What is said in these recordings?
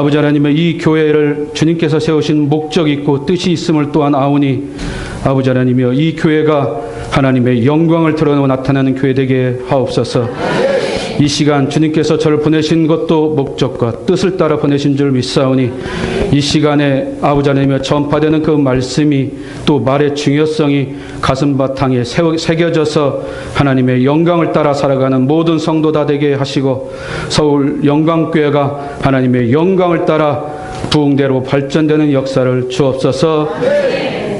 아버지 하나님의 이 교회를 주님께서 세우신 목적이 있고 뜻이 있음을 또한 아오니 아버지 하나님이여 이 교회가 하나님의 영광을 드러내고 나타나는 교회 되게 하옵소서. 이 시간 주님께서 저를 보내신 것도 목적과 뜻을 따라 보내신 줄 믿사오니 이 시간에 아버지 하나님의 전파되는 그 말씀이 또 말의 중요성이 가슴바탕에 새겨져서 하나님의 영광을 따라 살아가는 모든 성도 다 되게 하시고 서울 영광교회가 하나님의 영광을 따라 부흥대로 발전되는 역사를 주옵소서.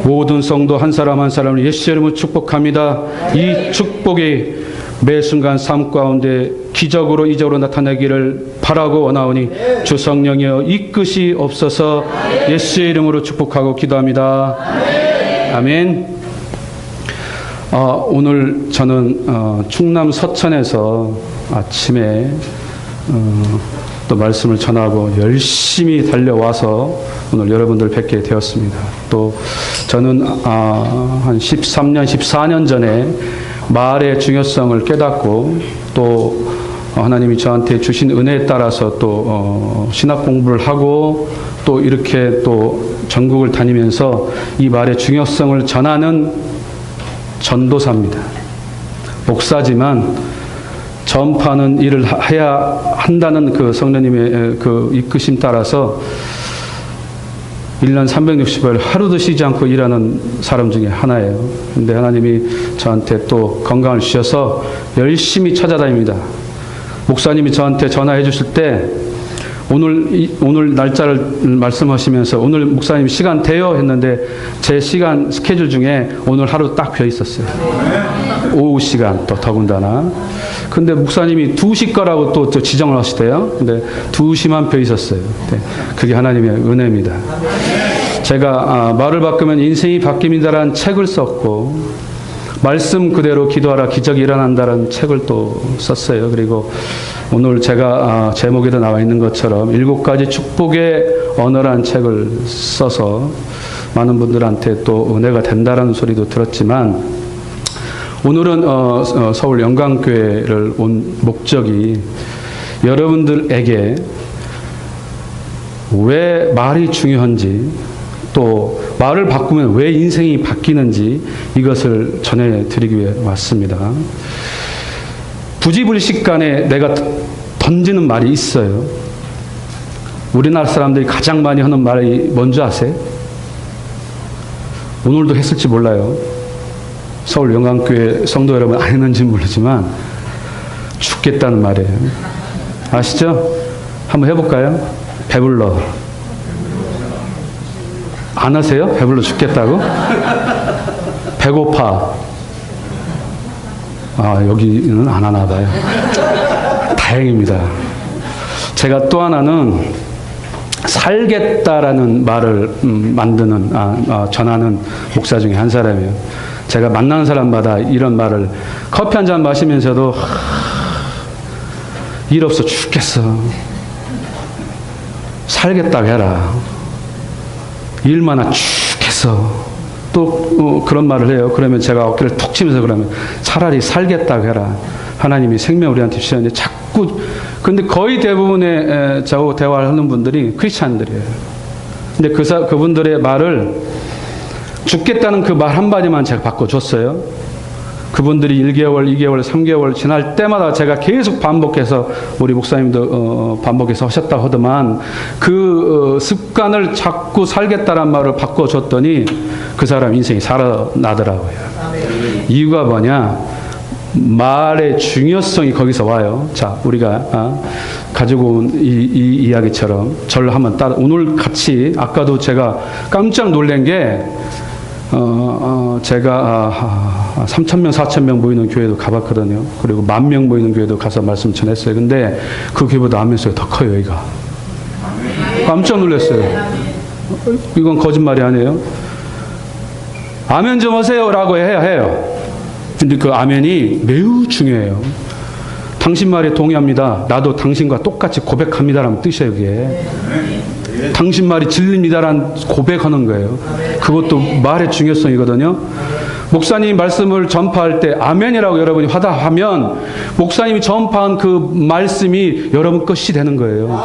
모든 성도 한 사람 한 사람을 예수의 이름으로 축복합니다. 이 축복이 매 순간 삶 가운데 기적으로 이적으로 나타나기를 바라고 원하오니 주 성령이여 이끄시옵소서. 예수의 이름으로 축복하고 기도합니다. 아멘. 오늘 저는 충남 서천에서 아침에 또 말씀을 전하고 열심히 달려와서 오늘 여러분들 뵙게 되었습니다. 또 저는 한 13년, 14년 전에 말의 중요성을 깨닫고 또 하나님이 저한테 주신 은혜에 따라서 또 신학 공부를 하고 또 이렇게 또 전국을 다니면서 이 말의 중요성을 전하는 전도사입니다. 목사지만 전파하는 일을 해야 한다는 그 성령님의 그 이끄심 따라서 1년 360일 하루도 쉬지 않고 일하는 사람 중에 하나예요. 근데 하나님이 저한테 또 건강을 주셔서 열심히 찾아다닙니다. 목사님이 저한테 전화해 주실 때 오늘 날짜를 말씀하시면서 오늘 목사님 시간 돼요 했는데 제 시간 스케줄 중에 오늘 하루 딱 비어 있었어요. 오후 시간 또 더군다나. 근데 목사님이 2시 거라고 또 지정을 하시대요. 근데 2시만 비어 있었어요. 그게 하나님의 은혜입니다. 제가 말을 바꾸면 인생이 바뀝니다라는 책을 썼고 말씀 그대로 기도하라 기적이 일어난다라는 책을 또 썼어요. 그리고 오늘 제가 제목에도 나와 있는 것처럼 7가지 축복의 언어라는 책을 써서 많은 분들한테 또 은혜가 된다라는 소리도 들었지만 오늘은 서울 영광교회를 온 목적이 여러분들에게 왜 말이 중요한지 또 말을 바꾸면 왜 인생이 바뀌는지 이것을 전해드리기 위해 왔습니다. 부지불식간에 내가 던지는 말이 있어요. 우리나라 사람들이 가장 많이 하는 말이 뭔지 아세요? 오늘도 했을지 몰라요. 서울 영광교회 성도 여러분 안 했는지 모르지만 죽겠다는 말이에요. 아시죠? 한번 해볼까요? 배불러. 안 하세요? 배불러 죽겠다고? 배고파. 여기는 안 하나 봐요. 다행입니다. 제가 또 하나는 살겠다라는 말을 만드는 전하는 목사 중에 한 사람이에요. 제가 만나는 사람마다 이런 말을 커피 한 잔 마시면서도 일 없어 죽겠어. 살겠다고 해라. 일만 하면 죽겠어. 또 그런 말을 해요. 그러면 제가 어깨를 툭 치면서 그러면 차라리 살겠다고 해라. 하나님이 생명 우리한테 주셨는데 자꾸 근데 거의 대부분의 저하고 대화를 하는 분들이 크리스찬들이에요. 근데 그분들의 말을 죽겠다는 그 말 한마디만 제가 바꿔줬어요. 그분들이 1개월, 2개월, 3개월 지날 때마다 제가 계속 반복해서 우리 목사님도 반복해서 하셨다고 하더만 그 습관을 자꾸 살겠다는 말을 바꿔줬더니 그 사람 인생이 살아나더라고요. 이유가 뭐냐? 말의 중요성이 거기서 와요. 자, 우리가 가지고 온 이 이야기처럼 저를 한번 따라 오늘 같이 아까도 제가 깜짝 놀란 게 제가 3,000명, 4,000명 모이는 교회도 가봤거든요. 그리고 10,000명 모이는 교회도 가서 말씀 전했어요. 근데 그 교회보다 아멘소리가 더 커요, 여기가. 깜짝 놀랐어요. 이건 거짓말이 아니에요. 아멘 좀 하세요 라고 해야 해요. 근데 그 아멘이 매우 중요해요. 당신 말에 동의합니다. 나도 당신과 똑같이 고백합니다라는 뜻이에요, 그게. 당신 말이 진리입니다라는 고백하는 거예요. 그것도 말의 중요성이거든요. 목사님이 말씀을 전파할 때 아멘이라고 여러분이 화답하면 목사님이 전파한 그 말씀이 여러분 것이 되는 거예요.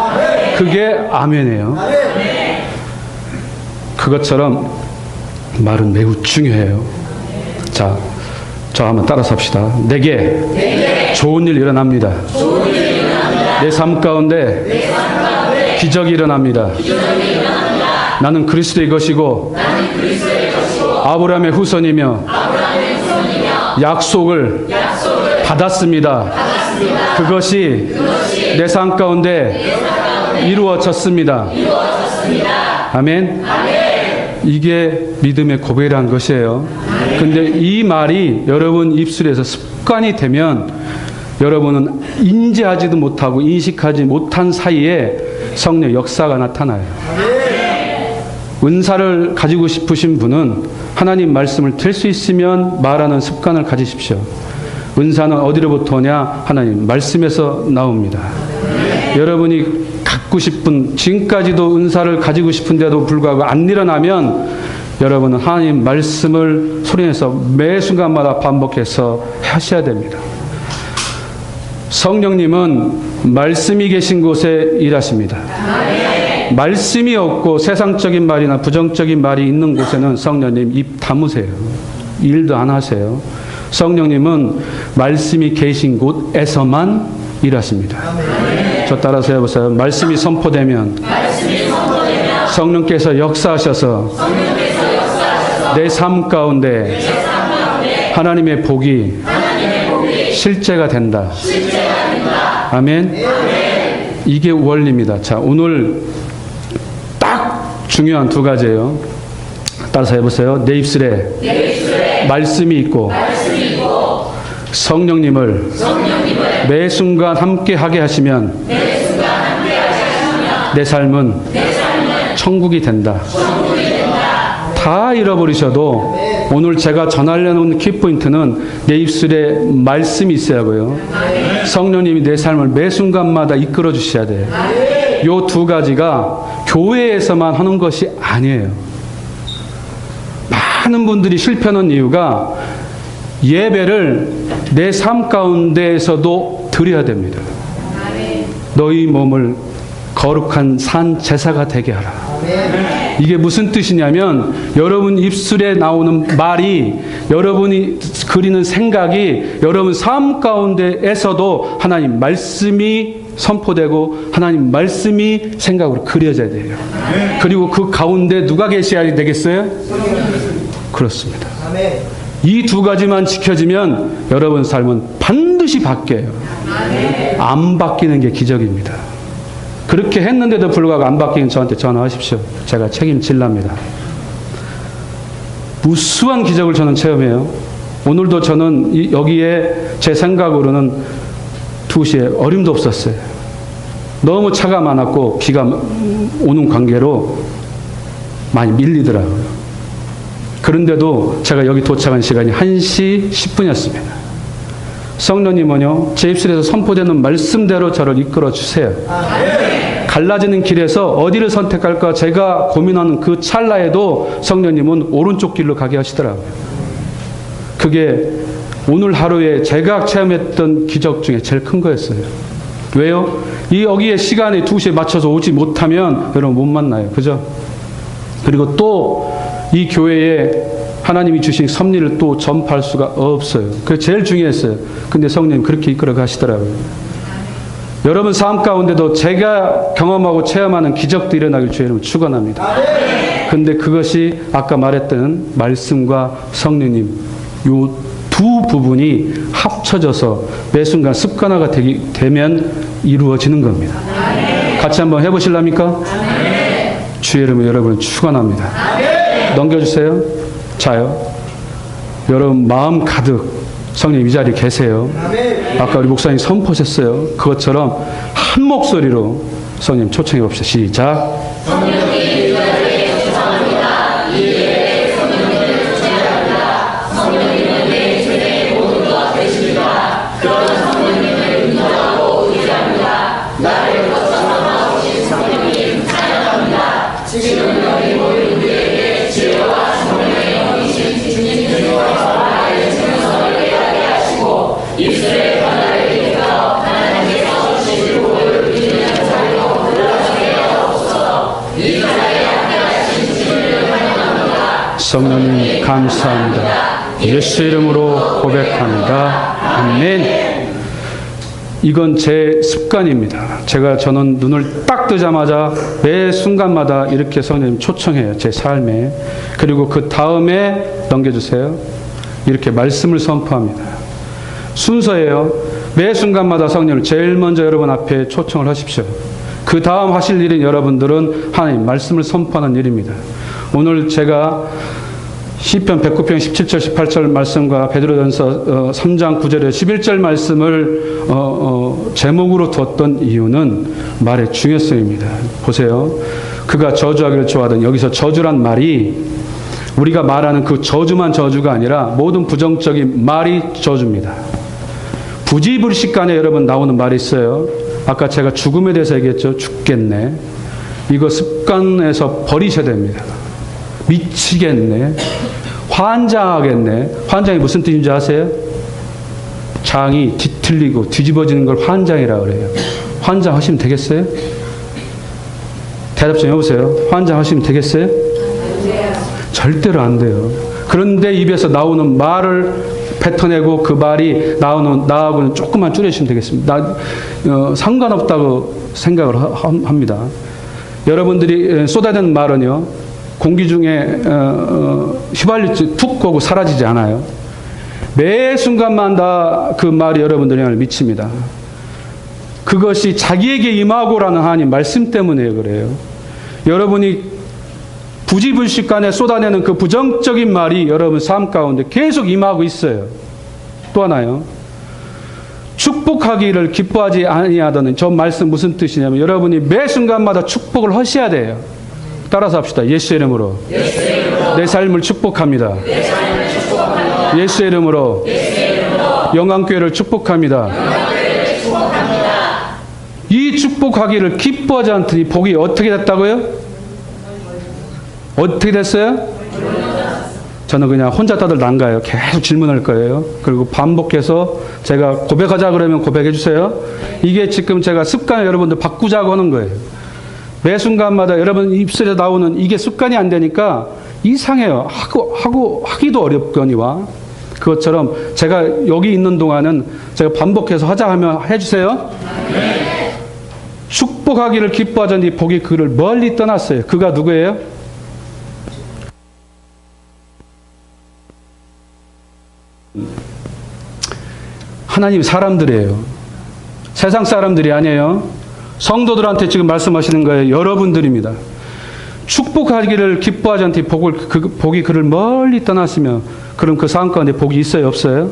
그게 아멘이에요. 그것처럼 말은 매우 중요해요. 자, 저 한번 따라서 합시다. 내게 좋은 일 일어납니다. 내 삶 가운데 기적이 일어납니다. 나는 그리스도의 것이고 아브라함의 후손이며 약속을 받았습니다. 그것이 내 삶 가운데 이루어졌습니다. 아멘. 이게 믿음의 고백이라는 것이에요. 근데 이 말이 여러분 입술에서 습관이 되면 여러분은 인지하지도 못하고 인식하지 못한 사이에 성령 역사가 나타나요. 은사를 가지고 싶으신 분은 하나님 말씀을 들 수 있으면 말하는 습관을 가지십시오. 은사는 어디로부터 오냐? 하나님 말씀에서 나옵니다. 여러분이 갖고 싶은, 지금까지도 은사를 가지고 싶은데도 불구하고 안 일어나면 여러분은 하나님 말씀을 소리내서 매 순간마다 반복해서 하셔야 됩니다. 성령님은 말씀이 계신 곳에 일하십니다. 말씀이 없고 세상적인 말이나 부정적인 말이 있는 곳에는 성령님 입 다무세요. 일도 안 하세요. 성령님은 말씀이 계신 곳에서만 일하십니다. 저 따라서 해보세요. 말씀이 선포되면 성령께서 역사하셔서 내 삶 가운데 하나님의 복이 실제가 된다. 아멘. 이게 원리입니다. 자, 오늘 딱 중요한 두 가지예요. 따라서 해보세요. 내 입술에 말씀이 있고 성령님을 매 순간 함께하게 하시면 내 삶은 천국이 된다. 다 잃어버리셔도 오늘 제가 전하려는 키포인트는 내 입술에 말씀이 있어야 하고요. 성령님이 내 삶을 매 순간마다 이끌어 주셔야 돼요. 이 두 가지가 교회에서만 하는 것이 아니에요. 많은 분들이 실패하는 이유가 예배를 내 삶 가운데에서도 드려야 됩니다. 너희 몸을 거룩한 산 제사가 되게 하라. 이게 무슨 뜻이냐면 여러분 입술에 나오는 말이, 여러분이 그리는 생각이 여러분 삶 가운데에서도 하나님 말씀이 선포되고 하나님 말씀이 생각으로 그려져야 돼요. 그리고 그 가운데 누가 계셔야 되겠어요? 그렇습니다. 이 두 가지만 지켜지면 여러분 삶은 반드시 바뀌어요. 안 바뀌는 게 기적입니다. 그렇게 했는데도 불구하고 안 바뀌는 저한테 전화하십시오. 제가 책임질랍니다. 무수한 기적을 저는 체험해요. 오늘도 저는 여기에 제 생각으로는 2시에 어림도 없었어요. 너무 차가 많았고 비가 오는 관계로 많이 밀리더라고요. 그런데도 제가 여기 도착한 시간이 1시 10분이었습니다. 성령님은요, 제 입술에서 선포되는 말씀대로 저를 이끌어 주세요. 갈라지는 길에서 어디를 선택할까 제가 고민하는 그 찰나에도 성령님은 오른쪽 길로 가게 하시더라고요. 그게 오늘 하루에 제가 체험했던 기적 중에 제일 큰 거였어요. 왜요? 여기에 시간이 2시에 맞춰서 오지 못하면 여러분 못 만나요. 그죠? 그리고 또 이 교회에 하나님이 주신 섭리를 또 전파할 수가 없어요. 그게 제일 중요했어요. 근데 성령님 그렇게 이끌어 가시더라고요. 여러분 삶 가운데도 제가 경험하고 체험하는 기적도 일어나길 주의 이름으로 축원합니다. 근데 그것이 아까 말했던 말씀과 성령님 요 두 부분이 합쳐져서 매 순간 습관화가 되면 이루어지는 겁니다. 같이 한번 해보실랍니까? 주의 이름으로 여러분을 축원합니다. 넘겨주세요. 자요. 여러분 마음 가득 성령 이 자리에 계세요. 아까 우리 목사님 선포하셨어요. 그것처럼 한 목소리로 성령 초청해 봅시다. 시작. 성령님 이 자리에 초청합니다. 이 예배에 성령님을 초청합니다. 성령님은 내 인생의 모든 것 되십니다. 그런 성령님을 인정하고 의지합니다. 나를 거쳐서 오신 성령님 찬양합니다. 지금 여기 모인 우리에게 지혜와 성령의 영이신 주님 주님께서 성령님 감사합니다. 예수 이름으로 고백합니다. 아멘. 이건 제 습관입니다. 저는 눈을 딱 뜨자마자 매 순간마다 이렇게 성령님 초청해요. 제 삶에. 그리고 그 다음에 넘겨주세요. 이렇게 말씀을 선포합니다. 순서예요. 매 순간마다 성령을 제일 먼저 여러분 앞에 초청을 하십시오. 그 다음 하실 일인 여러분들은 하나님 말씀을 선포하는 일입니다. 오늘 제가 시편 109편 17절 18절 말씀과 베드로전서 3장 9절에 11절 말씀을 제목으로 두었던 이유는 말의 중요성입니다. 보세요. 그가 저주하기를 좋아하던 여기서 저주란 말이 우리가 말하는 그 저주만 저주가 아니라 모든 부정적인 말이 저주입니다. 부지불식간에 여러분 나오는 말이 있어요. 아까 제가 죽음에 대해서 얘기했죠. 죽겠네. 이거 습관에서 버리셔야 됩니다. 미치겠네. 환장하겠네. 환장이 무슨 뜻인지 아세요? 장이 뒤틀리고 뒤집어지는 걸 환장이라고 그래요. 환장하시면 되겠어요? 대답 좀 해보세요. 환장하시면 되겠어요? 절대로 안 돼요. 그런데 입에서 나오는 말을 뱉어내고 그 말이 나하고는 조금만 줄여주시면 되겠습니다. 상관없다고 생각을 합니다. 여러분들이 쏟아내는 말은요, 공기 중에 휘발유증 툭 하고 사라지지 않아요. 매 순간마다 그 말이 여러분들의 영향을 미칩니다. 그것이 자기에게 임하고라는 하나님 말씀 때문에 그래요. 여러분이 부지불식간에 쏟아내는 그 부정적인 말이 여러분 삶 가운데 계속 임하고 있어요. 또 하나요. 축복하기를 기뻐하지 아니하더니 저 말씀 무슨 뜻이냐면 여러분이 매 순간마다 축복을 하셔야 돼요. 따라서 합시다. 예수 이름으로. 내 삶을 축복합니다. 예수 이름으로. 영광교회를 축복합니다. 이 축복하기를 기뻐하지 않더니 복이 어떻게 됐다고요? 어떻게 됐어요? 저는 그냥 혼자 다들 난가요. 계속 질문할 거예요. 그리고 반복해서 제가 고백하자 그러면 고백해 주세요. 이게 지금 제가 습관을 여러분들 바꾸자고 하는 거예요. 매 순간마다 여러분 입술에 나오는 이게 습관이 안 되니까 이상해요. 하기도 어렵거니와 그것처럼 제가 여기 있는 동안은 제가 반복해서 하자 하면 해주세요. 축복하기를 기뻐하자니 복이 그를 멀리 떠났어요. 그가 누구예요? 하나님 사람들이에요. 세상 사람들이 아니에요. 성도들한테 지금 말씀하시는 거예요. 여러분들입니다. 축복하기를 기뻐하지 않되 복이 그를 멀리 떠났으며 그럼 그 상황 가운데 복이 있어요? 없어요?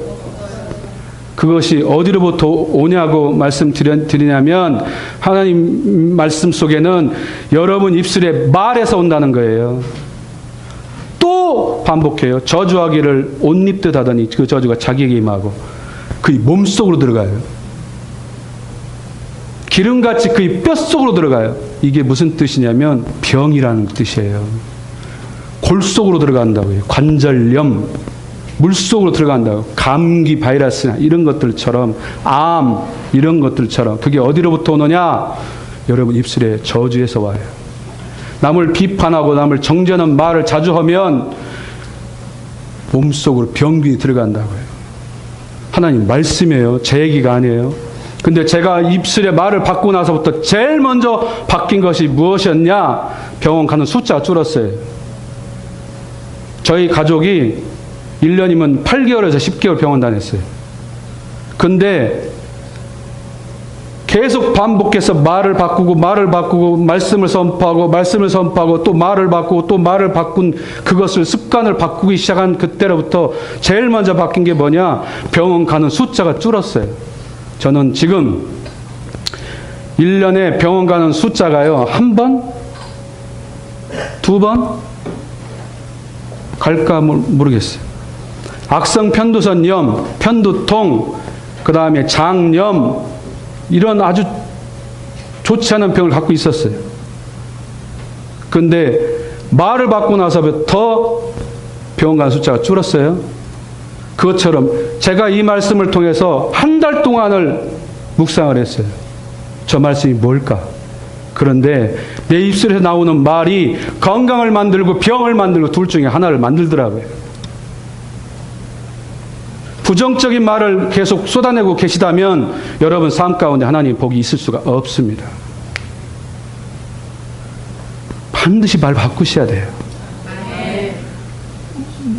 그것이 어디로부터 오냐고 말씀드리냐면 하나님 말씀 속에는 여러분 입술에 말에서 온다는 거예요. 또 반복해요. 저주하기를 옷 입듯 하더니 그 저주가 자기에게 임하고 그의 몸속으로 들어가요. 기름같이 그의 뼛속으로 들어가요. 이게 무슨 뜻이냐면 병이라는 뜻이에요. 골 속으로 들어간다고요. 관절염, 물속으로 들어간다고. 감기 바이러스나 이런 것들처럼 암 이런 것들처럼 그게 어디로부터 오느냐? 여러분 입술에 저주에서 와요. 남을 비판하고 남을 정죄하는 말을 자주 하면 몸속으로 병균이 들어간다고요. 하나님 말씀이에요. 제 얘기가 아니에요. 근데 제가 입술에 말을 받고 나서부터 제일 먼저 바뀐 것이 무엇이었냐? 병원 가는 숫자가 줄었어요. 저희 가족이 1년이면 8개월에서 10개월 병원 다녔어요. 근데 계속 반복해서 말을 바꾸고 말씀을 선포하고 또 말을 바꾸고 또 말을 바꾼 그것을 습관을 바꾸기 시작한 그때로부터 제일 먼저 바뀐 게 뭐냐? 병원 가는 숫자가 줄었어요. 저는 지금 1년에 병원 가는 숫자가요. 한 번? 두 번? 갈까 모르겠어요. 악성 편두선염, 편두통, 그 다음에 장염 이런 아주 좋지 않은 병을 갖고 있었어요. 그런데 말을 받고 나서부터 병원 가는 숫자가 줄었어요. 그것처럼 제가 이 말씀을 통해서 한 달 동안을 묵상을 했어요. 저 말씀이 뭘까? 그런데 내 입술에서 나오는 말이 건강을 만들고 병을 만들고 둘 중에 하나를 만들더라고요. 부정적인 말을 계속 쏟아내고 계시다면 여러분 삶 가운데 하나님의 복이 있을 수가 없습니다. 반드시 말 바꾸셔야 돼요.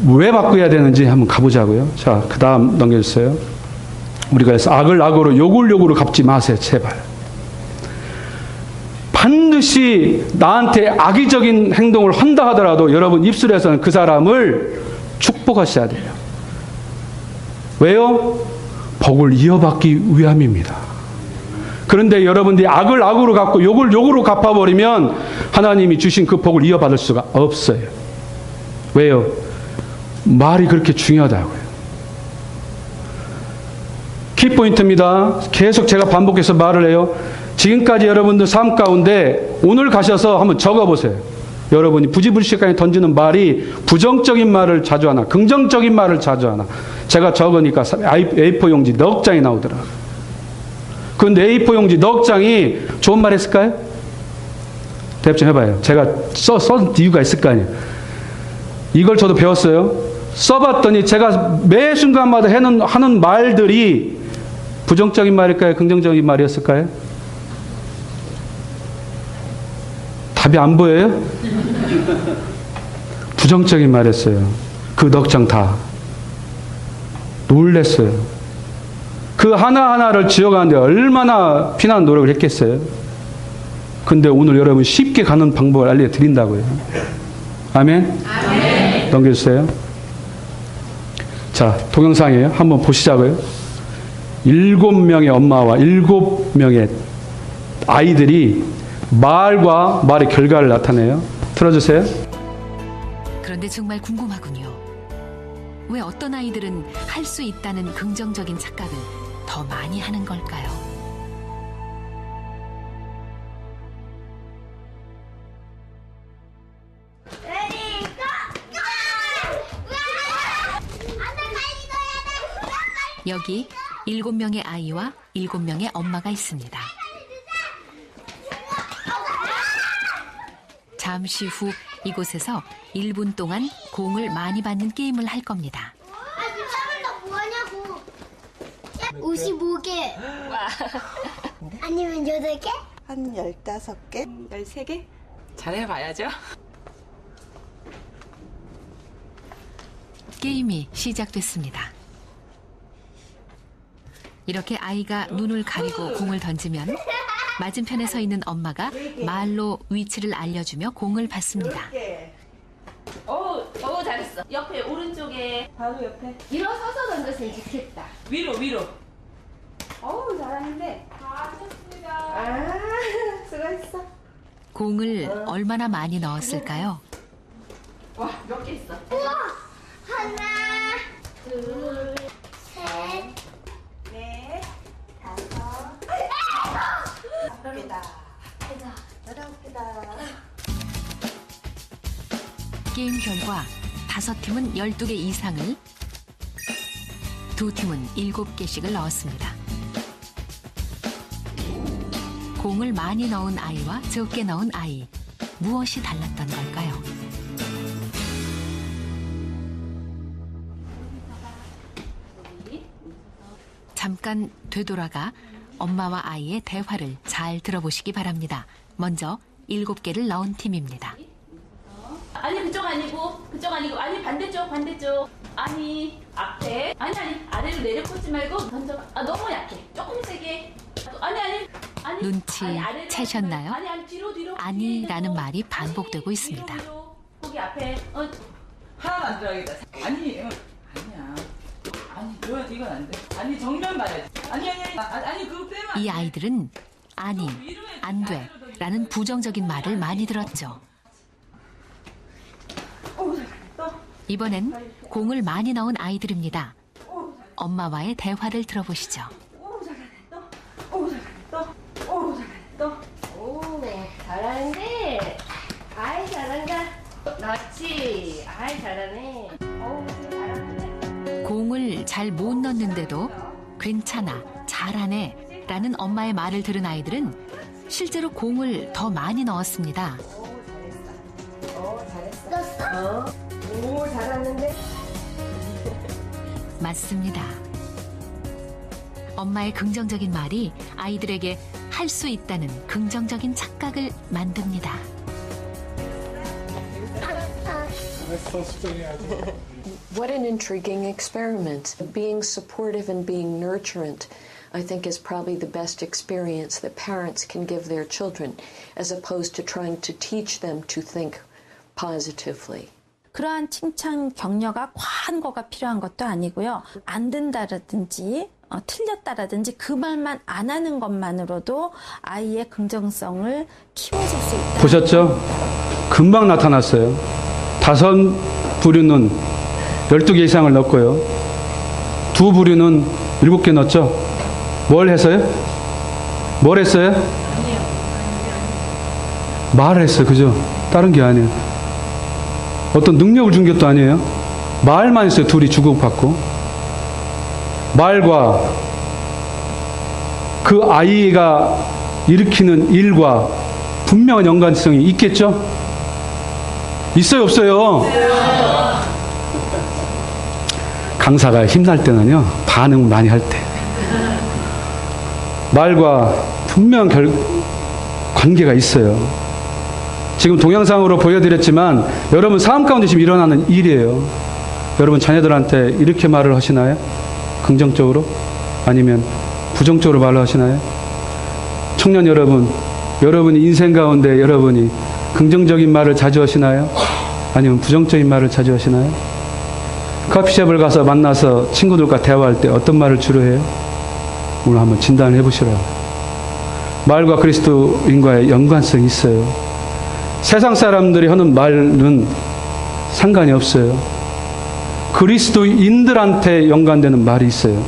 왜 바꾸어야 되는지 한번 가보자고요. 자, 그 다음 넘겨주세요. 우리가 해서 악을 악으로 욕을 욕으로 갚지 마세요. 제발. 반드시 나한테 악의적인 행동을 한다 하더라도 여러분 입술에서는 그 사람을 축복하셔야 돼요. 왜요? 복을 이어받기 위함입니다. 그런데 여러분들이 악을 악으로 갚고 욕을 욕으로 갚아버리면 하나님이 주신 그 복을 이어받을 수가 없어요. 왜요? 말이 그렇게 중요하다고요. 키포인트입니다. 계속 제가 반복해서 말을 해요. 지금까지 여러분들 삶 가운데 오늘 가셔서 한번 적어보세요. 여러분이 부지불식간에 던지는 말이 부정적인 말을 자주 하나 긍정적인 말을 자주 하나. 제가 적으니까 A4 용지 넉 장이 나오더라고요. 그런데 A4 용지 넉 장이 좋은 말 했을까요? 대답 좀 해봐요. 제가 쓴 이유가 있을 거 아니에요. 이걸 저도 배웠어요. 써봤더니 제가 매 순간마다 하는 말들이 부정적인 말일까요? 긍정적인 말이었을까요? 답이 안 보여요? 부정적인 말이었어요. 그 넉 장 다. 놀랬어요. 그 하나하나를 지어가는데 얼마나 피나는 노력을 했겠어요? 근데 오늘 여러분 쉽게 가는 방법을 알려드린다고요. 아멘? 아멘. 넘겨주세요. 자, 동영상이에요. 한번 보시자고요. 7명의 엄마와 7명의 아이들이 말과 말의 결과를 나타내요. 틀어주세요. 그런데 정말 궁금하군요. 왜 어떤 아이들은 할 수 있다는 긍정적인 착각을 더 많이 하는 걸까요? 여기 7명의 아이와 7명의 엄마가 있습니다. 잠시 후 이곳에서 1분 동안 공을 많이 받는 게임을 할 겁니다. 뭐하냐고. 55개. 아니면 8개? 한 15개? 13개? 잘해봐야죠. 게임이 시작됐습니다. 이렇게 아이가 눈을 가리고 공을 던지면 맞은편에 서 있는 엄마가 말로 위치를 알려주며 공을 받습니다. 오, 잘했어. 옆에 오른쪽에 바로 옆에 일어서서 던졌으면 좋겠다. 위로. 어우, 잘하는데. 잘하셨습니다. 수고했어. 공을 얼마나 많이 넣었을까요? 와, 몇 개 있어? 하나, 둘, 셋, 넷, 5, 9개다. 19개다. 게임 결과 5팀은 12개 이상을, 2팀은 7개씩을 넣었습니다. 공을 많이 넣은 아이와 적게 넣은 아이, 무엇이 달랐던 걸까요? 잠깐 되돌아가 엄마와 아이의 대화를 잘 들어보시기 바랍니다. 먼저 7개를 넣은 팀입니다. 아니, 그쪽 아니고, 아니, 반대쪽. 아니, 앞에. 아니, 아래로 내려 꽂지 말고 던져봐. 너무 약해. 조금 세게. 아니. 눈치 아래로 채셨나요? 아니, 뒤로. 아니라는 말이 반복되고 있습니다. 뒤로. 거기 앞에. 하나만 들어야겠다. 아니야. 아니, 이건 안 돼. 아니, 정면 봐야지. 아니, 그거 빼면. 이 아이들은 아니, 안 돼 라는 부정적인 말을 많이 들었죠. 이번엔 공을 많이 넣은 아이들입니다. 엄마와의 대화를 들어보시죠. 오, 잘하는데. 아이, 잘한다. 그렇지. 아이, 잘하네. 어우, 잘하는데. 공을 잘 못 넣는데도 괜찮아, 잘하네 라는 엄마의 말을 들은 아이들은 실제로 공을 더 많이 넣었습니다. 잘했어. 오, 잘하는데? 맞습니다. 엄마의 긍정적인 말이 아이들에게 할 수 있다는 긍정적인 착각을 만듭니다. What an intriguing experiment. Being supportive and being nurturant, I think, is probably the best experience that parents can give their children, as opposed to trying to teach them to think positively. 그러한 칭찬 격려가 과한 거가 필요한 것도 아니고요. 안 된다라든지 틀렸다라든지 그 말만 안 하는 것만으로도 아이의 긍정성을 키워줄 수 있다. 보셨죠? 금방 나타났어요. 5부류는 12개 이상을 넣고요. 2부류는 7개 넣었죠? 뭘 해서요? 뭘 했어요? 말을 했어요. 그죠? 다른 게 아니에요. 어떤 능력을 준 것도 아니에요. 말만 했어요. 둘이 주고받고. 말과 그 아이가 일으키는 일과 분명한 연관성이 있겠죠? 있어요, 없어요? 강사가 힘날 때는요, 반응 많이 할 때. 말과 분명한 관계가 있어요. 지금 동영상으로 보여드렸지만 여러분 삶 가운데 지금 일어나는 일이에요. 여러분 자녀들한테 이렇게 말을 하시나요? 긍정적으로? 아니면 부정적으로 말을 하시나요? 청년 여러분, 여러분이 인생 가운데 여러분이 긍정적인 말을 자주 하시나요? 아니면 부정적인 말을 자주 하시나요? 커피숍을 가서 만나서 친구들과 대화할 때 어떤 말을 주로 해요? 오늘 한번 진단을 해보시라고. 말과 그리스도인과의 연관성이 있어요. 세상 사람들이 하는 말은 상관이 없어요. 그리스도인들한테 연관되는 말이 있어요.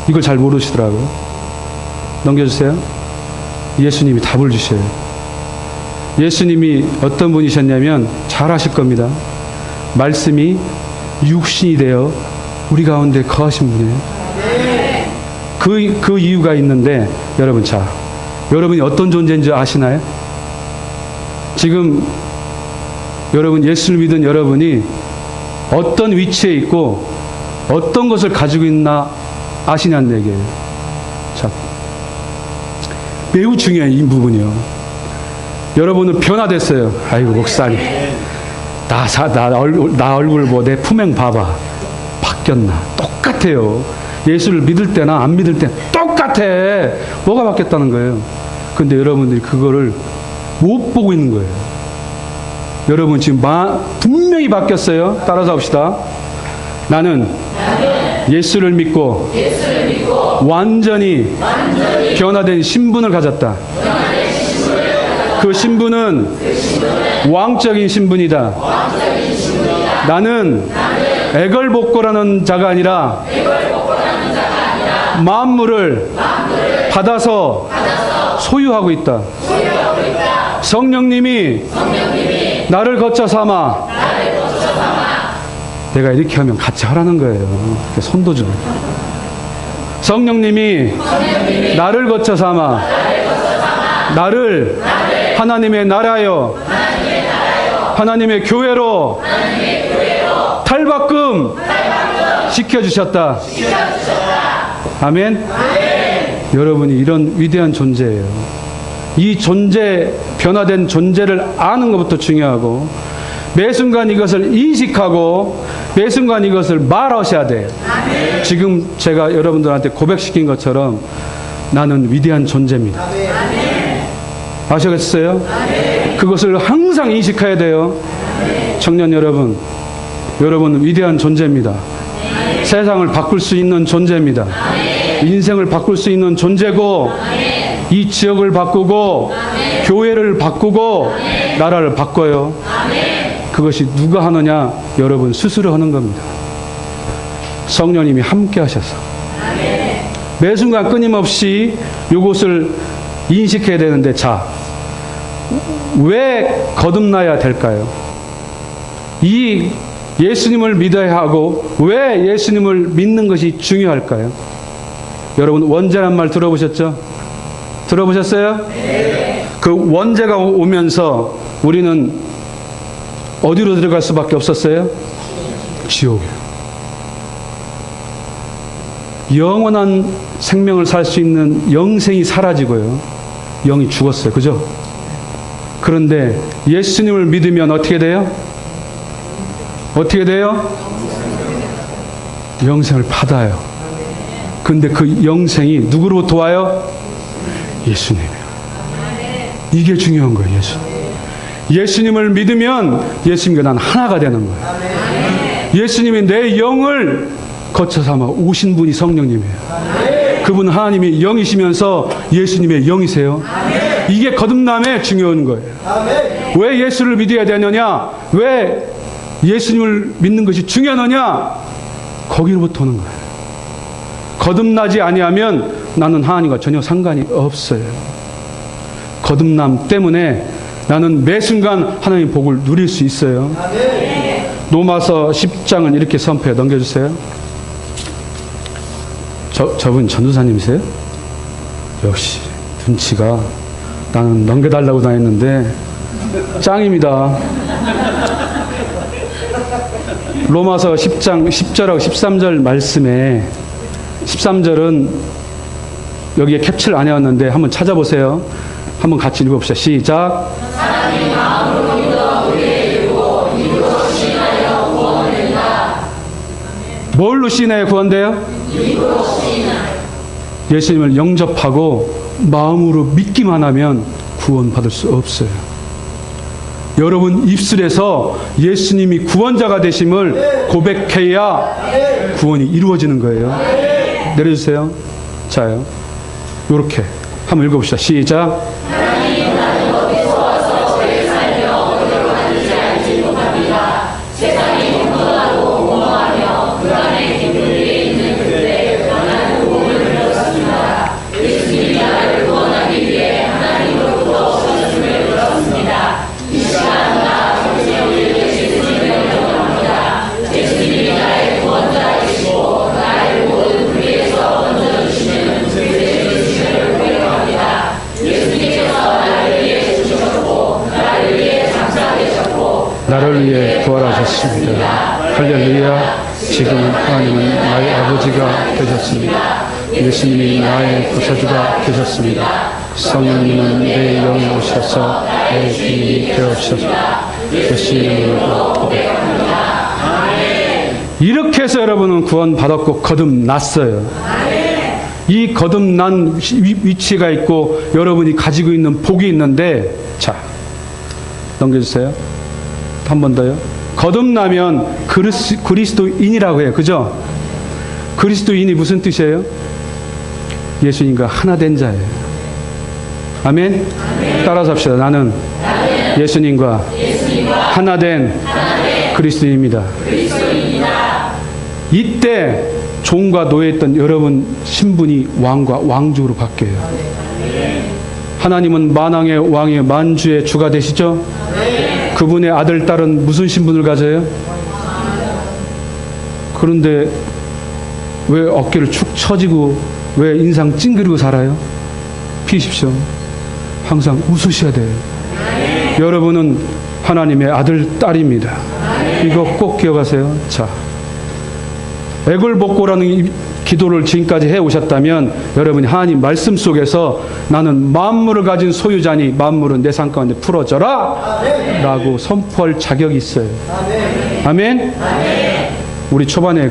이걸 잘 모르시더라고요. 넘겨주세요. 예수님이 답을 주셔요. 예수님이 어떤 분이셨냐면 잘 아실 겁니다. 말씀이 육신이 되어 우리 가운데 거하신 분이에요. 그 이유가 있는데 여러분, 자, 여러분이 어떤 존재인지 아시나요? 지금 여러분 예수를 믿은 여러분이 어떤 위치에 있고 어떤 것을 가지고 있나 아시냐는 얘기예요. 자, 매우 중요한 이 부분이요. 여러분은 변화됐어요. 아이고 목사님, 나 얼굴 뭐 내 품행 봐봐. 바뀌었나? 똑같아요. 예수를 믿을 때나 안 믿을 때 똑같아. 뭐가 바뀌었다는 거예요? 근데 여러분들이 그거를 못 보고 있는 거예요. 여러분 지금 분명히 바뀌었어요. 따라서 합시다. 나는 예수를 믿고 완전히 변화된 신분을 가졌다. 그 신분은 왕적인 신분이다. 나는 애걸복걸하는 자가 아니라 만물을 받아서 소유하고 있다. 성령님이 나를 거쳐 삼아. 내가 이렇게 하면 같이 하라는 거예요. 손도 좀. 성령님이 나를 거쳐 삼아 나를 하나님의 나라요 하나님의 교회로 탈바꿈 시켜주셨다. 아멘. 여러분이 이런 위대한 존재예요. 이 존재, 변화된 존재를 아는 것부터 중요하고 매 순간 이것을 인식하고 매 순간 이것을 말하셔야 돼요. 지금 제가 여러분들한테 고백시킨 것처럼 나는 위대한 존재입니다. 아시겠어요? 그것을 항상 인식해야 돼요. 청년 여러분, 여러분은 위대한 존재입니다. 세상을 바꿀 수 있는 존재입니다. 인생을 바꿀 수 있는 존재고 이 지역을 바꾸고 교회를 바꾸고 나라를 바꿔요. 그것이 누가 하느냐? 여러분 스스로 하는 겁니다. 성령님이 함께 하셔서 매 순간 끊임없이 이것을 인식해야 되는데, 자, 왜 거듭나야 될까요? 이 예수님을 믿어야 하고 왜 예수님을 믿는 것이 중요할까요? 여러분 원죄란 말 들어보셨죠? 들어보셨어요? 그 원죄가 오면서 우리는 어디로 들어갈 수밖에 없었어요? 지옥이에요. 영원한 생명을 살 수 있는 영생이 사라지고요. 영이 죽었어요. 그죠? 그런데 예수님을 믿으면 어떻게 돼요? 어떻게 돼요? 영생을 받아요. 근데 그 영생이 누구로부터 와요? 예수님이에요. 이게 중요한 거예요. 예수님을 믿으면 예수님과 난 하나가 되는 거예요. 예수님이 내 영을 거쳐 삼아 오신 분이 성령님이에요. 그분은 하나님이 영이시면서 예수님의 영이세요. 이게 거듭남의 중요한 거예요. 왜 예수를 믿어야 되느냐? 왜 예수님을 믿는 것이 중요하느냐? 거기로부터 오는 거예요. 거듭나지 아니하면 나는 하나님과 전혀 상관이 없어요. 거듭남 때문에 나는 매 순간 하나님의 복을 누릴 수 있어요. 로마서 10장은 이렇게 선포해. 넘겨주세요. 저분 전도사님이세요? 역시 눈치가, 나는 넘겨달라고 다 했는데 짱입니다. 로마서 10장 10절하고 13절 말씀에 13절은 여기에 캡처를 안 해왔는데 한번 찾아보세요. 한번 같이 읽어봅시다. 시작. 하나님 마음으로 믿어 우리의 이루고 입으로 시인하여 구원된다. 뭘로 시인하여 구원돼요? 입으로 시인하여. 예수님을 영접하고 마음으로 믿기만 하면 구원받을 수 없어요. 여러분 입술에서 예수님이 구원자가 되심을 고백해야 구원이 이루어지는 거예요. 내려주세요. 자요. 요렇게 한번 읽어봅시다. 시작. 하나님 나는 어디서 와서 저의 삶에 어디로 가는지 알지 못합니다. 세상이 공허하고 공허하며 그 안에 깊은 데에 있는 그때 나는 복음을 들었습니다. 예수님이 나를 구원하기 위해 하나님으로부터 오셨음을 들었습니다. 이 시간 나 정신을 예수님을 영접합니다. 예수님이 나의 구원자이시고 나를 모든 불의에서 건져주시는 주의 주심을 고백합니다. 예수님께서 나를 위해 죽으셨고 나를 위해 장사되셨고 나를 위해 부활하셨습니다. 할렐루야. 지금 하나님은 나의 아버지가 되셨습니다. 예수님이 나의 구세주가 되셨습니다. 성령님은 내 영에 오셔서 내 주님이 되어주셨습니다. 예수님으로 고백합니다. 이렇게 해서 여러분은 구원받았고 거듭났어요. 이 거듭난 위치가 있고 여러분이 가지고 있는 복이 있는데, 자 넘겨주세요. 한 번 더요. 거듭나면 그리스도인이라고 해요. 그죠? 그리스도인이 무슨 뜻이에요? 예수님과 하나 된 자예요. 아멘? 따라서 합시다. 나는 예수님과 하나 된 그리스도인입니다. 이때 종과 노예했던 여러분 신분이 왕과 왕족으로 바뀌어요. 하나님은 만왕의 왕이요 만주의 주가 되시죠? 그분의 아들, 딸은 무슨 신분을 가져요? 그런데 왜 어깨를 축 처지고 왜 인상 찡그리고 살아요? 피십시오. 항상 웃으셔야 돼요. 여러분은 하나님의 아들, 딸입니다. 이거 꼭 기억하세요. 자, 애걸복고라는 기도를 지금까지 해오셨다면 여러분이 하나님 말씀 속에서 나는 만물을 가진 소유자니 만물은 내 삶 가운데 풀어져라 라고 선포할 자격이 있어요. 아멘? 우리 초반에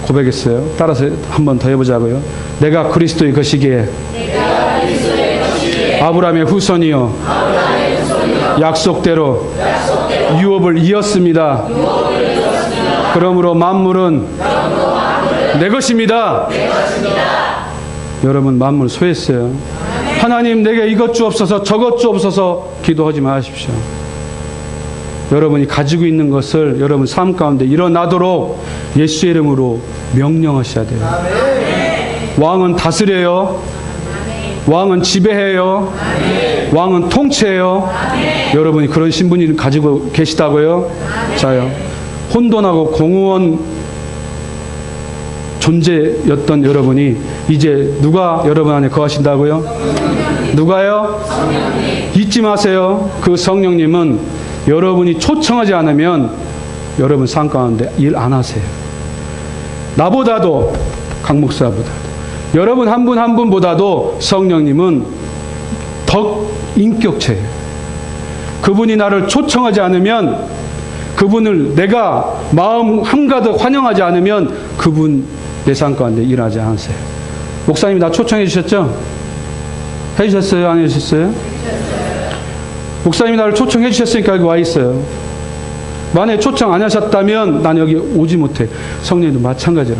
고백했어요. 따라서 한 번 더 해보자고요. 내가 그리스도의 것이기에 아브라함의 후손이요 약속대로 유업을 이었습니다. 그러므로 만물은 내 것입니다. 여러분 만물 소유했어요. 하나님 내게 이것 주옵소서 저것 주옵소서 기도하지 마십시오. 여러분이 가지고 있는 것을 여러분 삶 가운데 일어나도록 예수의 이름으로 명령하셔야 돼요. 왕은 다스려요. 왕은 지배해요. 왕은 통치해요. 여러분이 그런 신분이 가지고 계시다고요? 자요. 혼돈하고 공허한 존재였던 여러분이 이제 누가 여러분 안에 거하신다고요? 누가요? 잊지 마세요. 그 성령님은 여러분이 초청하지 않으면 여러분 삶 가운데 일 안 하세요. 나보다도, 강 목사보다, 여러분 한 분 한 분보다도 성령님은 더 인격체예요. 그분이 나를 초청하지 않으면, 그분을 내가 마음 한가득 환영하지 않으면 그분 내 삶 가운데 일하지 않으세요. 목사님이 나 초청해 주셨죠? 해 주셨어요? 안 해 주셨어요? 목사님이 나를 초청해 주셨으니까 여기 와 있어요. 만약에 초청 안 하셨다면 난 여기 오지 못해. 성령님도 마찬가지라.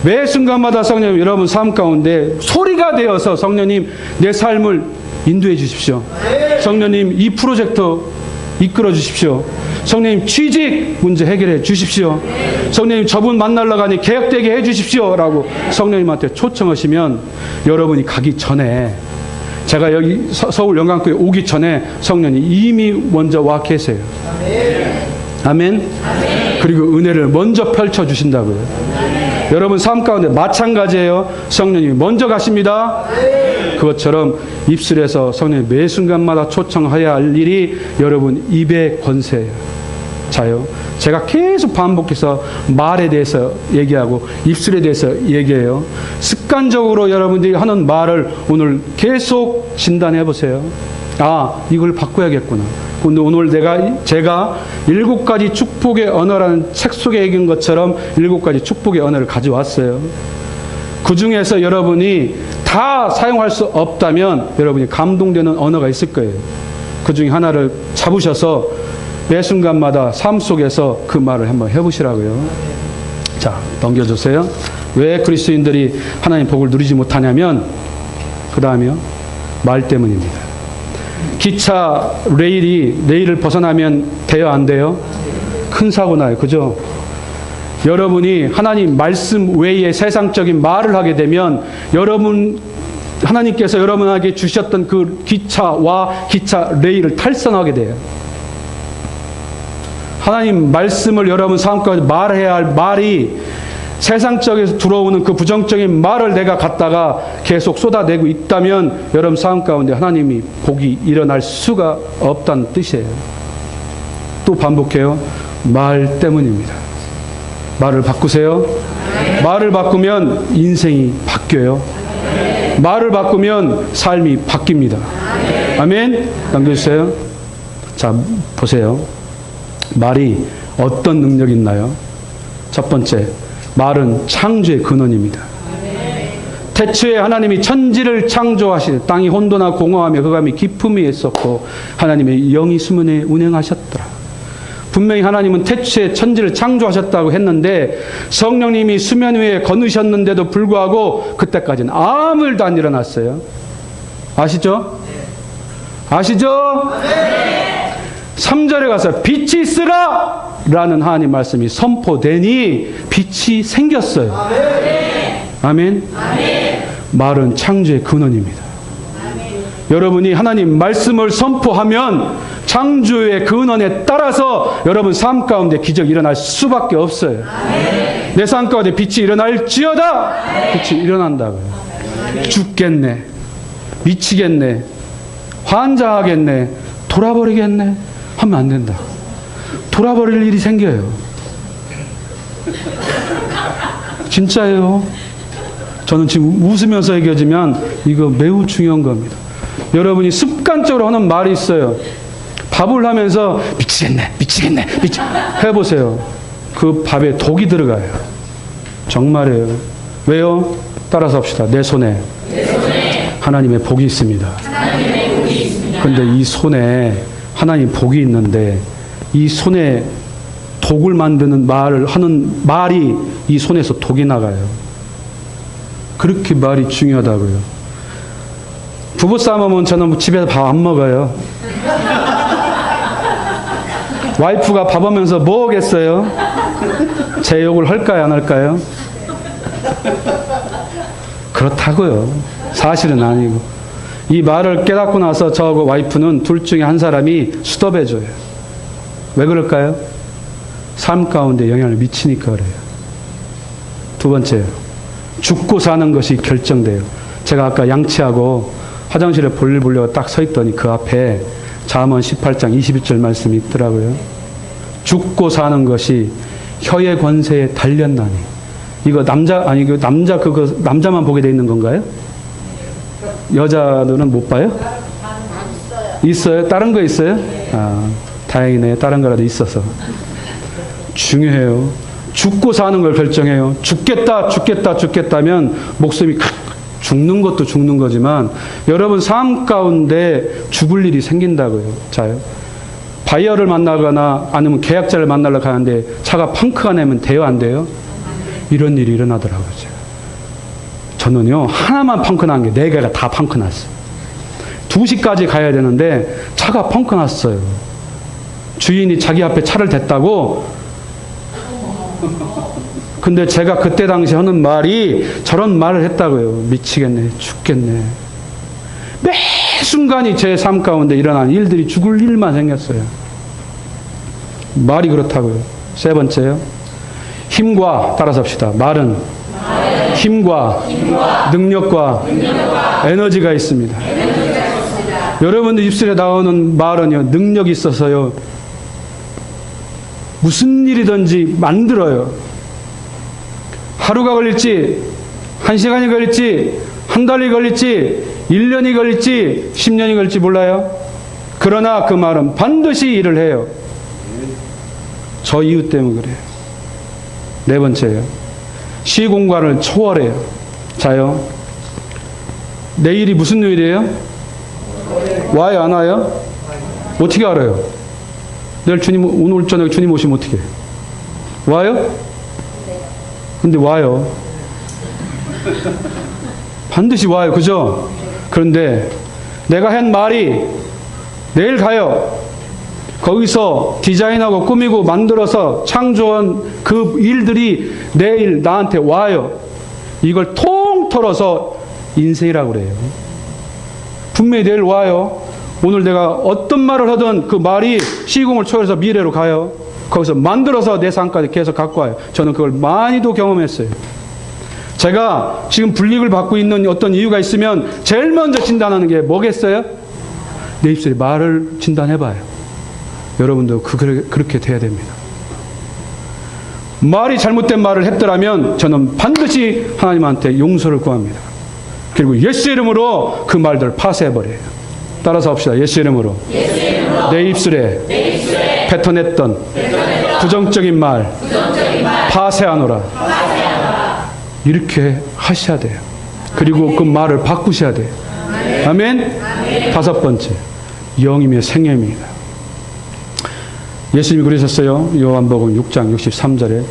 매 순간마다 성령님 여러분 삶 가운데 소리가 되어서 성령님 내 삶을 인도해 주십시오. 성령님 이 프로젝트 이끌어 주십시오. 성령님 취직 문제 해결해 주십시오. 성령님 저분 만나러 가니 계약되게 해 주십시오. 라고 성령님한테 초청하시면 여러분이 가기 전에, 제가 여기 서울 영광교회 오기 전에 성령이 이미 먼저 와 계세요. 아멘. 그리고 은혜를 먼저 펼쳐 주신다고요. 여러분 삶 가운데 마찬가지예요. 성령님이 먼저 가십니다. 그것처럼 입술에서 성령이 매 순간마다 초청해야 할 일이 여러분 입의 권세예요. 자요. 제가 계속 반복해서 말에 대해서 얘기하고 입술에 대해서 얘기해요. 습관적으로 여러분들이 하는 말을 오늘 계속 진단해 보세요. 아, 이걸 바꿔야겠구나. 근데 오늘 제가 7가지 축복의 언어라는 책 속에 읽은 것처럼 7가지 축복의 언어를 가져왔어요. 그 중에서 여러분이 다 사용할 수 없다면 여러분이 감동되는 언어가 있을 거예요. 그 중에 하나를 잡으셔서 매 순간마다 삶 속에서 그 말을 한번 해보시라고요. 자, 넘겨주세요. 왜 그리스도인들이 하나님 복을 누리지 못하냐면, 그 다음에요, 말 때문입니다. 기차 레일을 벗어나면 돼요, 안 돼요? 큰 사고 나요. 그죠? 여러분이 하나님 말씀 외에 세상적인 말을 하게 되면 하나님께서 여러분에게 주셨던 그 기차와 기차 레일을 탈선하게 돼요. 하나님 말씀을 여러분 삶 가운데 말해야 할 말이 세상적에서 들어오는 그 부정적인 말을 내가 갖다가 계속 쏟아내고 있다면 여러분 삶 가운데 하나님이 복이 일어날 수가 없다는 뜻이에요. 또 반복해요. 말 때문입니다. 말을 바꾸세요. 말을 바꾸면 인생이 바뀌어요. 말을 바꾸면 삶이 바뀝니다. 아멘. 남겨주세요. 자, 보세요. 말이 어떤 능력이 있나요? 첫 번째, 말은 창조의 근원입니다. 태초에 하나님이 천지를 창조하시되 땅이 혼돈하고 공허하며 그감이 기품이 있었고 하나님의 영이 수문에 운행하셨더라. 분명히 하나님은 태초에 천지를 창조하셨다고 했는데 성령님이 수면 위에 거느셨는데도 불구하고 그때까지는 아무 일도 안 일어났어요. 아시죠? 아시죠? 3절에 가서 빛이 있으라! 라는 하나님 말씀이 선포되니 빛이 생겼어요. 아멘. 말은 창조의 근원입니다. 여러분이 하나님 말씀을 선포하면 창조의 근원에 따라서 여러분 삶 가운데 기적이 일어날 수밖에 없어요. 내 삶 가운데 빛이 일어날지어다! 빛이 일어난다고요. 죽겠네. 미치겠네. 환장하겠네. 돌아버리겠네. 하면 안 된다. 돌아버릴 일이 생겨요. 진짜예요. 저는 지금 웃으면서 얘기하지만 이거 매우 중요한 겁니다. 여러분이 습관적으로 하는 말이 있어요. 밥을 하면서 미치겠네. 해보세요. 그 밥에 독이 들어가요. 정말이에요. 왜요? 따라서 합시다. 내 손에 하나님의 복이 있습니다. 그런데 이 손에 하나님 복이 있는데 이 손에 독을 만드는 말을 하는 말이 이 손에서 독이 나가요. 그렇게 말이 중요하다고요. 부부싸움 하면 저는 집에서 밥 안 먹어요. 와이프가 밥 하면서 뭐 하겠어요? 제 욕을 할까요, 안 할까요? 그렇다고요. 사실은 아니고. 이 말을 깨닫고 나서 저하고 와이프는 둘 중에 한 사람이 스톱해줘요. 왜 그럴까요? 삶 가운데 영향을 미치니까 그래요. 두 번째요. 죽고 사는 것이 결정돼요. 제가 아까 양치하고 화장실에 볼일 보려고 딱 서 있더니 그 앞에 잠언 18장 21절 말씀이 있더라고요. 죽고 사는 것이 혀의 권세에 달렸나니. 이거 남자만 보게 돼 있는 건가요? 여자들은 못 봐요? 있어요? 다른 거 있어요? 아, 다행이네. 다른 거라도 있어서. 중요해요. 죽고 사는 걸 결정해요. 죽겠다면 목숨이 죽는 것도 죽는 거지만 여러분 삶 가운데 죽을 일이 생긴다고요. 자요. 바이어를 만나거나 아니면 계약자를 만나러 가는데 차가 펑크가 나면 돼요? 안 돼요? 이런 일이 일어나더라고요. 저는요, 하나만 펑크 난 게 4개가 다 펑크 났어요. 2시까지 가야 되는데 차가 펑크 났어요. 주인이 자기 앞에 차를 댔다고. 근데 제가 그때 당시 하는 말이 저런 말을 했다고요. 미치겠네. 죽겠네. 매 순간이 제 삶 가운데 일어난 일들이 죽을 일만 생겼어요. 말이 그렇다고요. 세 번째요. 힘과, 따라서 합시다. 말은 힘과 능력과 에너지가 있습니다. 여러분들 입술에 나오는 말은요, 능력이 있어서요, 무슨 일이든지 만들어요. 하루가 걸릴지, 1시간이 걸릴지, 한 달이 걸릴지, 1년이 걸릴지, 10년이 걸릴지 몰라요. 그러나 그 말은 반드시 일을 해요. 저 이유 때문에 그래요. 네 번째요. 시공간을 초월해요. 자요. 내일이 무슨 요일이에요? 와요, 안 와요? 어떻게 알아요? 내일 오늘 저녁에 주님 오시면 어떻게 해요? 와요? 근데 와요. 반드시 와요. 그죠? 그런데 내가 한 말이 내일 가요. 거기서 디자인하고 꾸미고 만들어서 창조한 그 일들이 내일 나한테 와요. 이걸 통틀어서 인생이라고 그래요. 분명히 내일 와요. 오늘 내가 어떤 말을 하든 그 말이 시공을 초월해서 미래로 가요. 거기서 만들어서 내 삶까지 계속 갖고 와요. 저는 그걸 많이도 경험했어요. 제가 지금 불이익을 받고 있는 어떤 이유가 있으면 제일 먼저 진단하는 게 뭐겠어요? 내 입술에 말을 진단해봐요. 여러분도 그렇게 돼야 됩니다. 말이 잘못된 말을 했더라면 저는 반드시 하나님한테 용서를 구합니다. 그리고 예수 이름으로 그 말들을 파쇄해버려요. 따라서 합시다. 예수 이름으로. 내 입술에 뱉어냈던 부정적인 말 파쇄하노라. 이렇게 하셔야 돼요. 그리고 그 말을 바꾸셔야 돼요. 아멘. 다섯 번째, 영이며 생명입니다. 예수님이 그러셨어요. 요한복음 6장 63절에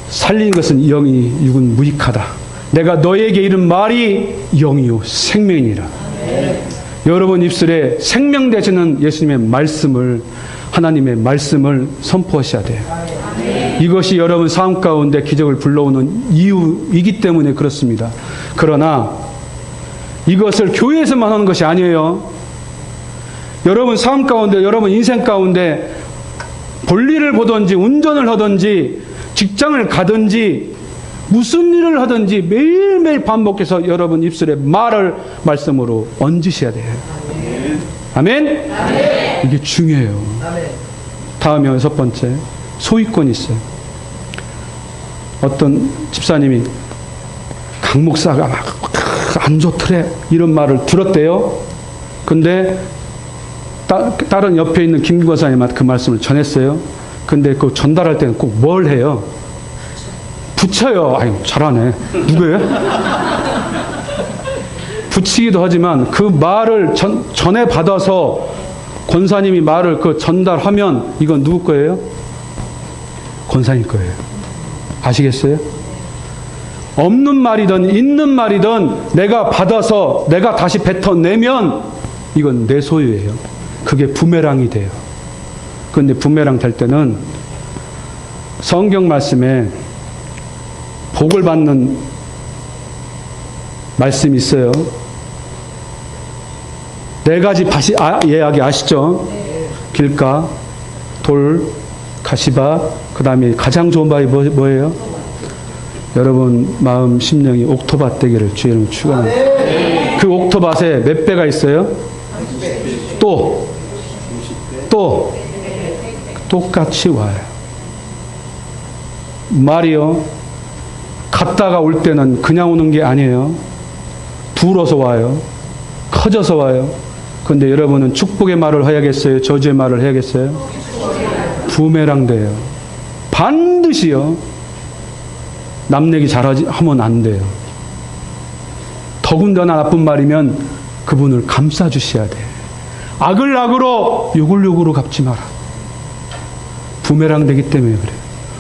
살린 것은 영이 육은 무익하다. 내가 너에게 이른 말이 영이요 생명이니라. 여러분 입술에 생명 되시는 예수님의 말씀을, 하나님의 말씀을 선포하셔야 돼요. 이것이 여러분 삶 가운데 기적을 불러오는 이유이기 때문에 그렇습니다. 그러나 이것을 교회에서만 하는 것이 아니에요. 여러분 삶 가운데, 여러분 인생 가운데 볼일을 보든지 운전을 하든지 직장을 가든지 무슨 일을 하든지 매일매일 반복해서 여러분 입술에 말씀으로 얹으셔야 돼요. 아멘? 아멘. 이게 중요해요. 아멘. 다음에 여섯 번째, 소유권이 있어요. 어떤 집사님이 강 목사가 안 좋더래 이런 말을 들었대요. 근데 다른 옆에 있는 김 권사님한테 그 말씀을 전했어요. 근데 그 전달할 때는 꼭 뭘 해요? 붙여요. 아유, 잘하네. 누구예요? 붙이기도 하지만 그 말을 전해받아서 권사님이 말을 그 전달하면 이건 누구 거예요? 권사님 거예요. 아시겠어요? 없는 말이든 있는 말이든 내가 받아서 내가 다시 뱉어내면 이건 내 소유예요. 그게 부메랑이 돼요. 그런데 부메랑 될 때는 성경 말씀에 복을 받는 말씀이 있어요. 네 가지 이야기 아시죠? 길가, 돌, 가시바, 그 다음에 가장 좋은 바위 뭐예요? 여러분 마음 심령이 옥토밭 되기를 주의 이름으로 축원합니다. 그 옥토밭에 몇 배가 있어요? 또 똑같이 와요. 말이요, 갔다가 올 때는 그냥 오는 게 아니에요. 불어서 와요. 커져서 와요. 그런데 여러분은 축복의 말을 해야겠어요? 저주의 말을 해야겠어요? 부메랑 돼요. 반드시요. 남 얘기 잘하면 안 돼요. 더군다나 나쁜 말이면 그분을 감싸주셔야 돼. 악을 악으로 욕을 욕으로 갚지 마라. 부메랑 되기 때문에 그래요.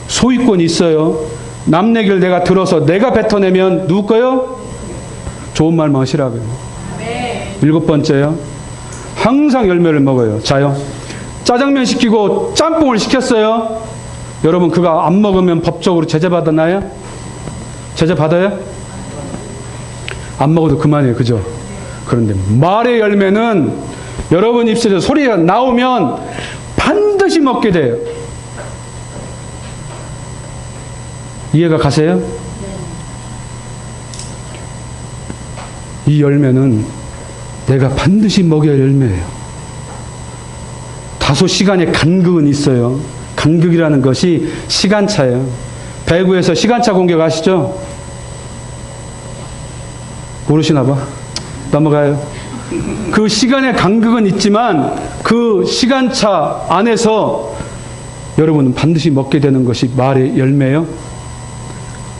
소유권이 있어요. 남 얘기를 내가 들어서 내가 뱉어내면 누구 거요? 좋은 말만 하시라고요. 7번째요. 항상 열매를 먹어요. 자요. 짜장면 시키고 짬뽕을 시켰어요. 여러분 그거 안 먹으면 법적으로 제재 받았나요? 제재 받아요? 안 먹어도 그만이에요. 그죠? 그런데 말의 열매는 여러분 입술에서 소리가 나오면 반드시 먹게 돼요. 이해가 가세요? 이 열매는 내가 반드시 먹여야 할 열매예요. 다소 시간의 간극은 있어요. 간극이라는 것이 시간차예요. 배구에서 시간차 공격 아시죠? 모르시나 봐. 넘어가요. 그 시간의 간극은 있지만 그 시간차 안에서 여러분은 반드시 먹게 되는 것이 말의 열매예요.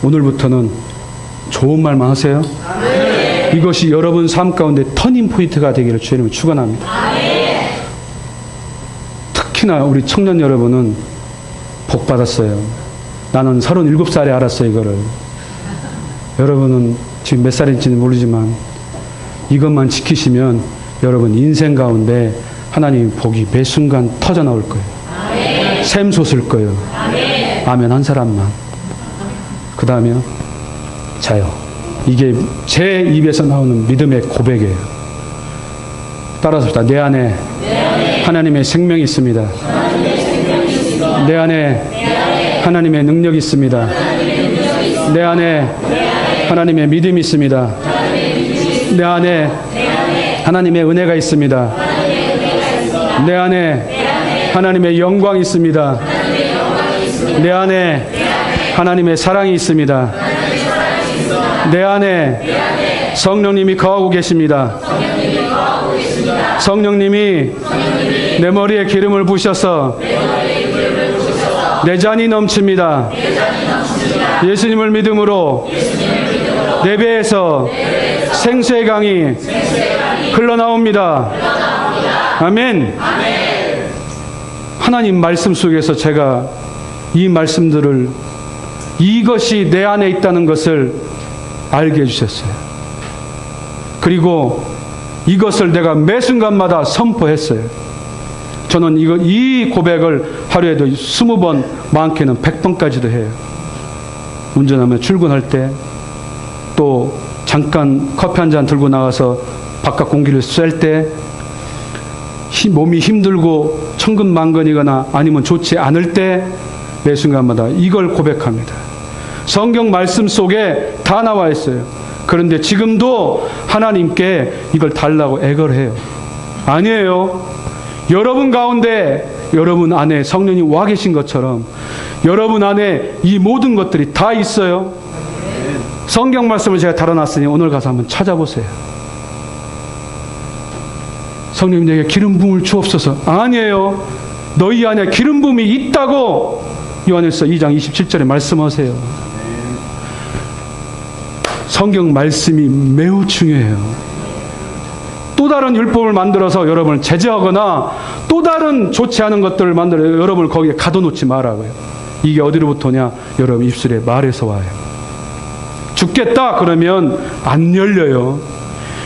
오늘부터는 좋은 말만 하세요. 아멘. 이것이 여러분 삶 가운데 터닝 포인트가 되기를 주님을 축원합니다. 아멘. 특히나 우리 청년 여러분은 복 받았어요. 나는 37살에 알았어요, 이거를. 여러분은 지금 몇 살인지는 모르지만 이것만 지키시면 여러분 인생 가운데 하나님의 복이 매 순간 터져 나올 거예요. 아멘. 샘솟을 거예요. 아멘. 아멘 한 사람만. 그 다음에요. 자요. 이게 제 입에서 나오는 믿음의 고백이에요. 따라서 내 안에 하나님의 생명이 있습니다. 내 안에 하나님의 능력이 있습니다. 내 안에 하나님의 믿음이 있습니다. 내 안에 하나님의 은혜가 있습니다. 내 안에 하나님의 영광이 있습니다. 내 안에 하나님의 사랑이 있습니다. 내 안에 성령님이 거하고 계십니다. 성령님이 내 머리에 기름을 부으셔서 내 잔이 넘칩니다. 예수님을 믿음으로 내 배에서 생수의 강이 흘러나옵니다. 아멘. 하나님 말씀 속에서 제가 이 말씀들을 이것이 내 안에 있다는 것을 알게 해주셨어요. 그리고 이것을 내가 매 순간마다 선포했어요. 저는 이 고백을 하루에도 20번, 많게는 100번까지도 해요. 운전하며 출근할 때, 또 잠깐 커피 한 잔 들고 나가서 바깥 공기를 쐴 때, 몸이 힘들고 천근만근이거나 아니면 좋지 않을 때 매 순간마다 이걸 고백합니다. 성경 말씀 속에 다 나와 있어요. 그런데 지금도 하나님께 이걸 달라고 애걸 해요. 아니에요. 여러분 가운데 여러분 안에 성령이 와 계신 것처럼 여러분 안에 이 모든 것들이 다 있어요. 성경 말씀을 제가 달아놨으니 오늘 가서 한번 찾아보세요. 성령님 내게 기름 부음을 주옵소서. 아니에요. 너희 안에 기름 부음이 있다고 요한일서 2장 27절에 말씀하세요. 성경 말씀이 매우 중요해요. 또 다른 율법을 만들어서 여러분을 제재하거나 또 다른 좋지 않은 것들을 만들어 여러분을 거기에 가둬놓지 말라고요. 이게 어디로부터냐? 여러분 입술에 말에서 와요. 죽겠다 그러면 안 열려요.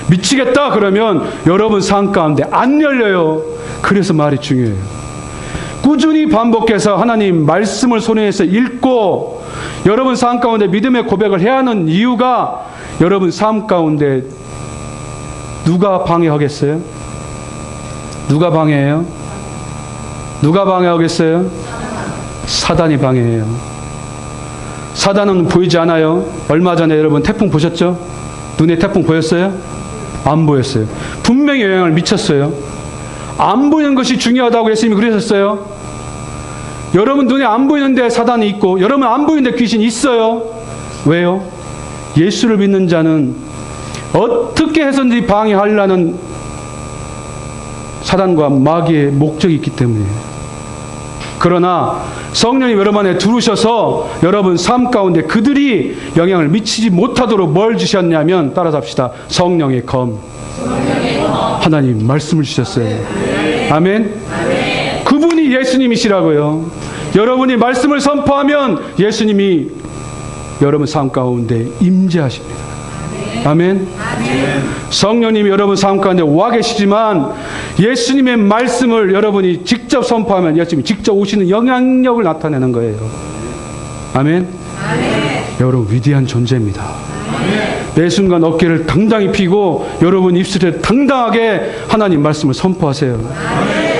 미치겠다 그러면 여러분 삶 가운데 안 열려요. 그래서 말이 중요해요. 꾸준히 반복해서 하나님 말씀을 손에서 읽고 여러분 삶 가운데 믿음의 고백을 해야 하는 이유가 여러분 삶 가운데 누가 방해하겠어요? 누가 방해해요? 누가 방해하겠어요? 사단이 방해해요. 사단은 보이지 않아요. 얼마 전에 여러분 태풍 보셨죠? 눈에 태풍 보였어요? 안 보였어요. 분명히 영향을 미쳤어요. 안 보이는 것이 중요하다고 예수님이 그러셨어요. 여러분 눈에 안 보이는데 사단이 있고 여러분 안 보이는데 귀신이 있어요. 왜요? 예수를 믿는 자는 어떻게 해서든지 방해하려는 사단과 마귀의 목적이 있기 때문이에요. 그러나 성령이 여러분 안에 들어오셔서 여러분 삶 가운데 그들이 영향을 미치지 못하도록 뭘 주셨냐면 따라서 합시다. 성령의 검. 하나님 말씀을 주셨어요. 아멘. 그분이 예수님이시라고요. 여러분이 말씀을 선포하면 예수님이 여러분 삶 가운데 임재하십니다. 아멘. 성령님이 여러분 삶 가운데 와 계시지만 예수님의 말씀을 여러분이 직접 선포하면 예수님이 직접 오시는 영향력을 나타내는 거예요. 아멘. 여러분 위대한 존재입니다. 매 순간 어깨를 당당히 펴고 여러분 입술에 당당하게 하나님 말씀을 선포하세요.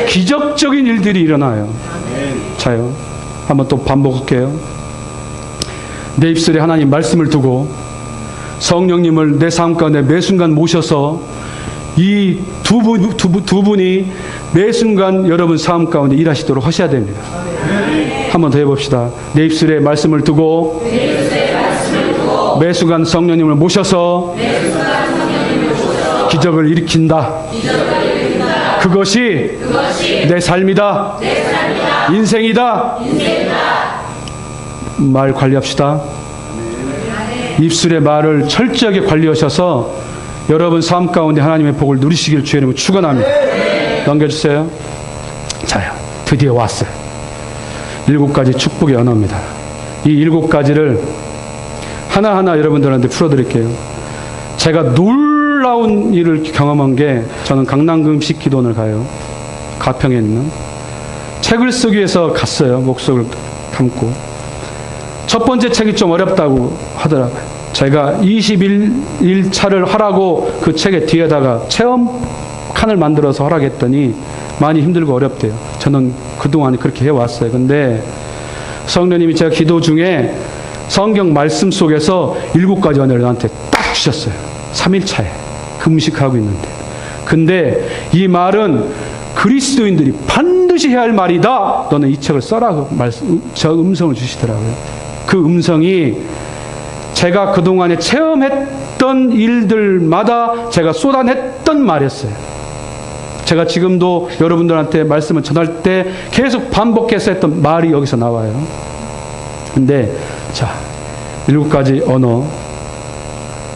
기적적인 일들이 일어나요. 자요. 한번 또 반복할게요. 내 입술에 하나님 말씀을 두고 성령님을 내 삶 가운데 매 순간 모셔서 이 두 분이 매 순간 여러분 삶 가운데 일하시도록 하셔야 됩니다. 한 번 더 해봅시다. 내 입술에 말씀을 두고 매 순간 성령님을 모셔서 기적을 일으킨다. 그것이 내 삶이다. 인생이다. 말 관리합시다. 입술의 말을 철저하게 관리하셔서 여러분 삶 가운데 하나님의 복을 누리시길 주의 이름으로 축원합니다. 넘겨주세요. 자요. 드디어 왔어요. 7가지 축복의 언어입니다. 이 7가지를 하나하나 여러분들한테 풀어드릴게요. 제가 놀라운 일을 경험한 게 저는 강남금식 기도원을 가요. 가평에 있는. 책을 쓰기 위해서 갔어요. 목숨을 담고. 첫 번째 책이 좀 어렵다고 하더라고요. 제가 21일차를 하라고 그 책의 뒤에다가 체험칸을 만들어서 하라고 했더니 많이 힘들고 어렵대요. 저는 그동안 그렇게 해왔어요. 근데 성령님이 제가 기도 중에 성경 말씀 속에서 7가지 언어를 나한테 딱 주셨어요. 3일차에 금식하고 있는데. 근데 이 말은 그리스도인들이 반드시 해야 할 말이다. 너는 이 책을 써라. 저 음성을 주시더라고요. 그 음성이 제가 그동안에 체험했던 일들마다 제가 쏟아냈던 말이었어요. 제가 지금도 여러분들한테 말씀을 전할 때 계속 반복해서 했던 말이 여기서 나와요. 근데 자, 7가지 언어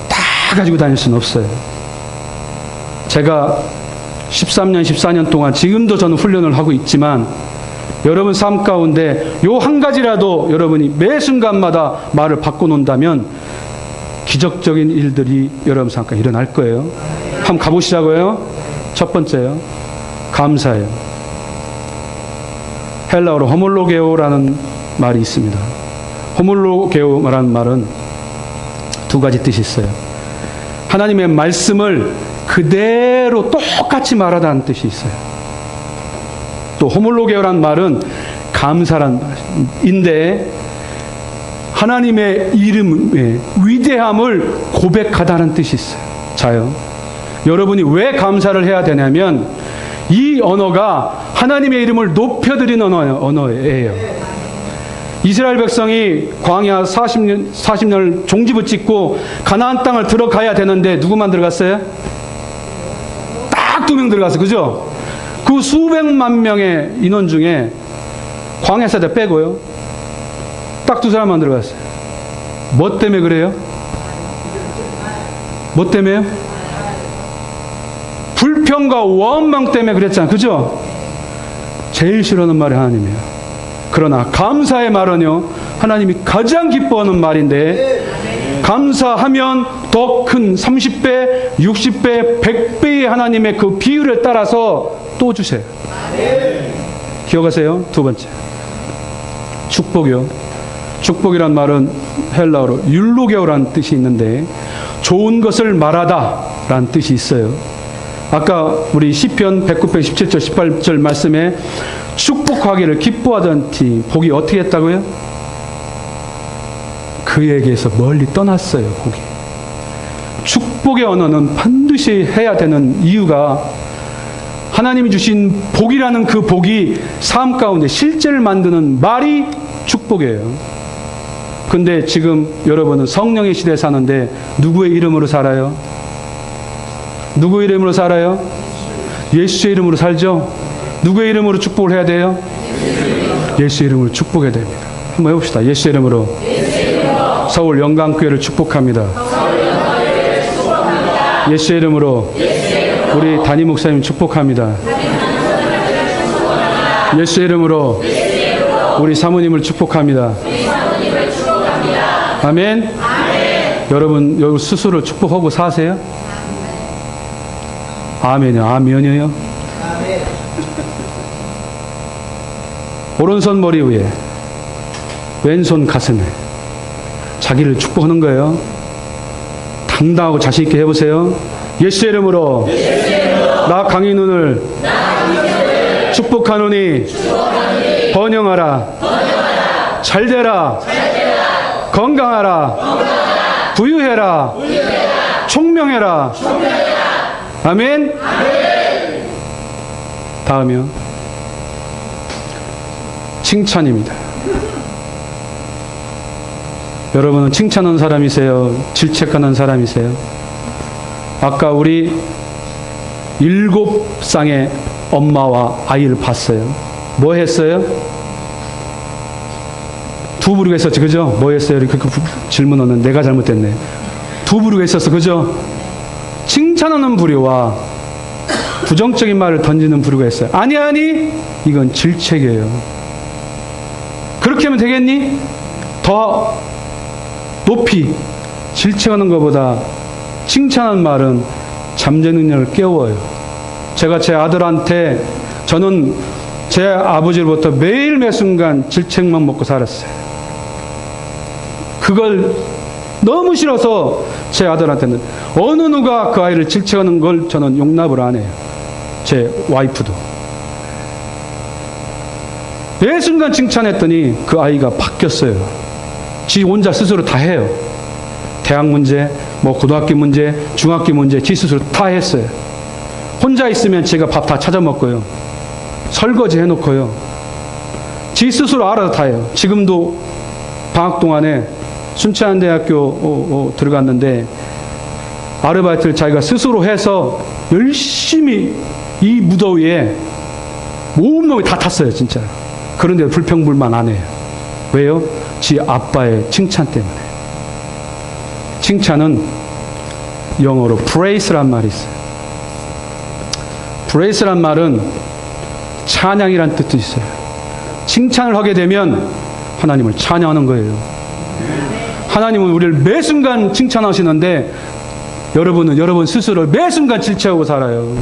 다 가지고 다닐 수는 없어요. 제가 13년, 14년 동안 지금도 저는 훈련을 하고 있지만 여러분 삶 가운데 요 한 가지라도 여러분이 매 순간마다 말을 바꿔놓는다면 기적적인 일들이 여러분 삶 가운데 일어날 거예요. 한번 가보시자고요. 첫 번째요. 감사해요. 헬라어로 호몰로게오라는 말이 있습니다. 호몰로게오라는 말은 2가지 뜻이 있어요. 하나님의 말씀을 그대로 똑같이 말하다는 뜻이 있어요. 또 호몰로게오라는 말은 감사란 말인데 하나님의 이름의 위대함을 고백하다는 뜻이 있어요. 자요. 여러분이 왜 감사를 해야 되냐면 이 언어가 하나님의 이름을 높여드리는 언어예요. 이스라엘 백성이 광야 40년을 종집을 찍고 가나안 땅을 들어가야 되는데 누구만 들어갔어요? 딱 2명 들어갔어요. 그죠? 그 수백만 명의 인원 중에 광야 세대 빼고요. 딱 2사람만 들어갔어요. 뭐 때문에 그래요? 뭐 때문에요? 불평과 원망 때문에 그랬잖아요. 그죠? 제일 싫어하는 말이 하나님이에요. 그러나 감사의 말은요, 하나님이 가장 기뻐하는 말인데 감사하면 더 큰 30배, 60배, 100배의 하나님의 그 비율에 따라서 또 주세요. 기억하세요? 2번째. 축복이요. 축복이란 말은 헬라어로 율로게오라는 뜻이 있는데 좋은 것을 말하다 라는 뜻이 있어요. 아까 우리 시편 109편 17절 18절 말씀에 축복하기를 기뻐하던 티 복이 어떻게 했다고요? 그에게서 멀리 떠났어요. 복이. 축복의 언어는 반드시 해야 되는 이유가 하나님이 주신 복이라는 그 복이 삶 가운데 실제를 만드는 말이 축복이에요. 근데 지금 여러분은 성령의 시대에 사는데 누구의 이름으로 살아요? 누구의 이름으로 살아요? 예수의 이름으로 살죠? 누구의 이름으로 축복을 해야 돼요? 예수의 이름으로 축복해야 됩니다. 한번 해봅시다. 예수의 이름으로 서울 영광교회를 축복합니다. 예수의 이름으로 우리 담임 목사님 축복합니다. 예수의 이름으로 우리 사모님을 축복합니다. 아멘. 여러분 여기 스스로 축복하고 사세요? 아멘이요. 아멘이요. 오른손 머리 위에 왼손 가슴에 자기를 축복하는 거예요. 당당하고 자신 있게 해보세요. 예수의 이름으로 나 강인훈을 축복하노니 번영하라. 잘되라. 건강하라. 부유해라. 총명해라. 아멘. 다음이요. 칭찬입니다. 여러분은 칭찬하는 사람이세요? 질책하는 사람이세요? 아까 우리 7쌍의 엄마와 아이를 봤어요. 뭐 했어요? 두 부류가 있었지, 그죠? 뭐 했어요? 이렇게 질문하는 내가 잘못됐네. 두 부류가 있었어, 그죠? 칭찬하는 부류와 부정적인 말을 던지는 부류가 있어요. 아니, 이건 질책이에요. 그렇게 하면 되겠니? 더 높이 질책하는 것보다 칭찬하는 말은 잠재 능력을 깨워요. 제가 제 아들한테 저는 제 아버지로부터 매일 매 순간 질책만 먹고 살았어요. 그걸 너무 싫어서 제 아들한테는 어느 누가 그 아이를 질책하는 걸 저는 용납을 안 해요. 제 와이프도. 매 순간 칭찬했더니 그 아이가 바뀌었어요. 지 혼자 스스로 다 해요. 대학 문제, 뭐 고등학교 문제, 중학교 문제 지 스스로 다 했어요. 혼자 있으면 제가 밥 다 찾아 먹고요. 설거지 해놓고요. 지 스스로 알아서 다 해요. 지금도 방학 동안에 순천대학교 들어갔는데 아르바이트를 자기가 스스로 해서 열심히 이 무더위에 온몸이 다 탔어요, 진짜. 그런데 불평불만 안 해요. 왜요? 지 아빠의 칭찬 때문에. 칭찬은 영어로 praise란 말이 있어요. praise란 말은 찬양이란 뜻도 있어요. 칭찬을 하게 되면 하나님을 찬양하는 거예요. 하나님은 우리를 매 순간 칭찬하시는데 여러분은 여러분 스스로 매 순간 질책하고 살아요.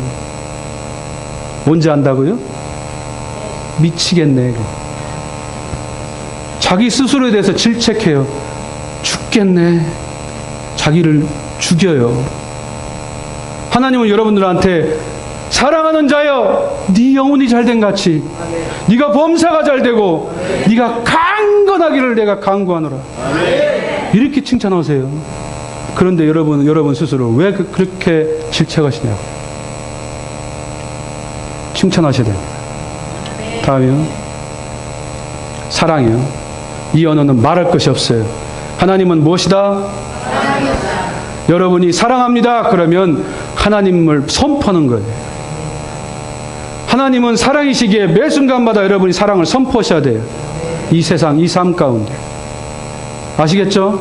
뭔지 안다고요? 미치겠네. 자기 스스로에 대해서 질책해요. 죽겠네. 자기를 죽여요. 하나님은 여러분들한테 사랑하는 자여, 네 영혼이 잘된 같이 네가 범사가 잘되고 네가 강건하기를 내가 간구하노라. 이렇게 칭찬하세요. 그런데 여러분 스스로 왜 그렇게 질책하시냐고. 칭찬하셔야 됩니다. 다음이요. 사랑이요. 이 언어는 말할 것이 없어요. 하나님은 무엇이다? 여러분이 사랑합니다. 그러면 하나님을 선포하는 거예요. 하나님은 사랑이시기에 매 순간마다 여러분이 사랑을 선포하셔야 돼요. 이 세상, 이 삶 가운데. 아시겠죠?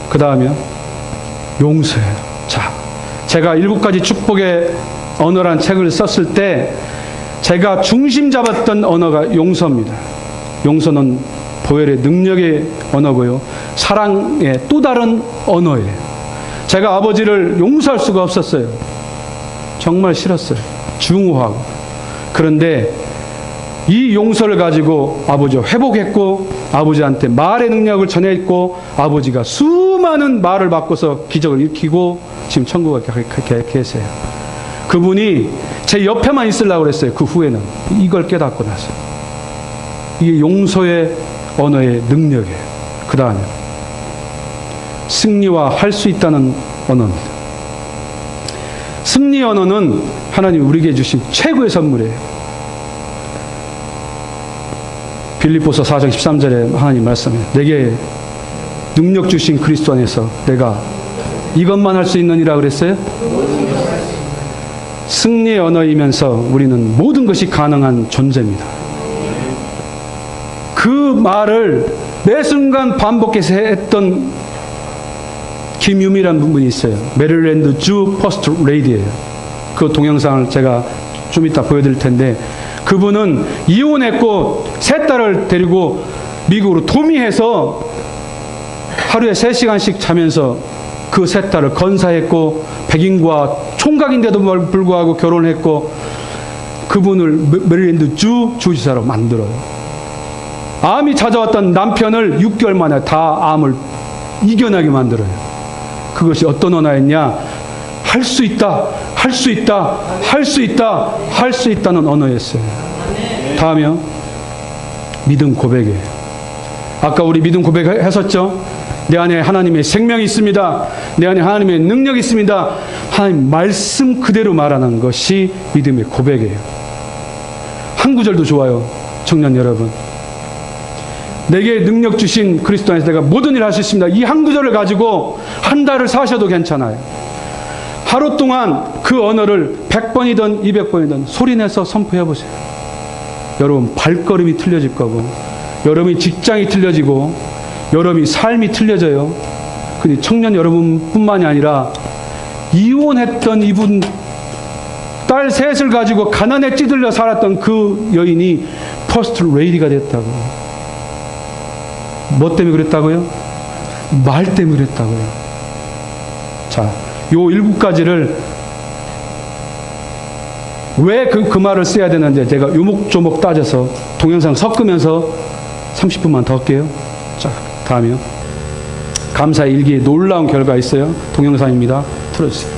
그 다음에요. 용서예요. 자, 제가 7가지 축복의 언어라는 책을 썼을 때 제가 중심 잡았던 언어가 용서입니다. 용서는 보혈의 능력의 언어고요. 사랑의 또 다른 언어예요. 제가 아버지를 용서할 수가 없었어요. 정말 싫었어요. 중후하고. 그런데 이 용서를 가지고 아버지와 회복했고 아버지한테 말의 능력을 전했고 아버지가 수많은 말을 바꿔서 기적을 일으키고 지금 천국에 계세요. 그분이 제 옆에만 있으려고 그랬어요. 그 후에는. 이걸 깨닫고 나서. 이게 용서의 언어의 능력이에요. 그 다음에 승리와 할 수 있다는 언어입니다. 승리 언어는 하나님 우리에게 주신 최고의 선물이에요. 빌립보서 4장 13절에 하나님 말씀해요. 내게 능력 주신 그리스도 안에서 내가 이것만 할 수 있느니라 그랬어요? 승리의 언어이면서 우리는 모든 것이 가능한 존재입니다. 그 말을 매 순간 반복해서 했던 김유미라는 분이 있어요. 메릴랜드 주 퍼스트 레이디예요. 그 동영상을 제가 좀 이따 보여드릴 텐데 그분은 이혼했고 세 딸을 데리고 미국으로 도미해서 하루에 3시간씩 자면서 그 세 딸을 건사했고 백인과 총각인데도 불구하고 결혼했고 그분을 메릴랜드 주 주지사로 만들어요. 암이 찾아왔던 남편을 6개월 만에 다 암을 이겨나게 만들어요. 그것이 어떤 언어였냐? 할 수 있다, 할 수 있다, 할 수 있다, 할 수 있다는 언어였어요. 다음이요. 믿음 고백이에요. 아까 우리 믿음 고백했었죠? 내 안에 하나님의 생명이 있습니다. 내 안에 하나님의 능력이 있습니다. 하나님 말씀 그대로 말하는 것이 믿음의 고백이에요. 한 구절도 좋아요. 청년 여러분. 내게 능력 주신 그리스도 안에서 내가 모든 일을 할 수 있습니다. 이 한 구절을 가지고 한 달을 사셔도 괜찮아요. 하루 동안 그 언어를 100번이든 200번이든 소리내서 선포해 보세요. 여러분 발걸음이 틀려질 거고 여러분이 직장이 틀려지고 여러분이 삶이 틀려져요. 근데 청년 여러분뿐만이 아니라 이혼했던 이분 딸 셋을 가지고 가난에 찌들려 살았던 그 여인이 퍼스트 레이디가 됐다고. 뭐 때문에 그랬다고요? 말 때문에 그랬다고요. 자, 요 7가지를 왜 그 말을 써야 되는지 제가 요목조목 따져서 동영상 섞으면서 30분만 더 할게요. 자, 다음이요. 감사의 일기에 놀라운 결과 있어요. 동영상입니다. 틀어주세요.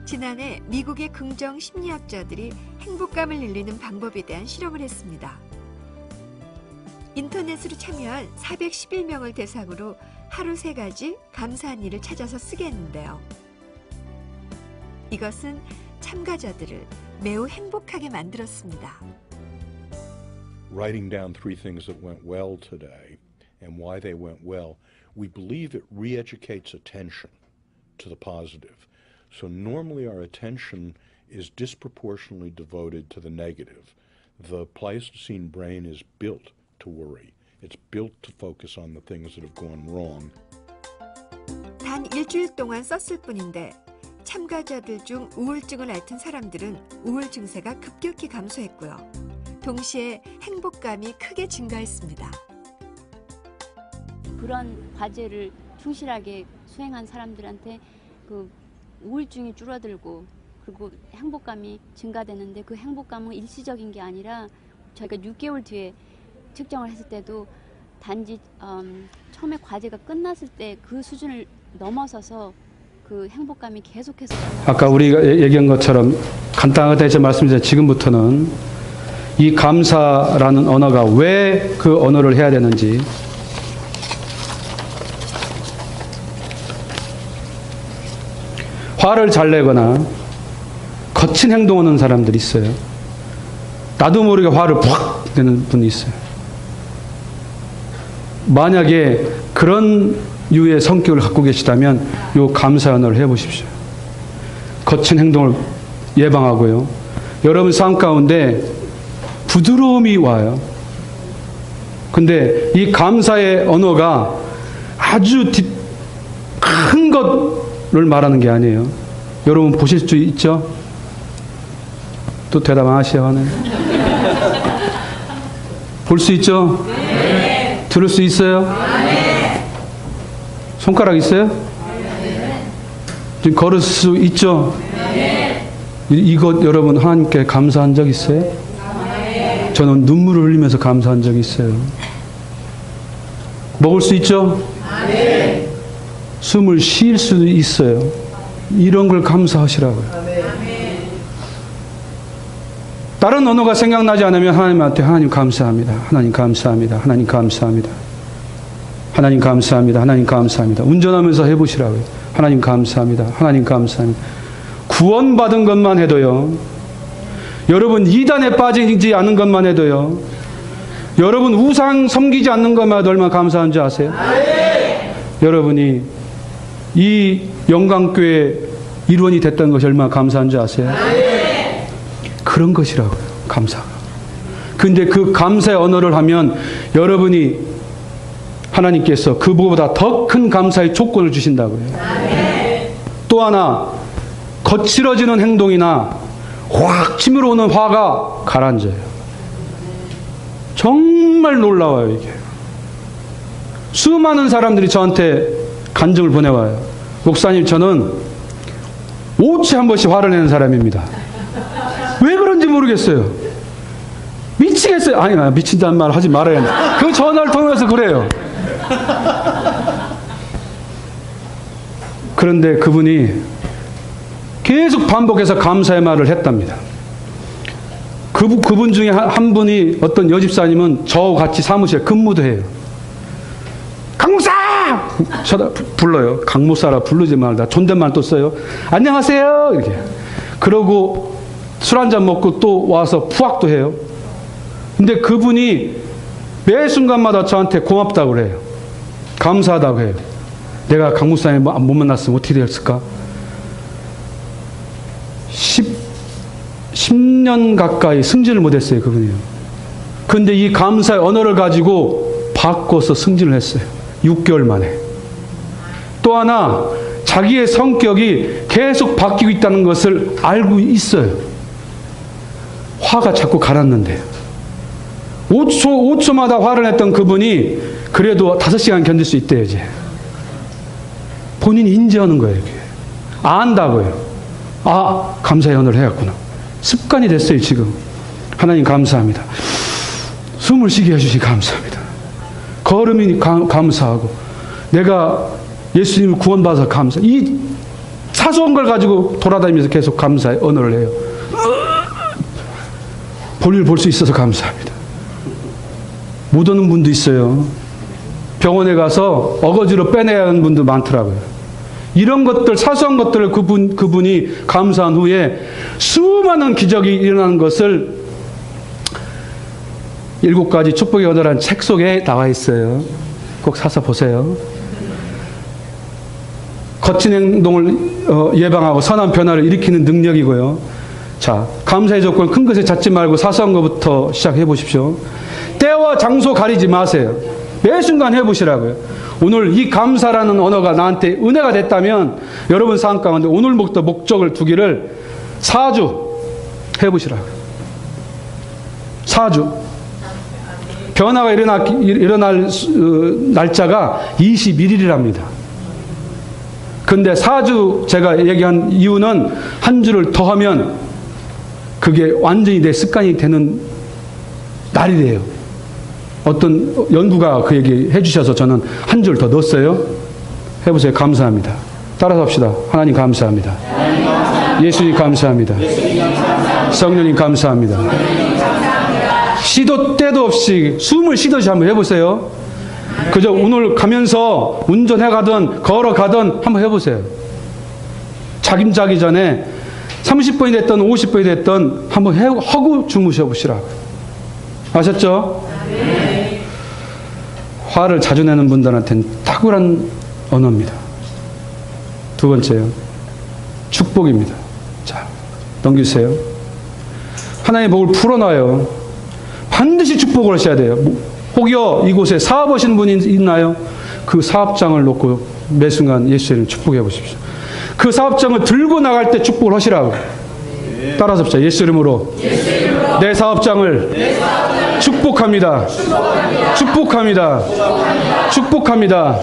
지난해 미국의 긍정 심리학자들이 행복감을 늘리는 방법에 대한 실험을 했습니다. 인터넷으로 참여한 411명을 대상으로 하루 3가지 감사한 일을 찾아서 쓰게 했는데요. 이것은 참가자들을 매우 행복하게 만들었습니다. Writing down 3 things that went well today and why they went well, we believe it re-educates attention to the positive. So normally our attention is disproportionately devoted to the negative. The Pleistocene brain is built to worry. It's built to focus on the things that have gone wrong. 단 일주일 동안 썼을 뿐인데 참가자들 중 우울증을 앓던 사람들은 우울 증세가 급격히 감소했고요. 동시에 행복감이 크게 증가했습니다. 그런 과제를 충실하게 수행한 사람들한테 그 우울증이 줄어들고 그리고 행복감이 증가되는데 그 행복감은 일시적인 게 아니라 저희가 6개월 뒤에 측정을 했을 때도 단지 처음에 과제가 끝났을 때 그 수준을 넘어서서 그 행복감이 계속해서 아까 우리가 얘기한 것처럼 간단하게 제가 말씀드렸는데 지금부터는 이 감사라는 언어가 왜 그 언어를 해야 되는지 화를 잘 내거나 거친 행동하는 사람들이 있어요. 나도 모르게 화를 팍 내는 분이 있어요. 만약에 그런 유의 성격을 갖고 계시다면 요 감사 언어를 해보십시오. 거친 행동을 예방하고요. 여러분 삶 가운데 부드러움이 와요. 근데 이 감사의 언어가 아주 큰 것을 말하는 게 아니에요. 여러분 보실 수 있죠? 또 대답 안 하시요 하네. 볼 수 있죠? 네. 들을 수 있어요? 네. 손가락 있어요? 네. 지금 걸을 수 있죠? 네. 이것 여러분 하나님께 감사한 적 있어요? 네. 저는 눈물을 흘리면서 감사한 적이 있어요. 먹을 수 있죠? 네. 숨을 쉴 수도 있어요. 이런 걸 감사하시라고요. 다른 언어가 생각나지 않으면 하나님한테 하나님 감사합니다. 하나님 감사합니다. 하나님 감사합니다. 하나님 감사합니다. 하나님 감사합니다. 운전하면서 해보시라고요. 하나님 감사합니다. 하나님 감사합니다. 구원받은 것만 해도요. 여러분 이단에 빠지지 않은 것만 해도요. 여러분 우상 섬기지 않는 것만 해도 얼마나 감사한 줄 아세요? 여러분이 이 영광교회 일원이 됐던 것이 얼마나 감사한 줄 아세요? 그런 것이라고요. 감사가. 근데 그 감사의 언어를 하면 여러분이 하나님께서 그보다 더 큰 감사의 조건을 주신다고요. 또 하나 거칠어지는 행동이나 확 치밀어 오는 화가 가라앉아요. 정말 놀라워요, 이게. 수많은 사람들이 저한테 간증을 보내와요. 목사님, 저는 5초에 한 번씩 화를 내는 사람입니다. 왜 그런지 모르겠어요. 미치겠어요. 아니, 미친다는 말 하지 말아야 돼. 그 전화를 통해서 그래요. 그런데 그분이 계속 반복해서 감사의 말을 했답니다. 그분 중에 한 분이 어떤 여집사님은 저하고 같이 사무실에 근무도 해요. 강목사! 불러요. 강목사라 부르지 말다. 존댓말 또 써요. 안녕하세요. 이렇게. 그러고 술 한잔 먹고 또 와서 푸악도 해요. 근데 그분이 매 순간마다 저한테 고맙다고 그래요. 감사하다고 해요. 내가 강목사님 못 만났으면 어떻게 됐을까? 10년 가까이 승진을 못했어요, 그분이요. 근데 이 감사의 언어를 가지고 바꿔서 승진을 했어요. 6개월 만에. 또 하나, 자기의 성격이 계속 바뀌고 있다는 것을 알고 있어요. 화가 자꾸 가랐는데. 5초마다 화를 냈던 그분이 그래도 5시간 견딜 수 있대요, 이제. 본인이 인지하는 거예요, 이게. 안다고요. 아, 감사의 언어를 해야겠구나. 습관이 됐어요, 지금. 하나님 감사합니다. 숨을 쉬게 해주시 감사합니다. 걸음이 감사하고, 내가 예수님을 구원받아서 감사. 이 사소한 걸 가지고 돌아다니면서 계속 감사의 언어를 해요. 볼일 볼 수 있어서 감사합니다. 못 오는 분도 있어요. 병원에 가서 어거지로 빼내야 하는 분도 많더라고요. 이런 것들, 사소한 것들을 그분이 감사한 후에 수많은 기적이 일어나는 것을 7가지 축복의 언어라는 책 속에 나와 있어요. 꼭 사서 보세요. 거친 행동을 예방하고 선한 변화를 일으키는 능력이고요. 자, 감사의 조건 큰 것에 찾지 말고 사소한 것부터 시작해 보십시오. 때와 장소 가리지 마세요. 매 순간 해보시라고요. 오늘 이 감사라는 언어가 나한테 은혜가 됐다면 여러분 삶 가운데 오늘부터 목적을 두기를 4주 해보시라고요. 4주. 변화가 일어날 날짜가 21일이랍니다. 근데 4주 제가 얘기한 이유는 한 주를 더하면 그게 완전히 내 습관이 되는 날이래요. 어떤 연구가 그 얘기 해주셔서 저는 한 줄 더 넣었어요. 해보세요. 감사합니다. 따라서 합시다. 하나님 감사합니다. 예수님 감사합니다. 성령님 감사합니다. 시도 때도 없이 숨을 쉬듯이 한번 해보세요. 그저 오늘 가면서 운전해 가든 걸어가든 한번 해보세요. 자기 전에 30분이 됐든 50분이 됐든 한번 하고 주무셔 보시라고요. 아셨죠? 화를 자주 내는 분들한테는 탁월한 언어입니다. 두 번째요. 축복입니다. 자, 넘기세요. 하나님의 복을 풀어놔요. 반드시 축복을 하셔야 돼요. 혹여 이곳에 사업하시는 분이 있나요? 그 사업장을 놓고 매 순간 예수님 축복해 보십시오. 그 사업장을 들고 나갈 때 축복을 하시라고. 따라서 합시다. 예수 이름으로 내 사업장을 축복합니다. 축복합니다. 축복합니다.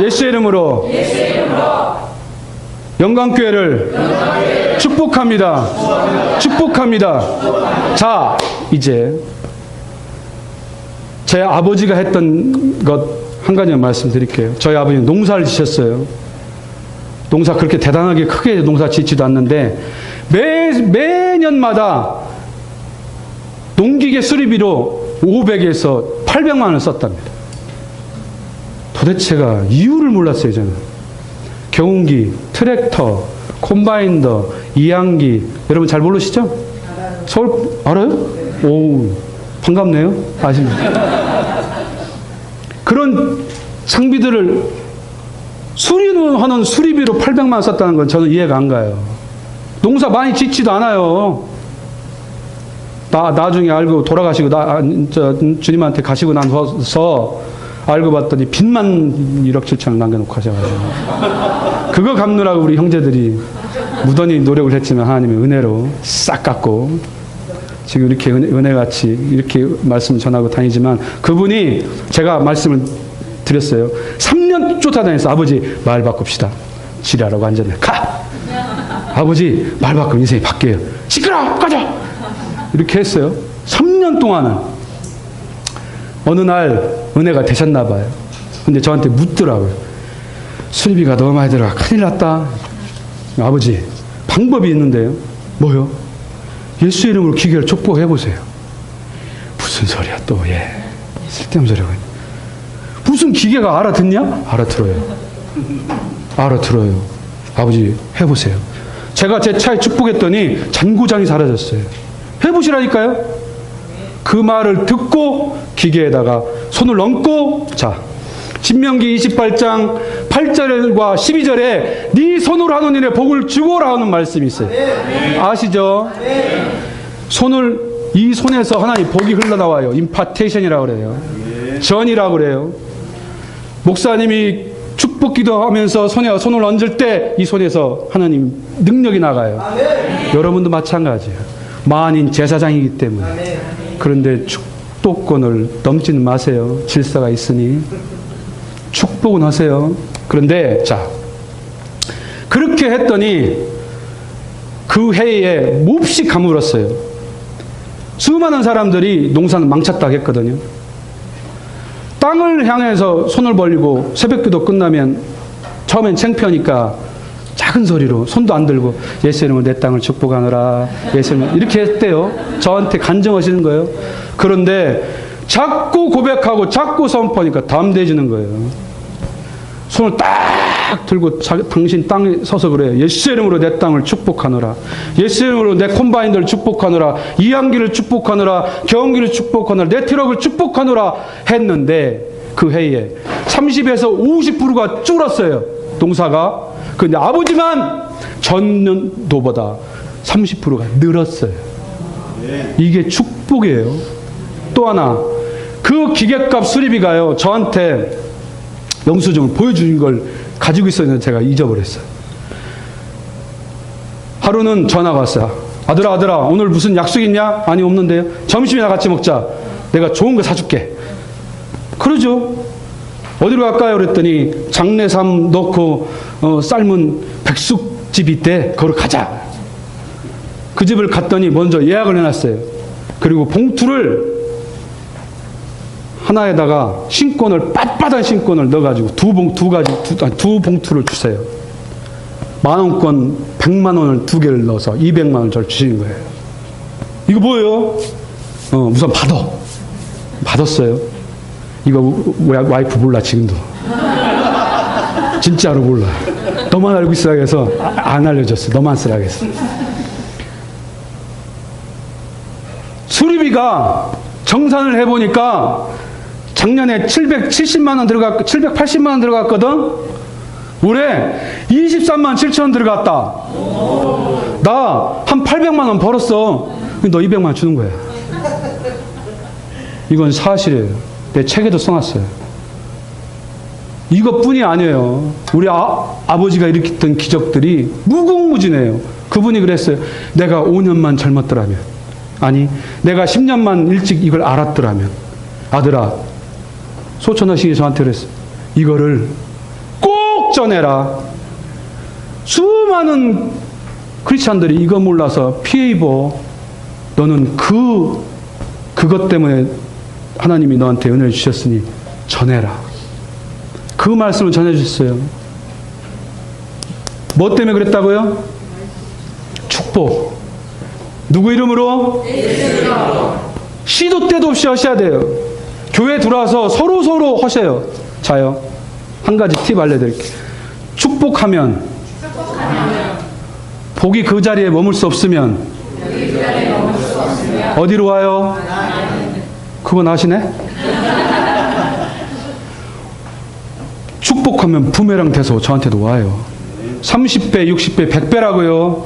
예수 이름으로 영광교회를 축복합니다. 축복합니다. 자, 이제 제 아버지가 했던 것 한 가지만 말씀드릴게요. 저희 아버지는 농사를 지셨어요. 농사 그렇게 대단하게 크게 농사 짓지도 않는데 매년마다 농기계 수리비로 500에서 800만 원을 썼답니다. 도대체가 이유를 몰랐어요, 저는. 경운기, 트랙터, 콤바인더, 이항기, 여러분 잘 모르시죠? 서울, 알아요? 오, 반갑네요. 아십니까? 그런 장비들을 수리하는 수리비로 800만 원 썼다는 건 저는 이해가 안 가요. 농사 많이 짓지도 않아요. 나중에 알고 돌아가시고, 주님한테 가시고 나서 알고 봤더니 빚만 1억 7천을 남겨놓고 가셔가지고. 그거 갚느라고 우리 형제들이 무던히 노력을 했지만 하나님의 은혜로 싹 갚고 지금 이렇게 은혜같이 이렇게 말씀 전하고 다니지만 그분이 제가 말씀을 드렸어요. 3년 쫓아다녔어. 아버지 말 바꿉시다. 지랄하고 앉았네. 가! 아버지 말 바꾸면 인생이 바뀌어요. 시끄러워! 꺼져! 이렇게 했어요. 3년 동안은. 어느 날 은혜가 되셨나 봐요. 근데 저한테 묻더라고요. 수리비가 너무 많이 들어가. 큰일 났다. 아버지 방법이 있는데요. 뭐요? 예수 이름으로 기계를 축복해보세요. 무슨 소리야 또. 예. 쓸데없는 소리가. 무슨 기계가 알아듣냐? 알아들어요. 알아들어요. 아버지 해보세요. 제가 제 차에 축복했더니 잔고장이 사라졌어요. 해보시라니까요. 그 말을 듣고 기계에다가 손을 얹고, 자, 신명기 28장 8절과 12절에 네 손으로 하는 일에 복을 주고라 하는 말씀이 있어요. 아시죠? 이 손에서 하나님 복이 흘러나와요. 임파테이션이라고 그래요. 전이라고 그래요. 목사님이 축복 기도하면서 손에 손을 얹을 때 이 손에서 하나님 능력이 나가요. 여러분도 마찬가지예요. 만인 제사장이기 때문에. 그런데 축복권을 넘지는 마세요. 질서가 있으니. 축복은 하세요. 그런데 자, 그렇게 했더니 그 해에 몹시 가물었어요. 수많은 사람들이 농사는 망쳤다고 했거든요. 땅을 향해서 손을 벌리고 새벽기도 끝나면 처음엔 창피하니까 작은 소리로 손도 안 들고 예수 이름으로 내 땅을 축복하노라. 예수 이름으로 이렇게 했대요. 저한테 간증하시는 거예요. 그런데 자꾸 고백하고 자꾸 선포하니까 담대해지는 거예요. 손을 딱 들고 당신 땅에 서서 그래요. 예수 이름으로 내 땅을 축복하노라. 예수 이름으로 내 콤바인더를 축복하노라. 이항기를 축복하노라. 경운기를 축복하노라. 내 트럭을 축복하노라 했는데 그 해에 30에서 50%가 줄었어요. 농사가. 그런데 아버지만 전년도보다 30%가 늘었어요. 이게 축복이에요. 또 하나, 그 기계값 수리비가요, 저한테 영수증을 보여주는 걸 가지고 있었는데 제가 잊어버렸어요. 하루는 전화가 왔어요. 아들아, 오늘 무슨 약속 있냐? 아니, 없는데요. 점심이나 같이 먹자. 내가 좋은 거 사줄게. 그러죠. 어디로 갈까요? 그랬더니 장내삼 넣고 삶은 백숙집이 있대. 거기로 가자. 그 집을 갔더니 먼저 예약을 해놨어요. 그리고 봉투를 하나에다가 신권을 빳빳한 신권을 넣어가지고 두 봉투를 주세요. 10,000원권 100만 원을 2개를 넣어서 200만 원을 저를 주시는 거예요. 이거 뭐예요? 우선 받았어요. 이거 와이프 몰라 지금도. 진짜로 몰라. 너만 알고 있으라고 해서 안 알려줬어. 너만 쓰라고 했어. 수리비가 정산을 해보니까 작년에 770만 원 780만 원 들어갔거든? 올해 23만 7천 원 들어갔다. 나 한 800만 원 벌었어. 너 200만 원 주는 거야. 이건 사실이에요. 내 책에도 써놨어요. 이것뿐이 아니에요. 우리 아버지가 일으켰던 기적들이 무궁무진해요. 그분이 그랬어요. 내가 5년만 젊었더라면, 아니 내가 10년만 일찍 이걸 알았더라면, 아들아, 소천하시기 저한테 그랬어요. 이거를 꼭 전해라. 수많은 크리스찬들이 이거 몰라서 피해 입어. 너는 그것 때문에 하나님이 너한테 은혜를 주셨으니 전해라. 그 말씀을 전해주셨어요. 뭐 때문에 그랬다고요? 축복. 누구 이름으로? 시도 때도 없이 하셔야 돼요. 교회 들어와서 서로 하셔요. 자요. 한 가지 팁 알려드릴게요. 축복하면 복이 그 자리에 머물 수 없으면 어디로 와요? 그건 아시네? 축복하면 부메랑 돼서 저한테도 와요. 30배, 60배, 100배라고요.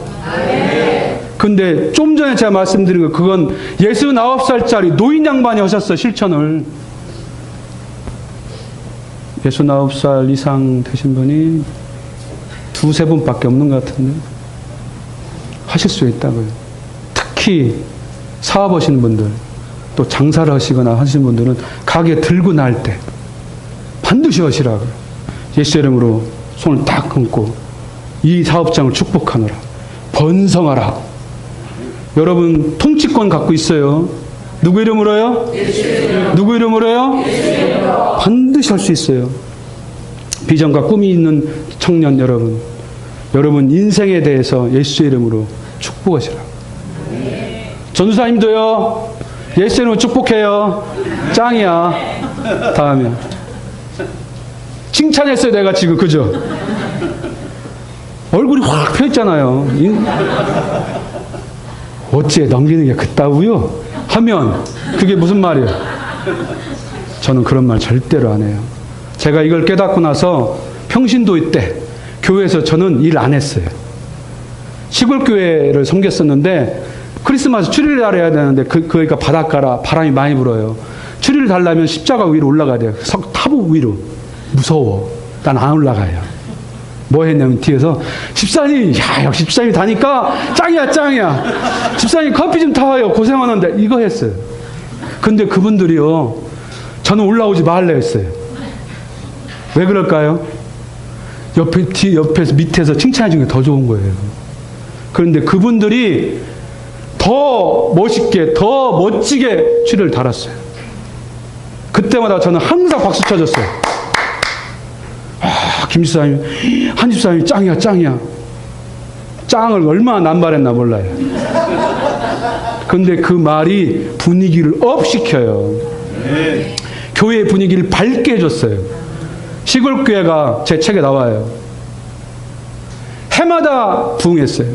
근데 좀 전에 제가 말씀드린 거 그건 69살짜리 노인 양반이 하셨어요. 실천을. 69살 이상 되신 분이 두세 분밖에 없는 것 같은데 하실 수 있다고요. 특히 사업하시는 분들 또 장사를 하시거나 하시는 분들은 가게 들고 나올 때 반드시 하시라고요. 예수 이름으로 손을 딱 끊고 이 사업장을 축복하노라. 번성하라. 여러분 통치권 갖고 있어요. 누구 이름으로요? 누구 이름으로요? 반드시 할 수 있어요. 비전과 꿈이 있는 청년 여러분, 여러분 인생에 대해서 예수 이름으로 축복하시라. 전도사님도요. 예수 이름으로 축복해요. 짱이야. 다음에 칭찬했어요. 내가 지금 그죠? 얼굴이 확 펴있잖아요. 어째 넘기는 게 그따구요? 하면 그게 무슨 말이에요? 저는 그런 말 절대로 안 해요. 제가 이걸 깨닫고 나서 평신도회 때 교회에서 저는 일 안 했어요. 시골 교회를 섬겼었는데 크리스마스 추리를 달아야 되는데 그러니까 바닷가라 바람이 많이 불어요. 추리를 달려면 십자가 위로 올라가야 돼요. 타부 위로. 무서워. 난 안 올라가요. 뭐 했냐면 뒤에서 집사님, 야 역시 집사님이 다니까 짱이야 짱이야. 집사님 커피 좀 타와요. 고생하는데 이거 했어요. 근데 그분들이요. 저는 올라오지 말래 했어요. 왜 그럴까요? 옆에서 밑에서 칭찬해 주는 게 더 좋은 거예요. 그런데 그분들이 더 멋있게 더 멋지게 추리를 달았어요. 그때마다 저는 항상 박수 쳐줬어요. 김 집사님, 한 집사님이 짱이야, 짱이야. 짱을 얼마나 남발했나 몰라요. 근데 그 말이 분위기를 업 시켜요. 교회의 분위기를 밝게 해줬어요. 시골교회가 제 책에 나와요. 해마다 부흥했어요.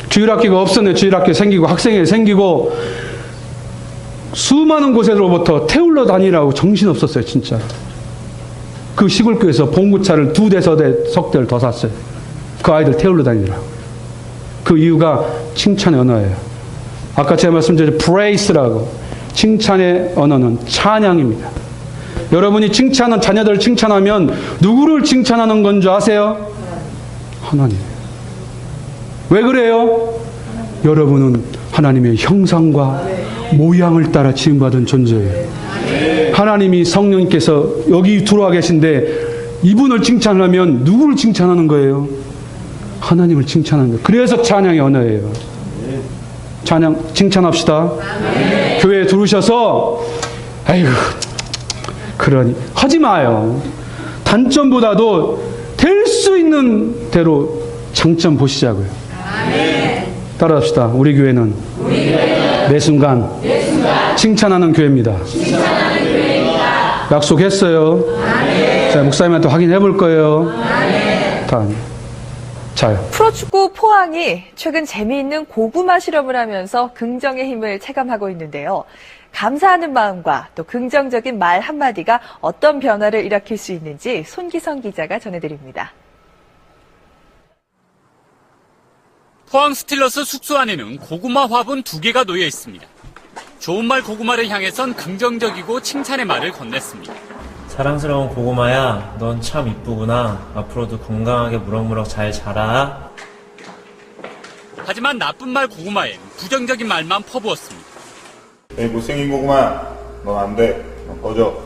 주일학교가 없었네. 주일학교 생기고 학생회 생기고 수많은 곳에로부터 태울러 다니라고 정신없었어요. 진짜. 그 시골교회에서 봉구차를 2대, 석 대를 더 샀어요. 그 아이들 태울러 다니라고. 그 이유가 칭찬의 언어예요. 아까 제가 말씀드린 prais라고. 칭찬의 언어는 찬양입니다. 여러분이 칭찬한 자녀들을 칭찬하면 누구를 칭찬하는 건 줄 아세요? 하나님. 왜 그래요? 여러분은 하나님의 형상과 모양을 따라 지음받은 존재예요. 하나님이 성령께서 여기 들어와 계신데 이분을 칭찬하면 누구를 칭찬하는 거예요? 하나님을 칭찬하는 거예요. 그래서 찬양의 언어예요. 찬양 칭찬합시다. 교회에 들어오셔서 아이고 그러니 하지 마요. 단점보다도 될 수 있는 대로 장점 보시자고요. 따라합시다. 우리 교회는 매 순간 칭찬하는 교회입니다. 약속했어요. 자, 목사님한테 확인해 볼 거예요. 다음. 자요. 프로축구 포항이 최근 재미있는 고구마 실험을 하면서 긍정의 힘을 체감하고 있는데요. 감사하는 마음과 또 긍정적인 말 한마디가 어떤 변화를 일으킬 수 있는지 손기성 기자가 전해드립니다. 포항 스틸러스 숙소 안에는 고구마 화분 2개가 놓여 있습니다. 좋은 말 고구마를 향해선 긍정적이고 칭찬의 말을 건넸습니다. 사랑스러운 고구마야, 넌 참 이쁘구나. 앞으로도 건강하게 무럭무럭 잘 자라. 하지만 나쁜 말 고구마엔 부정적인 말만 퍼부었습니다. 에이 못생긴 고구마야, 넌 안 돼. 넌 꺼져.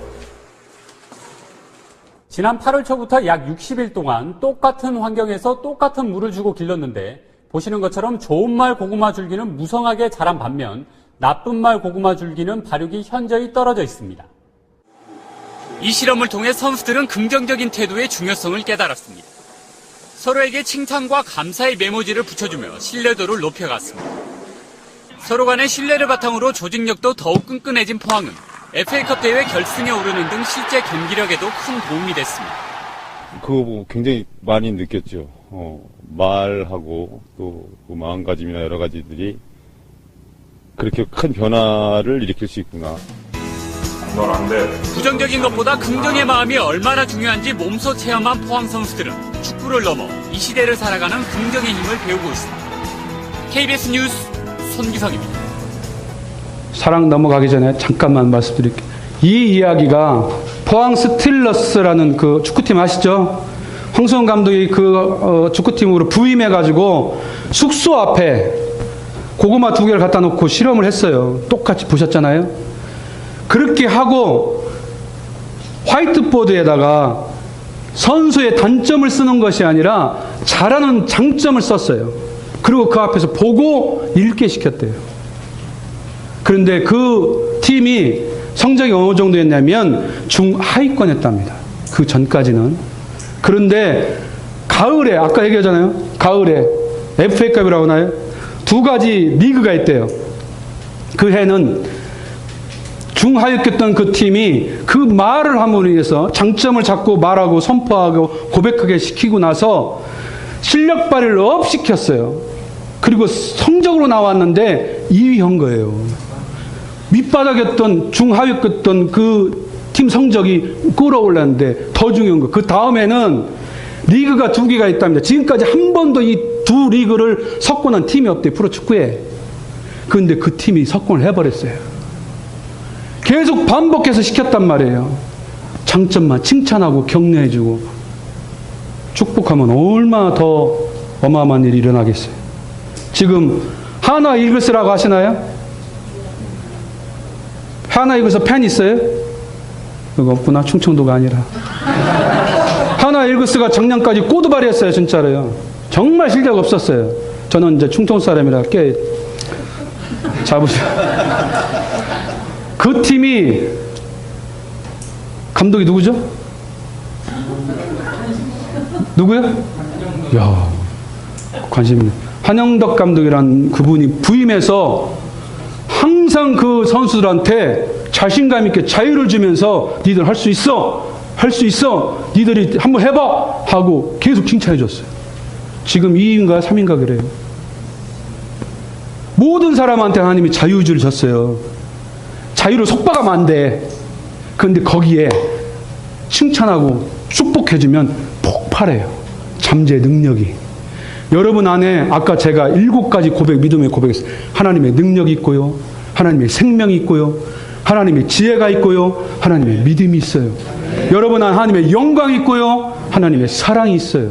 지난 8월 초부터 약 60일 동안 똑같은 환경에서 똑같은 물을 주고 길렀는데 보시는 것처럼 좋은 말 고구마 줄기는 무성하게 자란 반면 나쁜 말 고구마 줄기는 발육이 현저히 떨어져 있습니다. 이 실험을 통해 선수들은 긍정적인 태도의 중요성을 깨달았습니다. 서로에게 칭찬과 감사의 메모지를 붙여주며 신뢰도를 높여갔습니다. 서로 간의 신뢰를 바탕으로 조직력도 더욱 끈끈해진 포항은 FA컵 대회 결승에 오르는 등 실제 경기력에도 큰 도움이 됐습니다. 그거 보고 굉장히 많이 느꼈죠. 말하고 또 그 마음가짐이나 여러 가지들이 그렇게 큰 변화를 일으킬 수 있구나. 넌 안 돼. 부정적인 것보다 긍정의 마음이 얼마나 중요한지 몸소 체험한 포항 선수들은 축구를 넘어 이 시대를 살아가는 긍정의 힘을 배우고 있습니다. KBS 뉴스 손기성입니다. 사랑 넘어가기 전에 잠깐만 말씀드릴게요. 이 이야기가 포항 스틸러스라는 그 축구팀 아시죠? 황수영 감독이 그 축구팀으로 부임해가지고 숙소 앞에 고구마 2개를 갖다 놓고 실험을 했어요. 똑같이 보셨잖아요. 그렇게 하고 화이트보드에다가 선수의 단점을 쓰는 것이 아니라 잘하는 장점을 썼어요. 그리고 그 앞에서 보고 읽게 시켰대요. 그런데 그 팀이 성적이 어느 정도였냐면 중하위권 했답니다. 그 전까지는. 그런데 가을에 아까 얘기하잖아요. 가을에 FA컵이라고 하나요? 2가지 리그가 있대요. 그 해는 중하위였던 그 팀이 그 말을 함으로 인해서 장점을 자꾸 말하고 선포하고 고백하게 시키고 나서 실력 발휘를 업 시켰어요. 그리고 성적으로 나왔는데 2위 한 거예요. 밑바닥이었던 중하위였던 그 팀 성적이 끌어올랐는데 더 중요한 거. 그 다음에는 리그가 2개가 있답니다. 지금까지 한 번도 이 두 리그를 석권한 팀이 없대요. 프로축구에. 그런데 그 팀이 석권을 해버렸어요. 계속 반복해서 시켰단 말이에요. 장점만 칭찬하고 격려해주고. 축복하면 얼마나 더 어마어마한 일이 일어나겠어요. 지금 하나 이글스라고 하시나요? 하나 이글스 팬 있어요? 그거 없구나. 충청도가 아니라. 하나 이글스가 작년까지 꼬두발이 했어요. 진짜로요. 정말 실력 없었어요. 저는 이제 충청 사람이라 꽤 잡으셔. 그 팀이 감독이 누구죠? 누구요? 야, 관심 있네. 한영덕 감독이란 그분이 부임해서 항상 그 선수들한테 자신감 있게 자유를 주면서 니들 할 수 있어. 할 수 있어. 니들이 한번 해봐. 하고 계속 칭찬해 줬어요. 지금 2인가 3인가 그래요. 모든 사람한테 하나님이 자유주의를 줬어요. 자유를 속박하면 안 돼. 그런데 거기에 칭찬하고 축복해주면 폭발해요. 잠재 능력이. 여러분 안에 아까 제가 7가지 고백, 믿음의 고백했어요. 하나님의 능력이 있고요. 하나님의 생명이 있고요. 하나님의 지혜가 있고요. 하나님의 믿음이 있어요. 여러분 안에 하나님의 영광이 있고요. 하나님의 사랑이 있어요.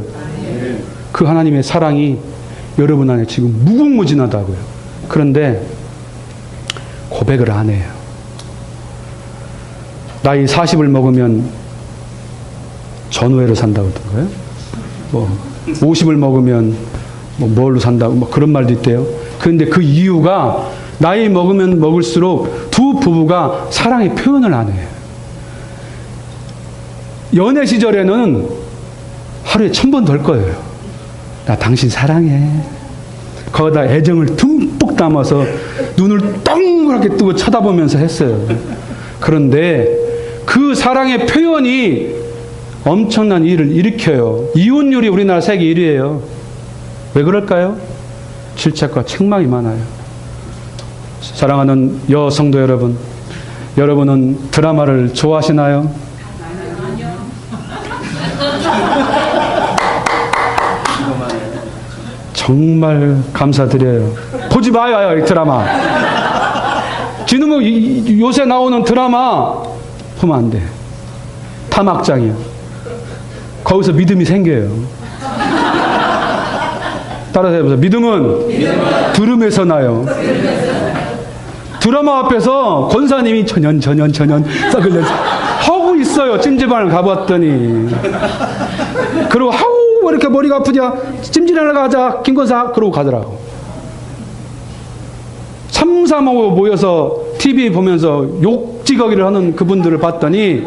그 하나님의 사랑이 여러분 안에 지금 무궁무진하다고요. 그런데 고백을 안 해요. 나이 40을 먹으면 전우회로 산다고 하던가요? 뭐 50을 먹으면 뭐 뭘로 산다고 뭐 그런 말도 있대요. 그런데 그 이유가 나이 먹으면 먹을수록 두 부부가 사랑의 표현을 안 해요. 연애 시절에는 하루에 1000번 덜 거예요. 나 당신 사랑해. 거기다 애정을 듬뿍 담아서 눈을 동그랗게 뜨고 쳐다보면서 했어요. 그런데 그 사랑의 표현이 엄청난 일을 일으켜요. 이혼율이 우리나라 세계 1위예요. 왜 그럴까요? 질책과 책망이 많아요. 사랑하는 여성도 여러분, 여러분은 드라마를 좋아하시나요? 정말 감사드려요. 보지 마요, 이 드라마. 지금 요새 나오는 드라마 보면 안 돼. 타막장이야. 거기서 믿음이 생겨요. 따라서 해보세요. 믿음은 들음에서 나요. 드라마 앞에서 권사님이 전연 썩을려서 하고 있어요. 찜질방을 가봤더니. 그리고 하우 왜 이렇게 머리가 아프냐? 찜질하러 가자. 김권사. 그러고 가더라고. 3, 4모 모여서 TV 보면서 욕지거기를 하는 그분들을 봤더니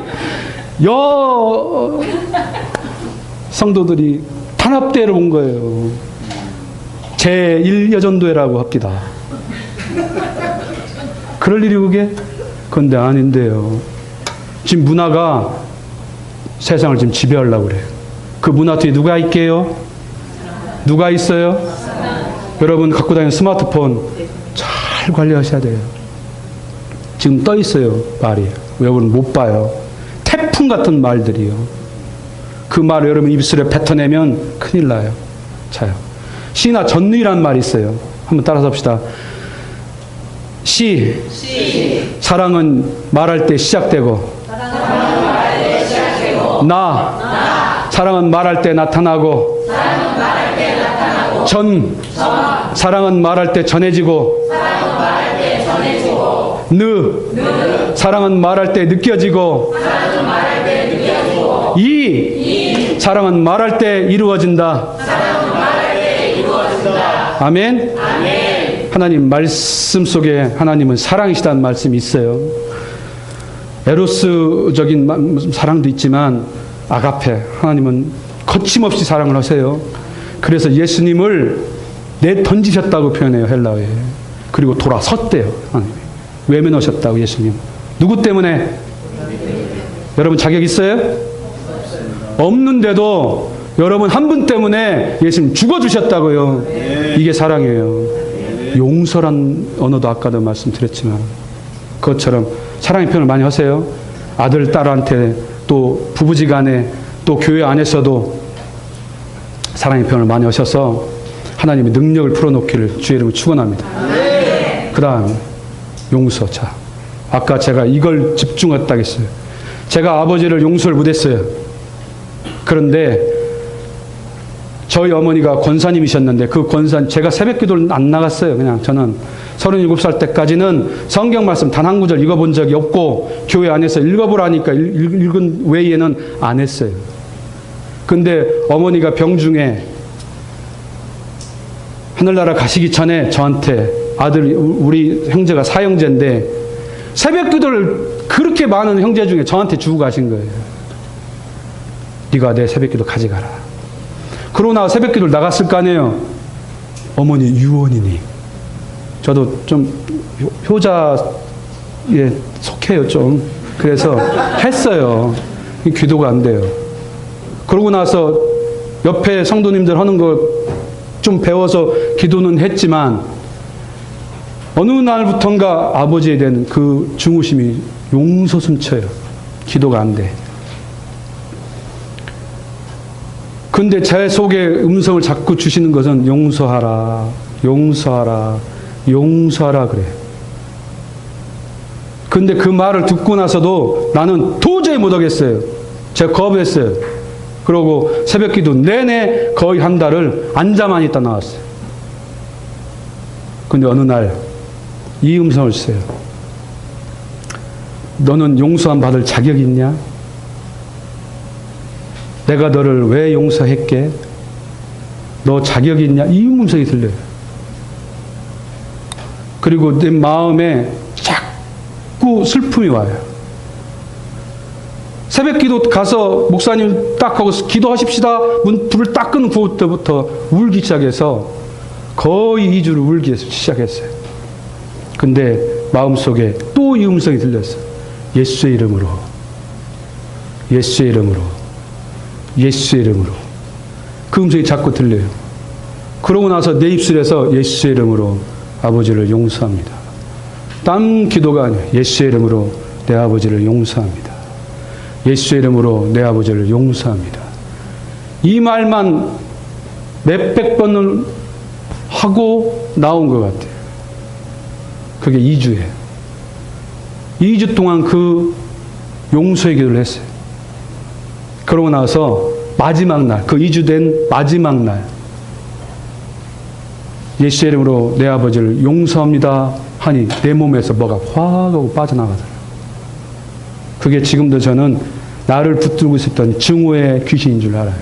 성도들이 단합대회를 온 거예요. 제1여전도회라고 합니다. 그럴 일이 그게? 그런데 아닌데요. 지금 문화가 세상을 지금 지배하려고 그래요. 그 문 앞에 누가 있게요? 누가 있어요? 여러분 갖고 다니는 스마트폰 잘 관리하셔야 돼요. 지금 떠 있어요, 말이. 여러분 못 봐요. 태풍 같은 말들이요. 그 말을 여러분 입술에 뱉어내면 큰일 나요. 자요. 시나 전리란 말이 있어요. 한번 따라서 합시다. 시. 사랑은 말할 때 시작되고, 사랑은 말할 때 나타나고, 사랑은 말할 때 전해지고, 사랑은 말할 때 느껴지고, 사랑은 말할 때 이루어진다. 아멘. 하나님 말씀 속에 하나님은 사랑이시다는 말씀이 있어요. 에로스적인 사랑도 있지만 아가페, 하나님은 거침없이 사랑을 하세요. 그래서 예수님을 내던지셨다고 표현해요, 헬라어에. 그리고 돌아섰대요, 하나님이. 외면하셨다고, 예수님. 누구 때문에? 여러분 자격 있어요? 없는데도 여러분 한 분 때문에 예수님 죽어주셨다고요. 이게 사랑이에요. 용서란 언어도 아까도 말씀드렸지만 그것처럼 사랑의 표현을 많이 하세요. 아들, 딸한테, 또 부부지간에, 또 교회 안에서도 사랑의 표현을 많이 하셔서 하나님의 능력을 풀어놓기를 주의 이름으로 축원합니다. 그 다음 용서. 자, 아까 제가 이걸 집중했다고 했어요. 제가 아버지를 용서를 못했어요. 그런데 저희 어머니가 권사님이셨는데 그 권사, 제가 새벽 기도를 안 나갔어요. 그냥 저는 37살 때까지는 성경 말씀 단 한 구절 읽어본 적이 없고 교회 안에서 읽어보라니까 읽은 외에는 안 했어요. 근데 어머니가 병중에 하늘나라 가시기 전에 저한테 아들, 우리 형제가 사형제인데 새벽 기도를 그렇게 많은 형제 중에 저한테 주고 가신 거예요. 네가 내 새벽 기도 가져가라. 그러고 나서 새벽 기도를 나갔을 거 아니에요. 어머니 유언이니. 저도 좀 효자에 속해요, 좀. 그래서 했어요. 기도가 안 돼요. 그러고 나서 옆에 성도님들 하는 거 좀 배워서 기도는 했지만 어느 날부턴가 아버지에 대한 그 중후심이 용서 숨쳐요. 기도가 안 돼. 근데 제 속에 음성을 자꾸 주시는 것은 용서하라, 용서하라, 용서하라 그래. 근데 그 말을 듣고 나서도 나는 도저히 못하겠어요. 제가 거부했어요. 그러고 새벽 기도 내내 거의 한 달을 앉아만 있다 나왔어요. 근데 어느 날 이 음성을 주세요. 너는 용서함 받을 자격이 있냐? 내가 너를 왜 용서했게? 너 자격이 있냐? 이 음성이 들려요. 그리고 내 마음에 자꾸 슬픔이 와요. 새벽 기도 가서 목사님 딱 하고 기도하십시다. 불을 딱 끄는 그때부터 울기 시작해서 거의 2주를 울기 시작했어요. 근데 마음속에 또 이 음성이 들렸어요. 예수의 이름으로, 예수의 이름으로, 예수의 이름으로. 그 음성이 자꾸 들려요. 그러고 나서 내 입술에서 예수의 이름으로 아버지를 용서합니다. 딴 기도가 아니에요. 예수의 이름으로 내 아버지를 용서합니다. 예수의 이름으로 내 아버지를 용서합니다. 이 말만 몇백 번을 하고 나온 것 같아요. 그게 2주예요. 2주 동안 그 용서의 기도를 했어요. 그러고 나서 마지막 날, 그 2주 된 마지막 날, 예수의 이름으로 내 아버지를 용서합니다 하니 내 몸에서 뭐가 확 하고 빠져나가더라고요. 그게 지금도 저는 나를 붙들고 있었던 증오의 귀신인 줄 알아요.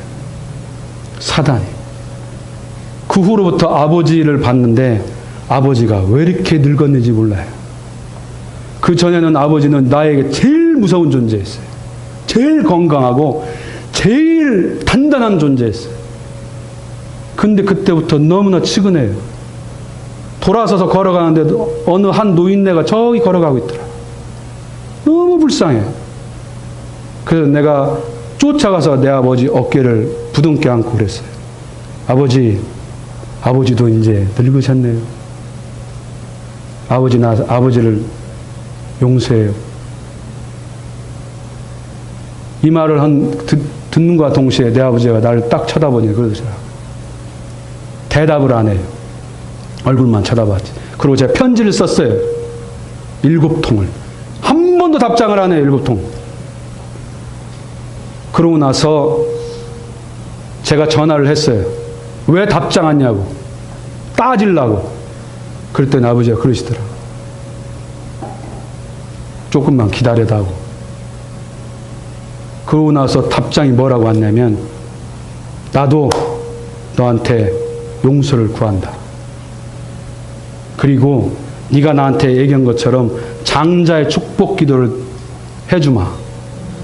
사단이. 그 후로부터 아버지를 봤는데 아버지가 왜 이렇게 늙었는지 몰라요. 그 전에는 아버지는 나에게 제일 무서운 존재였어요. 제일 건강하고 제일 단단한 존재였어요. 근데 그때부터 너무나 측은해요. 돌아서서 걸어가는데도 어느 한 노인네가 저기 걸어가고 있더라. 너무 불쌍해. 그래서 내가 쫓아가서 내 아버지 어깨를 부둥켜 안고 그랬어요. 아버지도 이제 늙으셨네요. 아버지를 용서해요. 이 말을 듣는과 동시에 내 아버지가 나를 딱 쳐다보니 그러더라고요. 대답을 안 해요. 얼굴만 쳐다봤지. 그리고 제가 편지를 썼어요. 7통을. 한 번도 답장을 안 해요. 7통. 그러고 나서 제가 전화를 했어요. 왜 답장 안 냐고. 따지려고. 그랬더니 아버지가 그러시더라고요. 조금만 기다려다고. 그러고 나서 답장이 뭐라고 왔냐면, 나도 너한테 용서를 구한다. 그리고 네가 나한테 얘기한 것처럼 장자의 축복 기도를 해주마.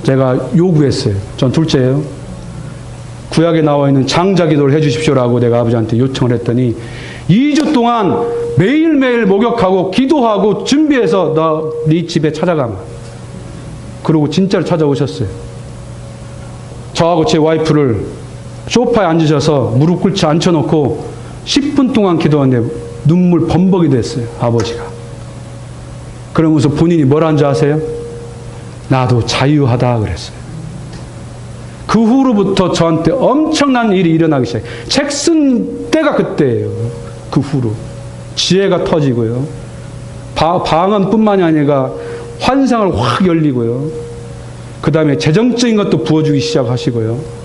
제가 요구했어요. 전 둘째예요. 구약에 나와 있는 장자 기도를 해주십시오라고 내가 아버지한테 요청을 했더니 2주 동안 매일매일 목욕하고 기도하고 준비해서 네 집에 찾아가마. 그러고 진짜로 찾아오셨어요. 저하고 제 와이프를 소파에 앉으셔서 무릎 꿇지 앉혀놓고 10분 동안 기도하는데 눈물 범벅이 됐어요. 아버지가. 그러면서 본인이 뭐라는 줄 아세요? 나도 자유하다 그랬어요. 그 후로부터 저한테 엄청난 일이 일어나기 시작해요. 책 쓴 때가 그때예요. 그 후로. 지혜가 터지고요. 방언뿐만이 아니라 환상을 확 열리고요. 그 다음에 재정적인 것도 부어주기 시작하시고요.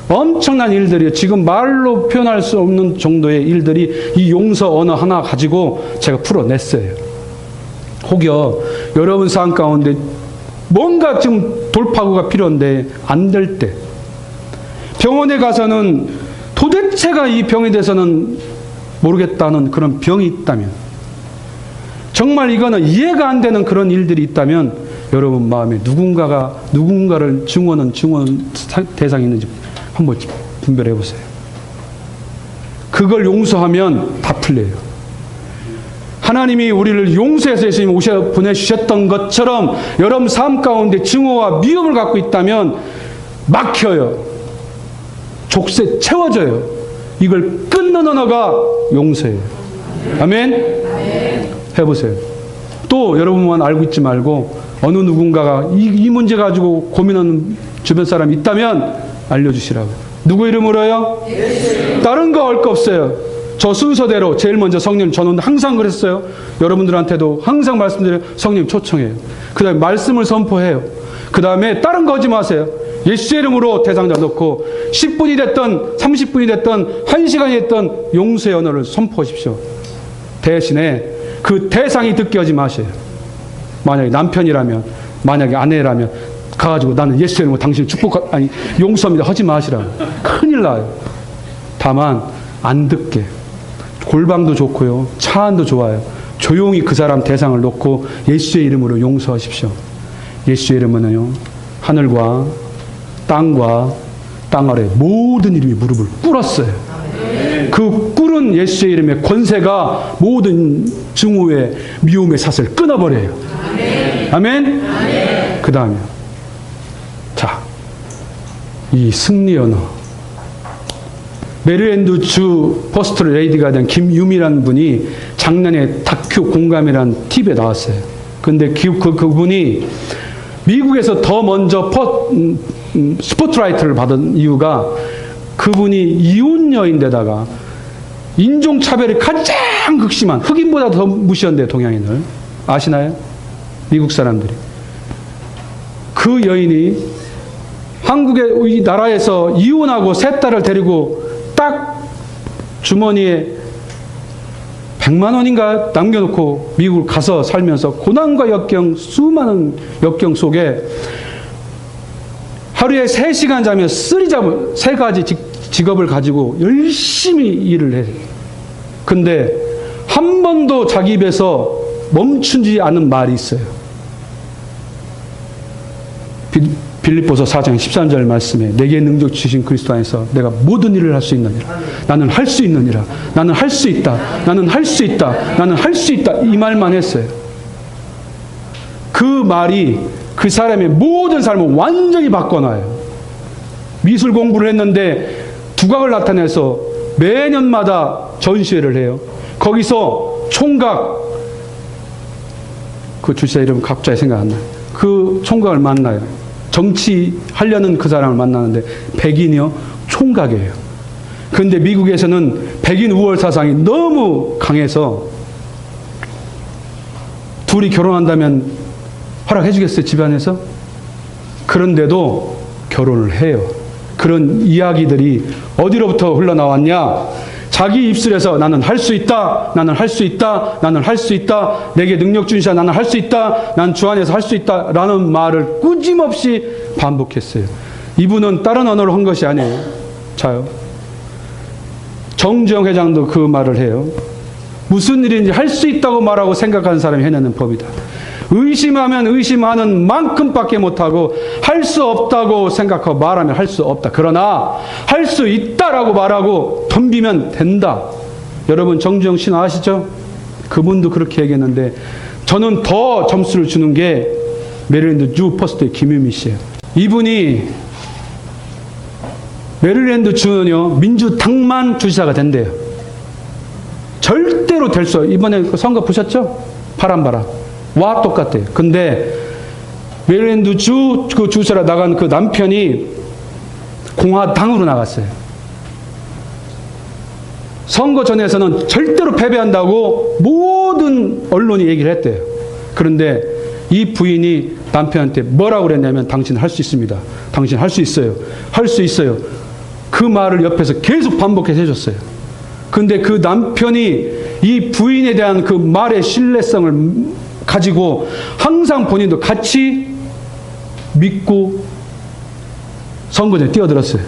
엄청난 일들이 지금 말로 표현할 수 없는 정도의 일들이 이 용서 언어 하나 가지고 제가 풀어냈어요. 혹여 여러분 삶 가운데 뭔가 지금 돌파구가 필요한데 안 될 때, 병원에 가서는 도대체가 이 병에 대해서는 모르겠다는 그런 병이 있다면, 정말 이거는 이해가 안 되는 그런 일들이 있다면 여러분 마음에 누군가를 증오하는 대상이 있는지 한번 분별해 보세요. 그걸 용서하면 다 풀려요. 하나님이 우리를 용서해서 예수님 보내주셨던 것처럼 여러분 삶 가운데 증오와 미움을 갖고 있다면 막혀요. 족쇄 채워져요. 이걸 끊는 언어가 용서예요. 아멘? 해보세요. 또 여러분만 알고 있지 말고 어느 누군가가 이 문제 가지고 고민하는 주변 사람이 있다면 알려주시라고. 누구 이름으로요? 다른 거 할 거 없어요. 저 순서대로 제일 먼저 성령, 저는 항상 그랬어요. 여러분들한테도 항상 말씀드려요. 성령 초청해요. 그 다음에 말씀을 선포해요. 그 다음에 다른 거 하지 마세요. 예수 이름으로 대상자 넣고 10분이 됐든 30분이 됐든 1시간이 됐든 용서의 언어를 선포하십시오. 대신에 그 대상이 듣게 하지 마세요. 만약에 남편이라면, 만약에 아내라면 가가지고 나는 예수 이름으로 당신을 용서합니다 하지 마시라고. 큰일 나요. 다만 안 듣게. 골방도 좋고요. 차 안도 좋아요. 조용히 그 사람 대상을 놓고 예수의 이름으로 용서하십시오. 예수의 이름은요, 하늘과 땅과 땅 아래 모든 이름이 무릎을 꿇었어요. 그 꿇은 예수의 이름의 권세가 모든 증오의 미움의 삿을 끊어버려요. 아멘? 그 다음에 자, 이 승리 언어. 메릴랜드 주 퍼스트 레이디가 된 김유미라는 분이 작년에 다큐 공감이라는 TV에 나왔어요. 근데 그분이 미국에서 더 먼저 스포트라이트를 받은 이유가 그분이 이혼녀인데다가 인종차별이 가장 극심한, 흑인보다 더 무시한대요, 동양인을. 아시나요? 미국 사람들이. 그 여인이 한국의 이 나라에서 이혼하고 세 딸을 데리고 딱 주머니에 100만 원인가 남겨놓고 미국을 가서 살면서 고난과 역경, 수많은 역경 속에 하루에 3시간 자면 쓰리잡을 3가지 직업을 가지고 열심히 일을 해요. 근데 한 번도 자기 입에서 멈추지 않은 말이 있어요. 빌립보서 4장 13절 말씀에 내게 능력 주신 그리스도 안에서 내가 모든 일을 할 수 있느니라. 나는 할 수 있느니라. 나는 할 수 있다. 나는 할 수 있다. 나는 할 수 있다. 이 말만 했어요. 그 말이 그 사람의 모든 삶을 완전히 바꿔놔요. 미술 공부를 했는데 두각을 나타내서 매년마다 전시회를 해요. 거기서 총각, 그 주지사 이름 갑자기 생각 안 나요. 그 총각을 만나요. 정치하려는 그 사람을 만나는데 백인이요? 총각이에요. 그런데 미국에서는 백인 우월 사상이 너무 강해서 둘이 결혼한다면 허락해 주겠어요, 집안에서? 그런데도 결혼을 해요. 그런 이야기들이 어디로부터 흘러나왔냐? 자기 입술에서 나는 할 수 있다, 나는 할 수 있다, 나는 할 수 있다, 내게 능력 주시자, 나는 할 수 있다, 난 주 안에서 할 수 있다 라는 말을 꾸짐없이 반복했어요. 이분은 다른 언어로 한 것이 아니에요. 자요. 정주영 회장도 그 말을 해요. 무슨 일인지 할 수 있다고 말하고 생각하는 사람이 해내는 법이다. 의심하면 의심하는 만큼밖에 못하고 할 수 없다고 생각하고 말하면 할 수 없다. 그러나 할 수 있다라고 말하고 덤비면 된다. 여러분 정주영 씨 아시죠? 그분도 그렇게 얘기했는데 저는 더 점수를 주는 게 메릴랜드 주 퍼스트의 김유미 씨예요. 이분이 메릴랜드 주는요 민주당만 주지사가 된대요. 절대로 될 수. 이번에 선거 보셨죠? 바람 와 똑같아요. 근데 메릴랜드 그 주지사로 나간 그 남편이 공화당으로 나갔어요. 선거 전에서는 절대로 패배한다고 모든 언론이 얘기를 했대요. 그런데 이 부인이 남편한테 뭐라고 그랬냐면 당신 할 수 있습니다. 당신 할 수 있어요. 할 수 있어요. 그 말을 옆에서 계속 반복해서 해줬어요. 근데 그 남편이 이 부인에 대한 그 말의 신뢰성을 가지고 항상 본인도 같이 믿고 선거전에 뛰어들었어요.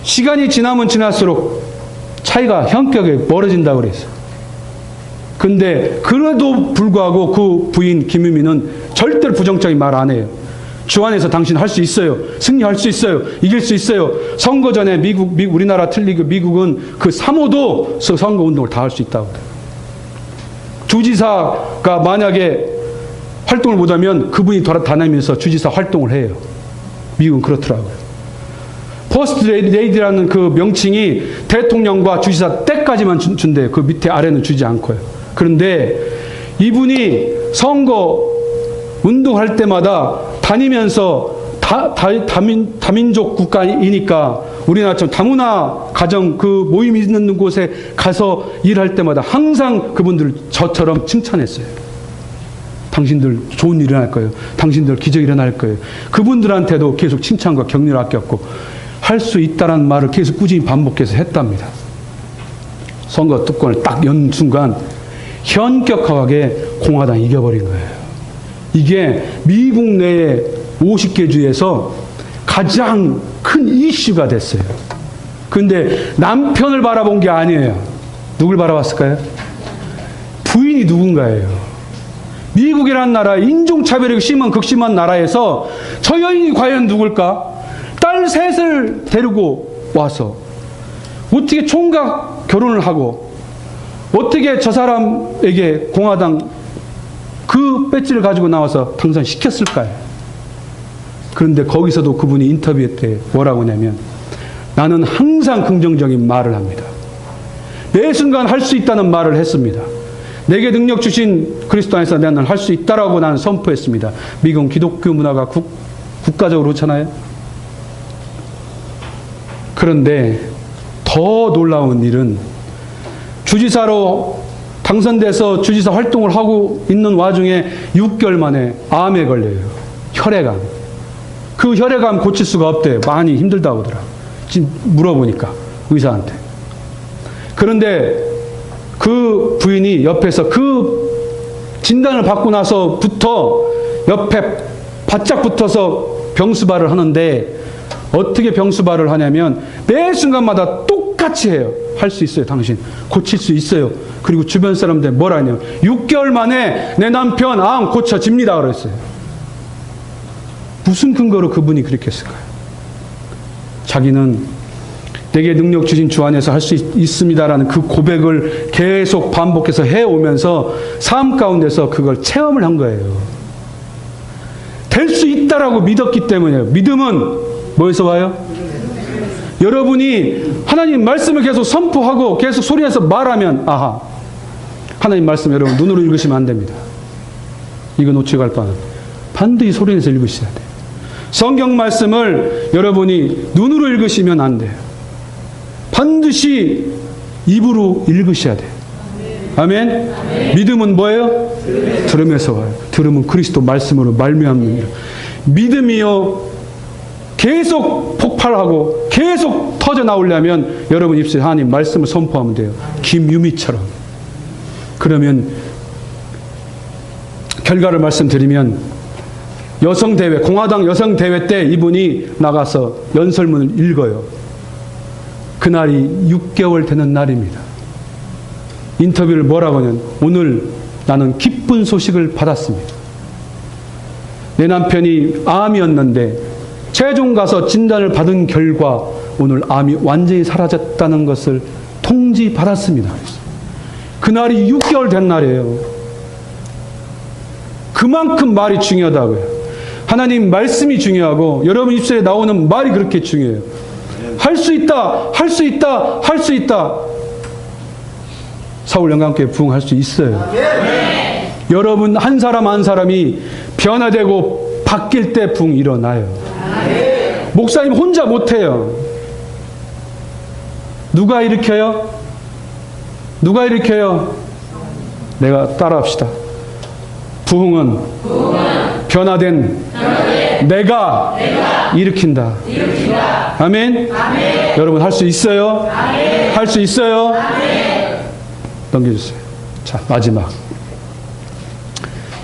시간이 지나면 지날수록 차이가 현격하게 멀어진다고 그랬어요. 근데 그래도 불구하고 그 부인 김유미는 절대로 부정적인 말 안 해요. 주 안에서 당신 할 수 있어요. 승리할 수 있어요. 이길 수 있어요. 선거 전에 우리나라 틀리고 미국은 그 3호도 선거 운동을 다 할 수 있다고 그래요. 주지사가 만약에 활동을 못하면 그분이 다니면서 주지사 활동을 해요. 미국은 그렇더라고요. 퍼스트 레이디라는 그 명칭이 대통령과 주지사 때까지만 준대요. 그 밑에 아래는 주지 않고요. 그런데 이분이 선거 운동할 때마다 다니면서 다민족 국가이니까 우리나라처럼 다문화 가정 그 모임이 있는 곳에 가서 일할 때마다 항상 그분들 저처럼 칭찬했어요. 당신들 좋은 일 일어날 거예요. 당신들 기적이 일어날 거예요. 그분들한테도 계속 칭찬과 격려를 아꼈고 할 수 있다는 말을 계속 꾸준히 반복해서 했답니다. 선거 뚜껑을 딱 연 순간 현격하게 공화당이 이겨버린 거예요. 이게 미국 내의 50개 주에서 가장 큰 이슈가 됐어요. 근데 남편을 바라본 게 아니에요. 누굴 바라봤을까요? 부인이 누군가예요. 미국이라는 나라, 인종차별이 심한 극심한 나라에서 저 여인이 과연 누굴까? 딸 셋을 데리고 와서 어떻게 총각 결혼을 하고 어떻게 저 사람에게 공화당 그 배지를 가지고 나와서 당선시켰을까요? 그런데 거기서도 그분이 인터뷰 때 뭐라고 하냐면 나는 항상 긍정적인 말을 합니다. 매 순간 할 수 있다는 말을 했습니다. 내게 능력 주신 그리스도 안에서 나는 할 수 있다라고 나는 선포했습니다. 미국은 기독교 문화가 국가적으로 그렇잖아요. 그런데 더 놀라운 일은 주지사로 당선돼서 주지사 활동을 하고 있는 와중에 6개월 만에 암에 걸려요. 혈액암. 그 혈액암 고칠 수가 없대요. 많이 힘들다고 하더라고요. 지금 물어보니까 의사한테. 그런데 그 부인이 옆에서 그 진단을 받고 나서부터 옆에 바짝 붙어서 병수발을 하는데 어떻게 병수발을 하냐면 매 순간마다 똑같이 해요. 할 수 있어요. 당신 고칠 수 있어요. 그리고 주변 사람들 뭐라 하냐면 6개월 만에 내 남편 암 고쳐집니다 그랬어요. 무슨 근거로 그분이 그렇게 했을까요? 자기는 내게 능력 주신 주 안에서 할 수 있습니다라는 그 고백을 계속 반복해서 해오면서 삶 가운데서 그걸 체험을 한 거예요. 될 수 있다라고 믿었기 때문이에요. 믿음은 뭐에서 와요? 여러분이 하나님 말씀을 계속 선포하고 계속 소리내서 말하면 아하, 하나님 말씀 여러분 눈으로 읽으시면 안 됩니다. 이거 놓치고 갈 뻔. 반드시 소리내서 읽으셔야 돼요. 성경 말씀을 여러분이 눈으로 읽으시면 안 돼요. 반드시 입으로 읽으셔야 돼요. 아멘? 아멘. 믿음은 뭐예요? 들음에서 와요. 들음은 그리스도 말씀으로 말미암느니라. 믿음이요 계속 폭발하고 계속 터져 나오려면 여러분 입술에 하나님 말씀을 선포하면 돼요. 김유미처럼. 그러면 결과를 말씀드리면 여성대회, 공화당 여성대회 때 이분이 나가서 연설문을 읽어요. 그날이 6개월 되는 날입니다. 인터뷰를 뭐라고 하냐면 오늘 나는 기쁜 소식을 받았습니다. 내 남편이 암이었는데 최종 가서 진단을 받은 결과 오늘 암이 완전히 사라졌다는 것을 통지받았습니다. 그날이 6개월 된 날이에요. 그만큼 말이 중요하다고요. 하나님 말씀이 중요하고 여러분 입술에 나오는 말이 그렇게 중요해요. 할 수 있다, 할 수 있다, 할 수 있다. 서울 영광교회 부흥할 수 있어요. 네. 여러분 한 사람 한 사람이 변화되고 바뀔 때 부흥 일어나요. 네. 목사님 혼자 못해요. 누가 일으켜요? 누가 일으켜요? 내가 따라합시다. 부흥은 변화된 내가 일으킨다. 아멘? 여러분 할 수 있어요? 할 수 있어요? 넘겨주세요. 자, 마지막.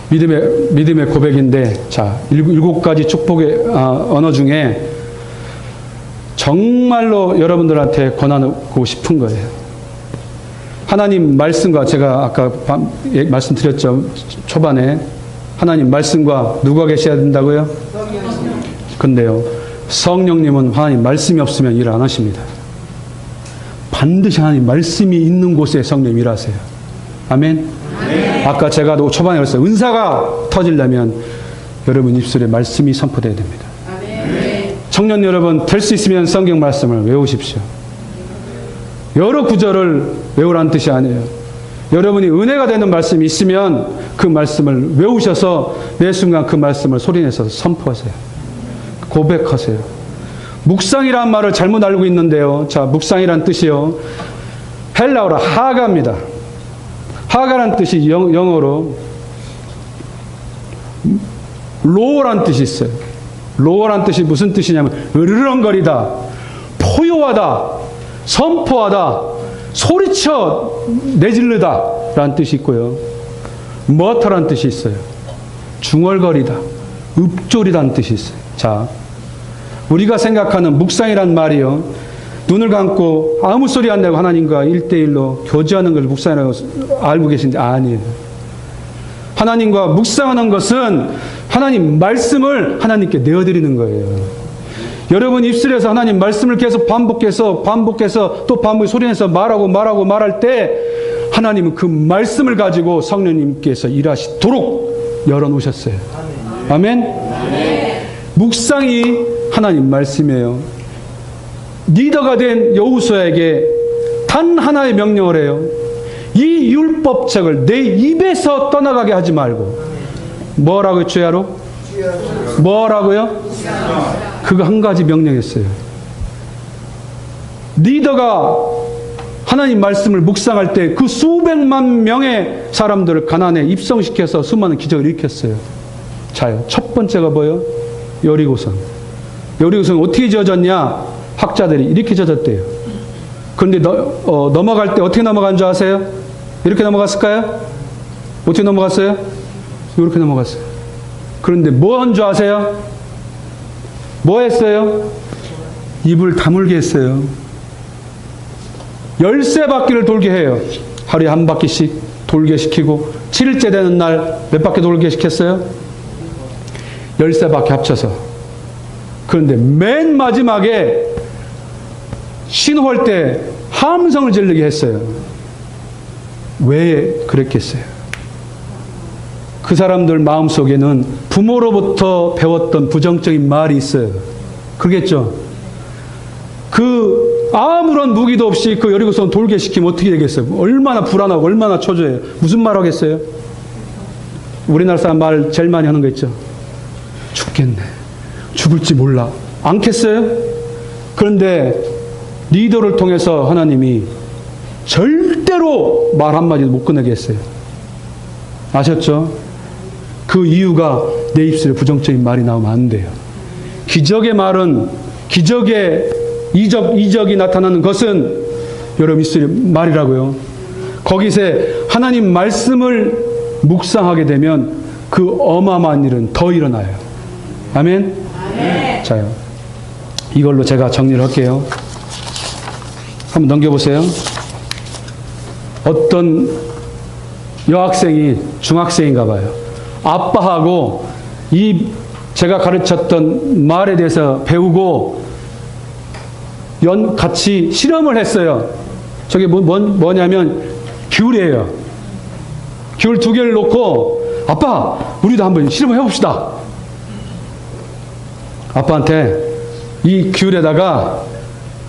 믿음의 고백인데, 자, 7가지 축복의 언어 중에 정말로 여러분들한테 권하고 싶은 거예요. 하나님 말씀과 제가 아까 말씀드렸죠. 초반에. 하나님 말씀과 누가 계셔야 된다고요? 근데요, 성령님은 하나님 말씀이 없으면 일 안 하십니다. 반드시 하나님 말씀이 있는 곳에 성령 일하세요. 아멘? 네. 아까 제가 초반에 그랬어요. 은사가 터지려면 여러분 입술에 말씀이 선포되어야 됩니다. 네. 청년 여러분 될 수 있으면 성경 말씀을 외우십시오. 여러 구절을 외우라는 뜻이 아니에요. 여러분이 은혜가 되는 말씀이 있으면 그 말씀을 외우셔서 매 순간 그 말씀을 소리내서 선포하세요. 고백하세요. 묵상이라는 말을 잘못 알고 있는데요. 자, 묵상이란 뜻이요. 헬라어로 하가입니다. 하가란 뜻이 영어로 로어란 뜻이 있어요. 로어란 뜻이 무슨 뜻이냐면 으르렁거리다, 포효하다, 선포하다, 소리쳐 내지르다 라는 뜻이 있고요. 머터라는 뜻이 있어요. 중얼거리다, 읊조리다는 뜻이 있어요. 자, 우리가 생각하는 묵상이란 말이요. 눈을 감고 아무 소리 안 내고 하나님과 1대1로 교제하는 걸 묵상이라고 알고 계신데 아니에요. 하나님과 묵상하는 것은 하나님 말씀을 하나님께 내어드리는 거예요. 여러분 입술에서 하나님 말씀을 계속 반복해서 또 반복 소리내서 말할 때 하나님은 그 말씀을 가지고 성령님께서 일하시도록 열어놓으셨어요. 아멘? 아멘. 묵상이 하나님 말씀이에요. 리더가 된 여호수아에게 단 하나의 명령을 해요. 이 율법책을 내 입에서 떠나가게 하지 말고. 뭐라고요, 주야로? 뭐라고요? 그거 한 가지 명령했어요. 리더가 하나님 말씀을 묵상할 때 그 수백만 명의 사람들을 가나안에 입성시켜서 수많은 기적을 일으켰어요. 자요. 첫 번째가 뭐예요? 여리고성. 여리고성 어떻게 지어졌냐? 학자들이 이렇게 지어졌대요. 그런데 넘어갈 때 어떻게 넘어간 줄 아세요? 이렇게 넘어갔을까요? 어떻게 넘어갔어요? 이렇게 넘어갔어요. 그런데 뭐 한 줄 아세요? 뭐 했어요? 입을 다물게 했어요. 13바퀴를 돌게 해요. 하루에 한 바퀴씩 돌게 시키고 7일째 되는 날 몇 바퀴 돌게 시켰어요? 13바퀴 합쳐서. 그런데 맨 마지막에 신호할 때 함성을 지르게 했어요. 왜 그랬겠어요? 그 사람들 마음속에는 부모로부터 배웠던 부정적인 말이 있어요. 그러겠죠. 그 아무런 무기도 없이 그 여리고성 돌개시키면 어떻게 되겠어요? 얼마나 불안하고 얼마나 초조해요. 무슨 말 하겠어요? 우리나라 사람 말 제일 많이 하는 거 있죠. 죽겠네. 죽을지 몰라. 않겠어요? 그런데 리더를 통해서 하나님이 절대로 말 한마디도 못 꺼내게 했어요. 아셨죠? 그 이유가 내 입술에 부정적인 말이 나오면 안 돼요. 기적의 말은, 기적의 이적이 나타나는 것은 여러분 입술의 말이라고요. 거기서 하나님 말씀을 묵상하게 되면 그 어마어마한 일은 더 일어나요. 아멘? 아멘. 자요. 이걸로 제가 정리를 할게요. 한번 넘겨보세요. 어떤 여학생이 중학생인가 봐요. 아빠하고 이 제가 가르쳤던 말에 대해서 배우고 같이 실험을 했어요. 저게 뭐냐면 귤이에요. 귤 2개를 놓고 아빠 우리도 한번 실험을 해봅시다. 아빠한테 이 귤에다가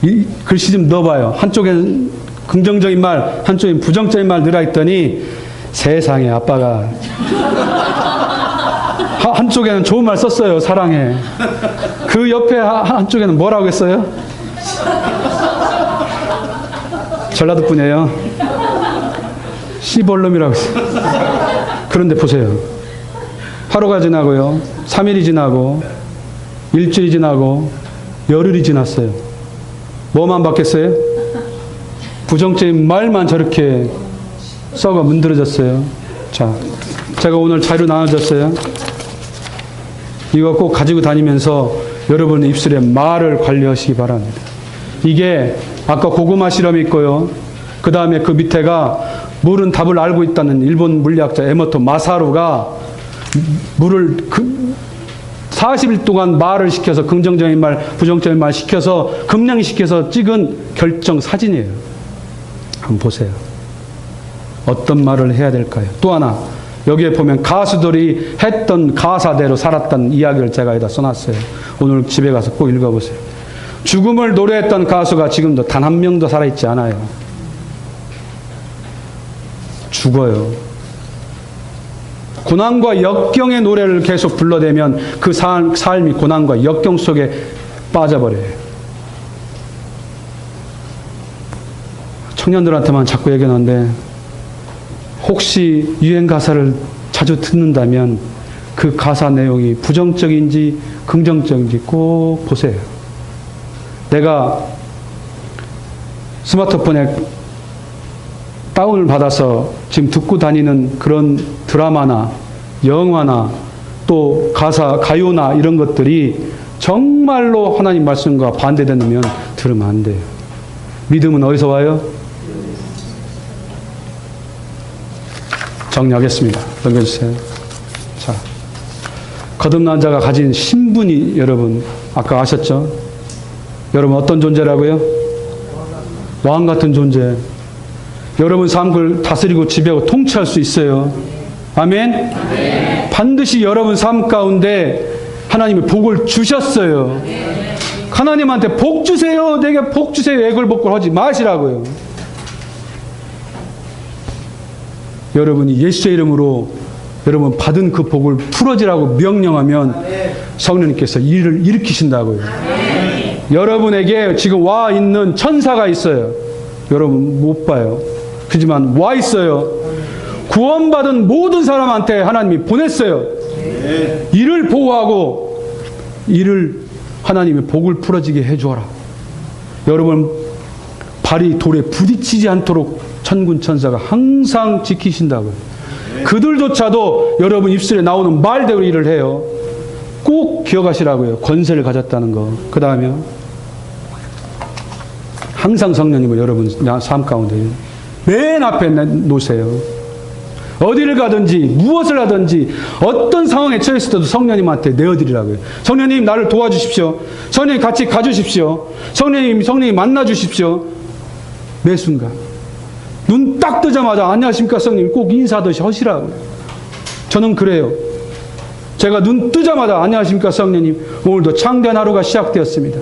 이 글씨 좀 넣어봐요. 한쪽엔 긍정적인 말, 한쪽엔 부정적인 말 넣으라 했더니 세상에 아빠가 한쪽에는 좋은 말 썼어요. 사랑해. 그 옆에 한쪽에는 뭐라고 했어요? 전라도 분이에요. 씨벌놈이라고 했어요. 그런데 보세요. 하루가 지나고요. 3일이 지나고 일주일이 지나고 열흘이 지났어요. 뭐만 바뀌었어요? 부정적인 말만 저렇게 썩어 문드러졌어요. 자, 제가 오늘 자료 나눠줬어요. 이거 꼭 가지고 다니면서 여러분 입술에 말을 관리하시기 바랍니다. 이게 아까 고구마 실험이 있고요. 그 다음에 그 밑에가 물은 답을 알고 있다는 일본 물리학자 에모토 마사루가 물을 40일 동안 말을 시켜서 긍정적인 말, 부정적인 말 시켜서 급량시켜서 찍은 결정 사진이에요. 한번 보세요. 어떤 말을 해야 될까요? 또 하나, 여기에 보면 가수들이 했던 가사대로 살았다는 이야기를 제가 여기다 써놨어요. 오늘 집에 가서 꼭 읽어보세요. 죽음을 노래했던 가수가 지금도 단 한 명도 살아있지 않아요. 죽어요. 고난과 역경의 노래를 계속 불러대면 그 삶이 고난과 역경 속에 빠져버려요. 청년들한테만 자꾸 얘기하는데 혹시 유행 가사를 자주 듣는다면 그 가사 내용이 부정적인지 긍정적인지 꼭 보세요. 내가 스마트폰에 다운을 받아서 지금 듣고 다니는 그런 드라마나 영화나 또 가사, 가요나 이런 것들이 정말로 하나님 말씀과 반대되면 들으면 안 돼요. 믿음은 어디서 와요? 정리하겠습니다. 넘겨주세요. 자, 거듭난 자가 가진 신분이 여러분 아까 아셨죠? 여러분 어떤 존재라고요? 왕 같은 존재. 여러분 삶을 다스리고 지배하고 통치할 수 있어요. 아멘? 네. 반드시 여러분 삶 가운데 하나님이 복을 주셨어요. 네. 하나님한테 복 주세요. 내게 복 주세요. 애걸복걸 하지 마시라고요. 여러분이 예수의 이름으로 여러분 받은 그 복을 풀어지라고 명령하면 성령님께서 일을 일으키신다고요. 여러분에게 지금 와 있는 천사가 있어요. 여러분 못 봐요. 그렇지만 와 있어요. 구원받은 모든 사람한테 하나님이 보냈어요. 이를 보호하고 이를 하나님의 복을 풀어지게 해주어라. 여러분 발이 돌에 부딪히지 않도록 천군 천사가 항상 지키신다고요. 그들조차도 여러분 입술에 나오는 말대로 일을 해요. 꼭 기억하시라고요. 권세를 가졌다는 거. 그 다음에 항상 성령님을 여러분 삶 가운데 맨 앞에 놓으세요. 어디를 가든지 무엇을 하든지 어떤 상황에 처했을 때도 성령님한테 내어드리라고요. 성령님 나를 도와주십시오. 성령님 같이 가주십시오. 성령님 만나주십시오. 매 순간 눈 딱 뜨자마자 안녕하십니까 성령님 꼭 인사하듯이 하시라고요. 저는 그래요. 제가 눈 뜨자마자 안녕하십니까 성령님, 오늘도 창대한 하루가 시작되었습니다.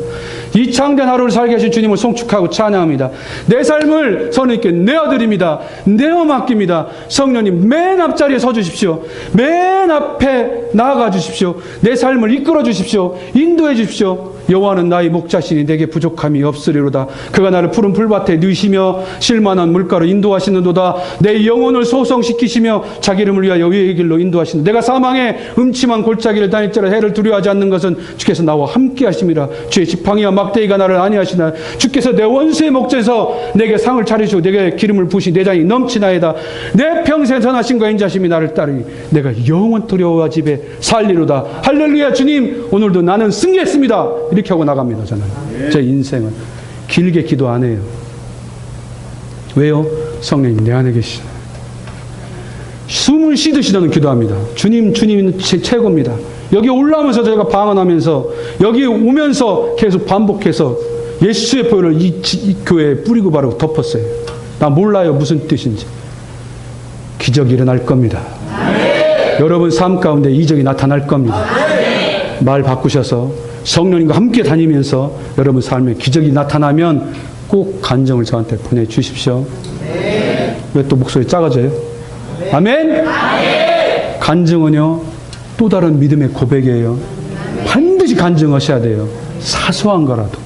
이 창대한 하루를 살게 하신 주님을 송축하고 찬양합니다. 내 삶을 성령님께 내어드립니다. 내어 맡깁니다. 성령님 맨 앞자리에 서주십시오. 맨 앞에 나아가 주십시오. 내 삶을 이끌어 주십시오. 인도해 주십시오. 여호와는 나의 목자시니 내게 부족함이 없으리로다. 그가 나를 푸른 풀밭에 누이시며 실만한 물가로 인도하시는도다. 내 영혼을 소성시키시며 자기 이름을 위하여 의의 길로 인도하시는, 내가 사망의 음침한 골짜기를 다닐지라 해를 두려워하지 않는 것은 주께서 나와 함께 하심이라. 주의 지팡이와 막대기가 나를 안위하시나. 주께서 내 원수의 목전에서 내게 상을 차리시고 내게 기름을 부으시 내장이 넘치나이다. 내 평생 선하심과 인자심이 나를 따르니 내가 영원토록 여호와 집에 살리로다. 할렐루야. 주님, 오늘도 나는 승리했습니다. 이렇게 하고 나갑니다. 저는 제 인생은 길게 기도 안 해요. 왜요? 성령님 내 안에 계시잖아요. 숨을 쉬듯이 저는 기도합니다. 주님, 주님은 최고입니다. 여기 올라오면서 제가 방언하면서 여기 오면서 계속 반복해서 예수의 보혈을 이 교회에 뿌리고 바르고 덮었어요. 나 몰라요 무슨 뜻인지. 기적이 일어날 겁니다. 여러분 삶 가운데 이적이 나타날 겁니다. 말 바꾸셔서 성령님과 함께 다니면서 여러분 삶에 기적이 나타나면 꼭 간증을 저한테 보내주십시오. 왜 또 목소리 작아져요? 아멘? 간증은요 또 다른 믿음의 고백이에요. 반드시 간증하셔야 돼요. 사소한 거라도.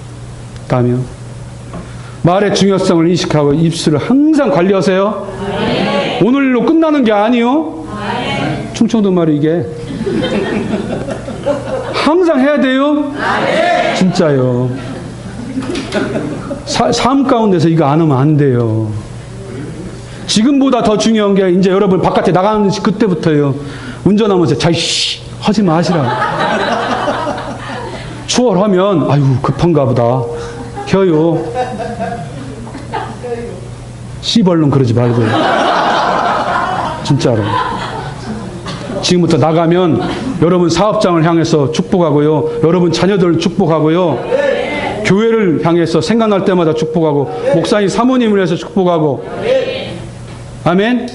그다음에 말의 중요성을 인식하고 입술을 항상 관리하세요. 오늘로 끝나는 게 아니요. 충청도 말이 이게 항상 해야 돼요. 진짜요. 삶 가운데서 이거 안 하면 안 돼요. 지금보다 더 중요한 게 이제 여러분 바깥에 나가는 그때부터요. 운전하면서 자이씨 하지 마시라. 추월하면 아유 급한가 보다. 켜요. 씨벌론 그러지 말고. 진짜로. 지금부터 나가면 여러분 사업장을 향해서 축복하고요. 여러분 자녀들 축복하고요. 교회를 향해서 생각날 때마다 축복하고 목사님 사모님을 위해서 축복하고. 아멘?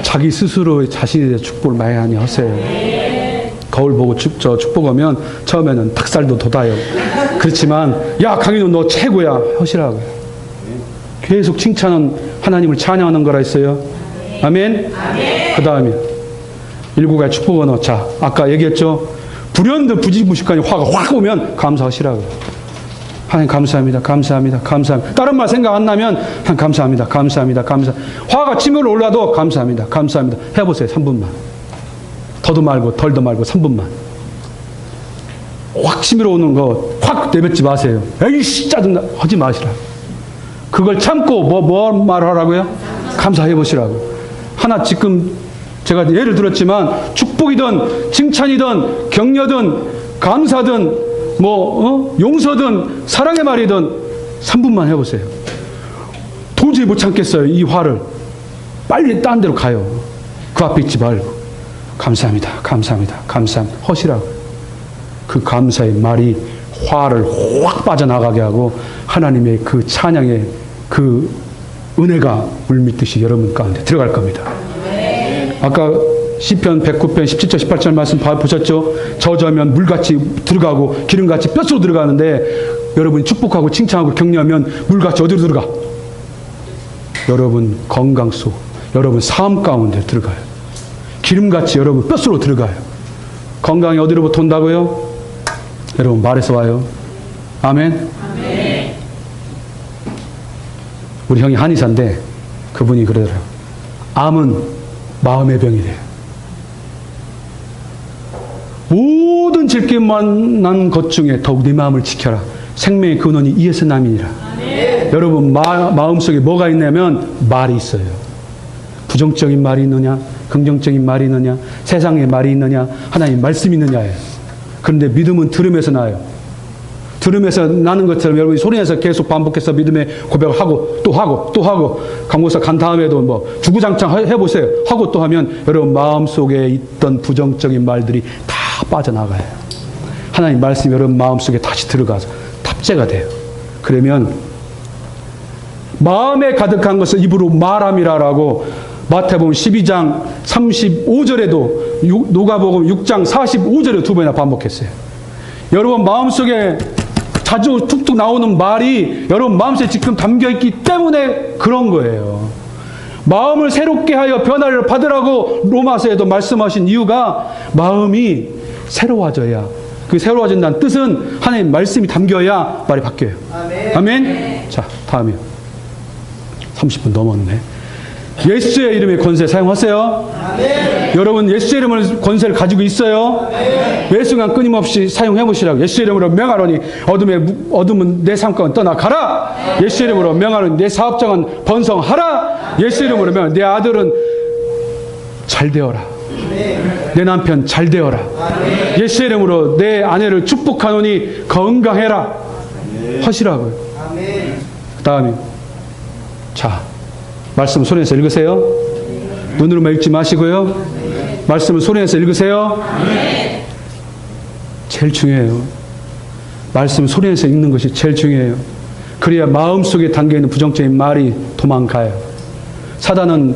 자기 스스로의 자신에 대해 축복을 많이 하세요. 거울 보고 축복하면 처음에는 닭살도 돋아요. 그렇지만 야 강인호 너 최고야 하시라고요. 계속 칭찬은 하나님을 찬양하는 거라 했어요. 아멘? 그 다음에 일곱 가지 축복 언어. 자, 아까 얘기했죠. 불현듯 부지부식하니 화가 확 오면 감사하시라고요. 하나님 감사합니다. 감사합니다. 감사합니다. 다른 말 생각 안 나면 하나님 감사합니다. 감사합니다. 화가 치밀어 올라도 감사합니다. 감사합니다. 해보세요. 3분만. 더도 말고 덜도 말고 3분만. 확 치밀어 오는 거 확 내뱉지 마세요. 에이씨 짜증나 하지 마시라. 그걸 참고 뭐 말하라고요? 감사해 보시라고. 하나 지금 제가 예를 들었지만 축복이든 칭찬이든 격려든 감사든 용서든 사랑의 말이든 3분만 해보세요. 도저히 못 참겠어요. 이 화를. 빨리 딴 데로 가요. 그 앞에 있지 말고 감사합니다. 감사합니다. 감사합니다. 허시라고. 그 감사의 말이 화를 확 빠져나가게 하고 하나님의 그 찬양의 그 은혜가 물밀듯이 여러분 가운데 들어갈 겁니다. 아까 시편 109편 17절 18절 말씀 보셨죠? 저주하면 물같이 들어가고 기름같이 뼛으로 들어가는데 여러분이 축복하고 칭찬하고 격려하면 물같이 어디로 들어가? 여러분 건강 속, 여러분 삶 가운데 들어가요. 기름같이 여러분 뼛으로 들어가요. 건강이 어디로부터 온다고요? 여러분 말에서 와요. 아멘? 우리 형이 한의사인데 그분이 그러더라고요. 암은 마음의 병이래요. 모든 질기만 난 것 중에 더욱 네 마음을 지켜라. 생명의 근원이 이에서 남이니라. 여러분 마음속에 뭐가 있냐면 말이 있어요. 부정적인 말이 있느냐, 긍정적인 말이 있느냐, 세상의 말이 있느냐, 하나님 말씀이 있느냐예요. 그런데 믿음은 들음에서 나요. 들으면서 나는 것처럼 여러분이 소리내서 계속 반복해서 믿음의 고백을 하고 또 하고 또 하고 강목사 간 다음에도 주구장창 해보세요. 하고 또 하면 여러분 마음속에 있던 부정적인 말들이 다 빠져나가요. 하나님 말씀이 여러분 마음속에 다시 들어가서 탑재가 돼요. 그러면 마음에 가득한 것을 입으로 말함이라라고 마태복음 12장 35절에도 누가복음 6장 45절에 두 번이나 반복했어요. 여러분 마음속에 자주 툭툭 나오는 말이 여러분 마음속에 지금 담겨있기 때문에 그런 거예요. 마음을 새롭게 하여 변화를 받으라고 로마서에도 말씀하신 이유가 마음이 새로워져야, 그 새로워진다는 뜻은 하나님 말씀이 담겨야 말이 바뀌어요. 아멘. 아멘. 자, 다음이요. 30분 넘었네. 예수의 이름의 권세 사용하세요. 아멘. 여러분 예수의 이름을 권세를 가지고 있어요. 아멘. 매 순간 끊임없이 사용해 보시라고. 예수의 이름으로 명하노니 어둠은 내 삶 가운데 떠나가라. 아멘. 예수의 이름으로 명하노니 내 사업장은 번성하라. 예수의 이름으로 명하노니 내 아들은 잘 되어라. 아멘. 내 남편 잘 되어라. 아멘. 예수의 이름으로 내 아내를 축복하노니 건강해라. 아멘. 하시라고요. 아멘. 그 다음에 자, 말씀 소리내서 읽으세요. 눈으로만 읽지 마시고요. 말씀을 소리내서 읽으세요. 제일 중요해요. 말씀 소리내서 읽는 것이 제일 중요해요. 그래야 마음속에 담겨있는 부정적인 말이 도망가요. 사단은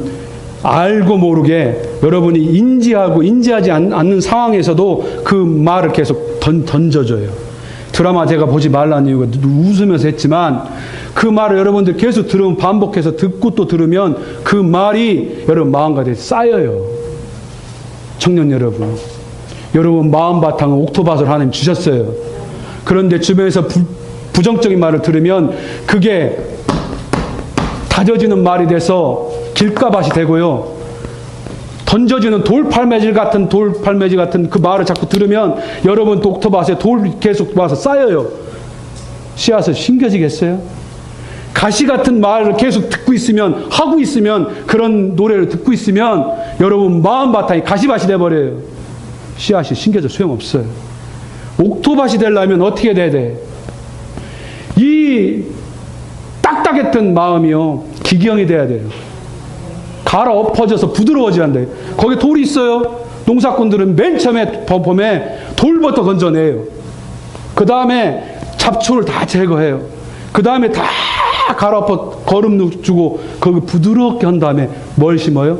알고 모르게 여러분이 인지하고 인지하지 않는 상황에서도 그 말을 계속 던져줘요. 드라마 제가 보지 말라는 이유가 웃으면서 했지만 그 말을 여러분들 계속 들으면 반복해서 듣고 또 들으면 그 말이 여러분 마음가에 쌓여요. 청년 여러분. 여러분 마음 바탕은 옥토밭을 하나님 주셨어요. 그런데 주변에서 부정적인 말을 들으면 그게 다져지는 말이 돼서 길가밭이 되고요. 던져지는 돌팔매질 같은 그 말을 자꾸 들으면 여러분 옥토밭에 돌이 계속 와서 쌓여요. 씨앗을 심겨지겠어요? 가시 같은 말을 계속 듣고 있으면, 하고 있으면, 그런 노래를 듣고 있으면 여러분 마음 바탕이 가시밭이 돼버려요. 씨앗이 심겨져 소용없어요. 옥토밭이 되려면 어떻게 돼야 돼? 이 딱딱했던 마음이요, 기경이 돼야 돼요. 갈아 엎어져서 부드러워져야 한다. 거기 돌이 있어요. 농사꾼들은 맨 처음에 봄에 돌부터 건져내요. 그 다음에 잡초를 다 제거해요. 그 다음에 다 갈아 엎어 거름 주고 거기 부드럽게 한 다음에 뭘 심어요?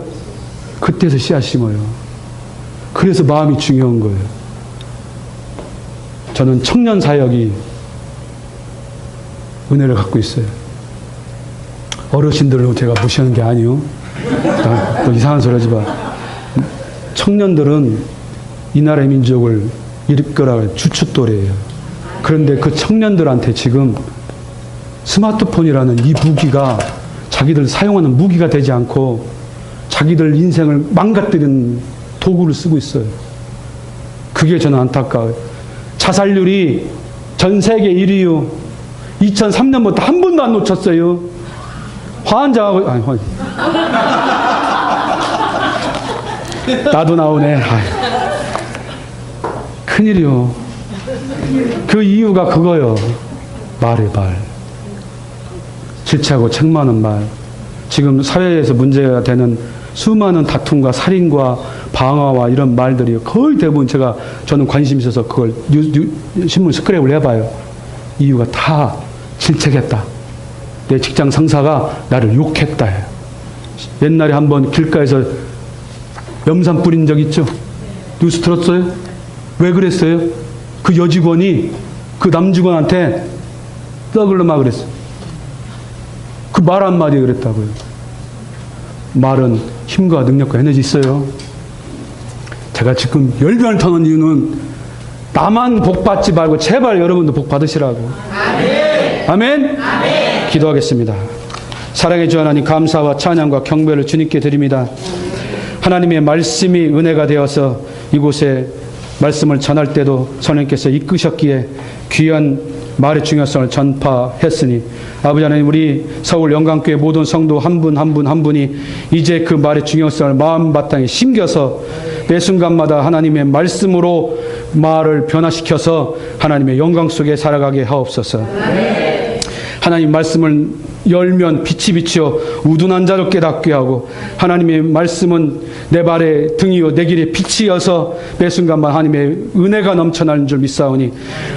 그때서 씨앗 심어요. 그래서 마음이 중요한 거예요. 저는 청년 사역이 은혜를 갖고 있어요. 어르신들로 제가 무시하는 게 아니요. 또 이상한 소리 하지 마. 청년들은 이 나라의 민족을 이끌어갈 주춧돌이에요. 그런데 그 청년들한테 지금 스마트폰이라는 이 무기가 자기들 사용하는 무기가 되지 않고 자기들 인생을 망가뜨리는 도구를 쓰고 있어요. 그게 저는 안타까워요. 자살률이 전 세계 1위요. 2003년부터 한 번도 안 놓쳤어요. 환장하고, 아니, 나도 나오네. 아이. 큰일이요. 그 이유가 그거요. 말이에요, 말. 질책하고 책 많은 말. 지금 사회에서 문제가 되는 수많은 다툼과 살인과 방화와 이런 말들이 거의 대부분 저는 관심 있어서 그걸 신문 스크랩을 해봐요. 이유가 다 질책했다. 내 직장 상사가 나를 욕했다. 옛날에 한번 길가에서 염산 뿌린 적 있죠? 뉴스 들었어요? 왜 그랬어요? 그 여직원이 그 남직원한테 떡을 막 그랬어. 그 말 한마디에 그랬다고요. 말은 힘과 능력과 에너지 있어요. 제가 지금 열변을 터는 이유는 나만 복 받지 말고 제발 여러분도 복 받으시라고. 아멘. 아멘. 아멘. 기도하겠습니다. 사랑의 주 하나님, 감사와 찬양과 경배를 주님께 드립니다. 하나님의 말씀이 은혜가 되어서 이곳에 말씀을 전할 때도 선생님께서 이끄셨기에 귀한 말의 중요성을 전파했으니 아버지 하나님, 우리 서울 영광교회 모든 성도 한 분 한 분 한 분이 이제 그 말의 중요성을 마음 바탕에 심겨서 매 순간마다 하나님의 말씀으로 말을 변화시켜서 하나님의 영광 속에 살아가게 하옵소서. 하나님 말씀을 열면 빛이 비치어 우둔한 자를 깨닫게 하고 하나님의 말씀은 내 발의 등이요 내 길의 빛이어서 매 순간만 하나님의 은혜가 넘쳐나는 줄 믿사오니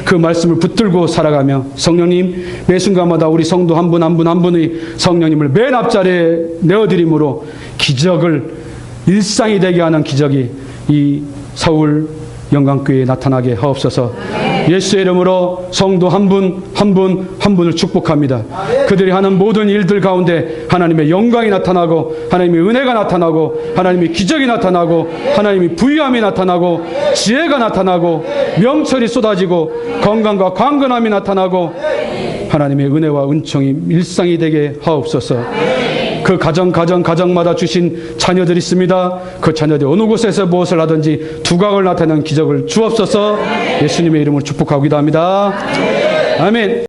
그 말씀을 붙들고 살아가며 성령님 매 순간마다 우리 성도 한 분 한 분 한 분의 성령님을 맨 앞자리에 내어드림으로 기적을 일상이 되게 하는 기적이 이 서울 영광교회에 나타나게 하옵소서. 예수의 이름으로 성도 한 분 한 분 한 분을 축복합니다. 그들이 하는 모든 일들 가운데 하나님의 영광이 나타나고 하나님의 은혜가 나타나고 하나님의 기적이 나타나고 하나님의 부유함이 나타나고 지혜가 나타나고 명철이 쏟아지고 건강과 강건함이 나타나고 하나님의 은혜와 은총이 일상이 되게 하옵소서. 그 가정마다 주신 자녀들이 있습니다. 그 자녀들이 어느 곳에서 무엇을 하든지 두각을 나타내는 기적을 주옵소서. 예수님의 이름으로 축복하고 기도합니다. 아멘.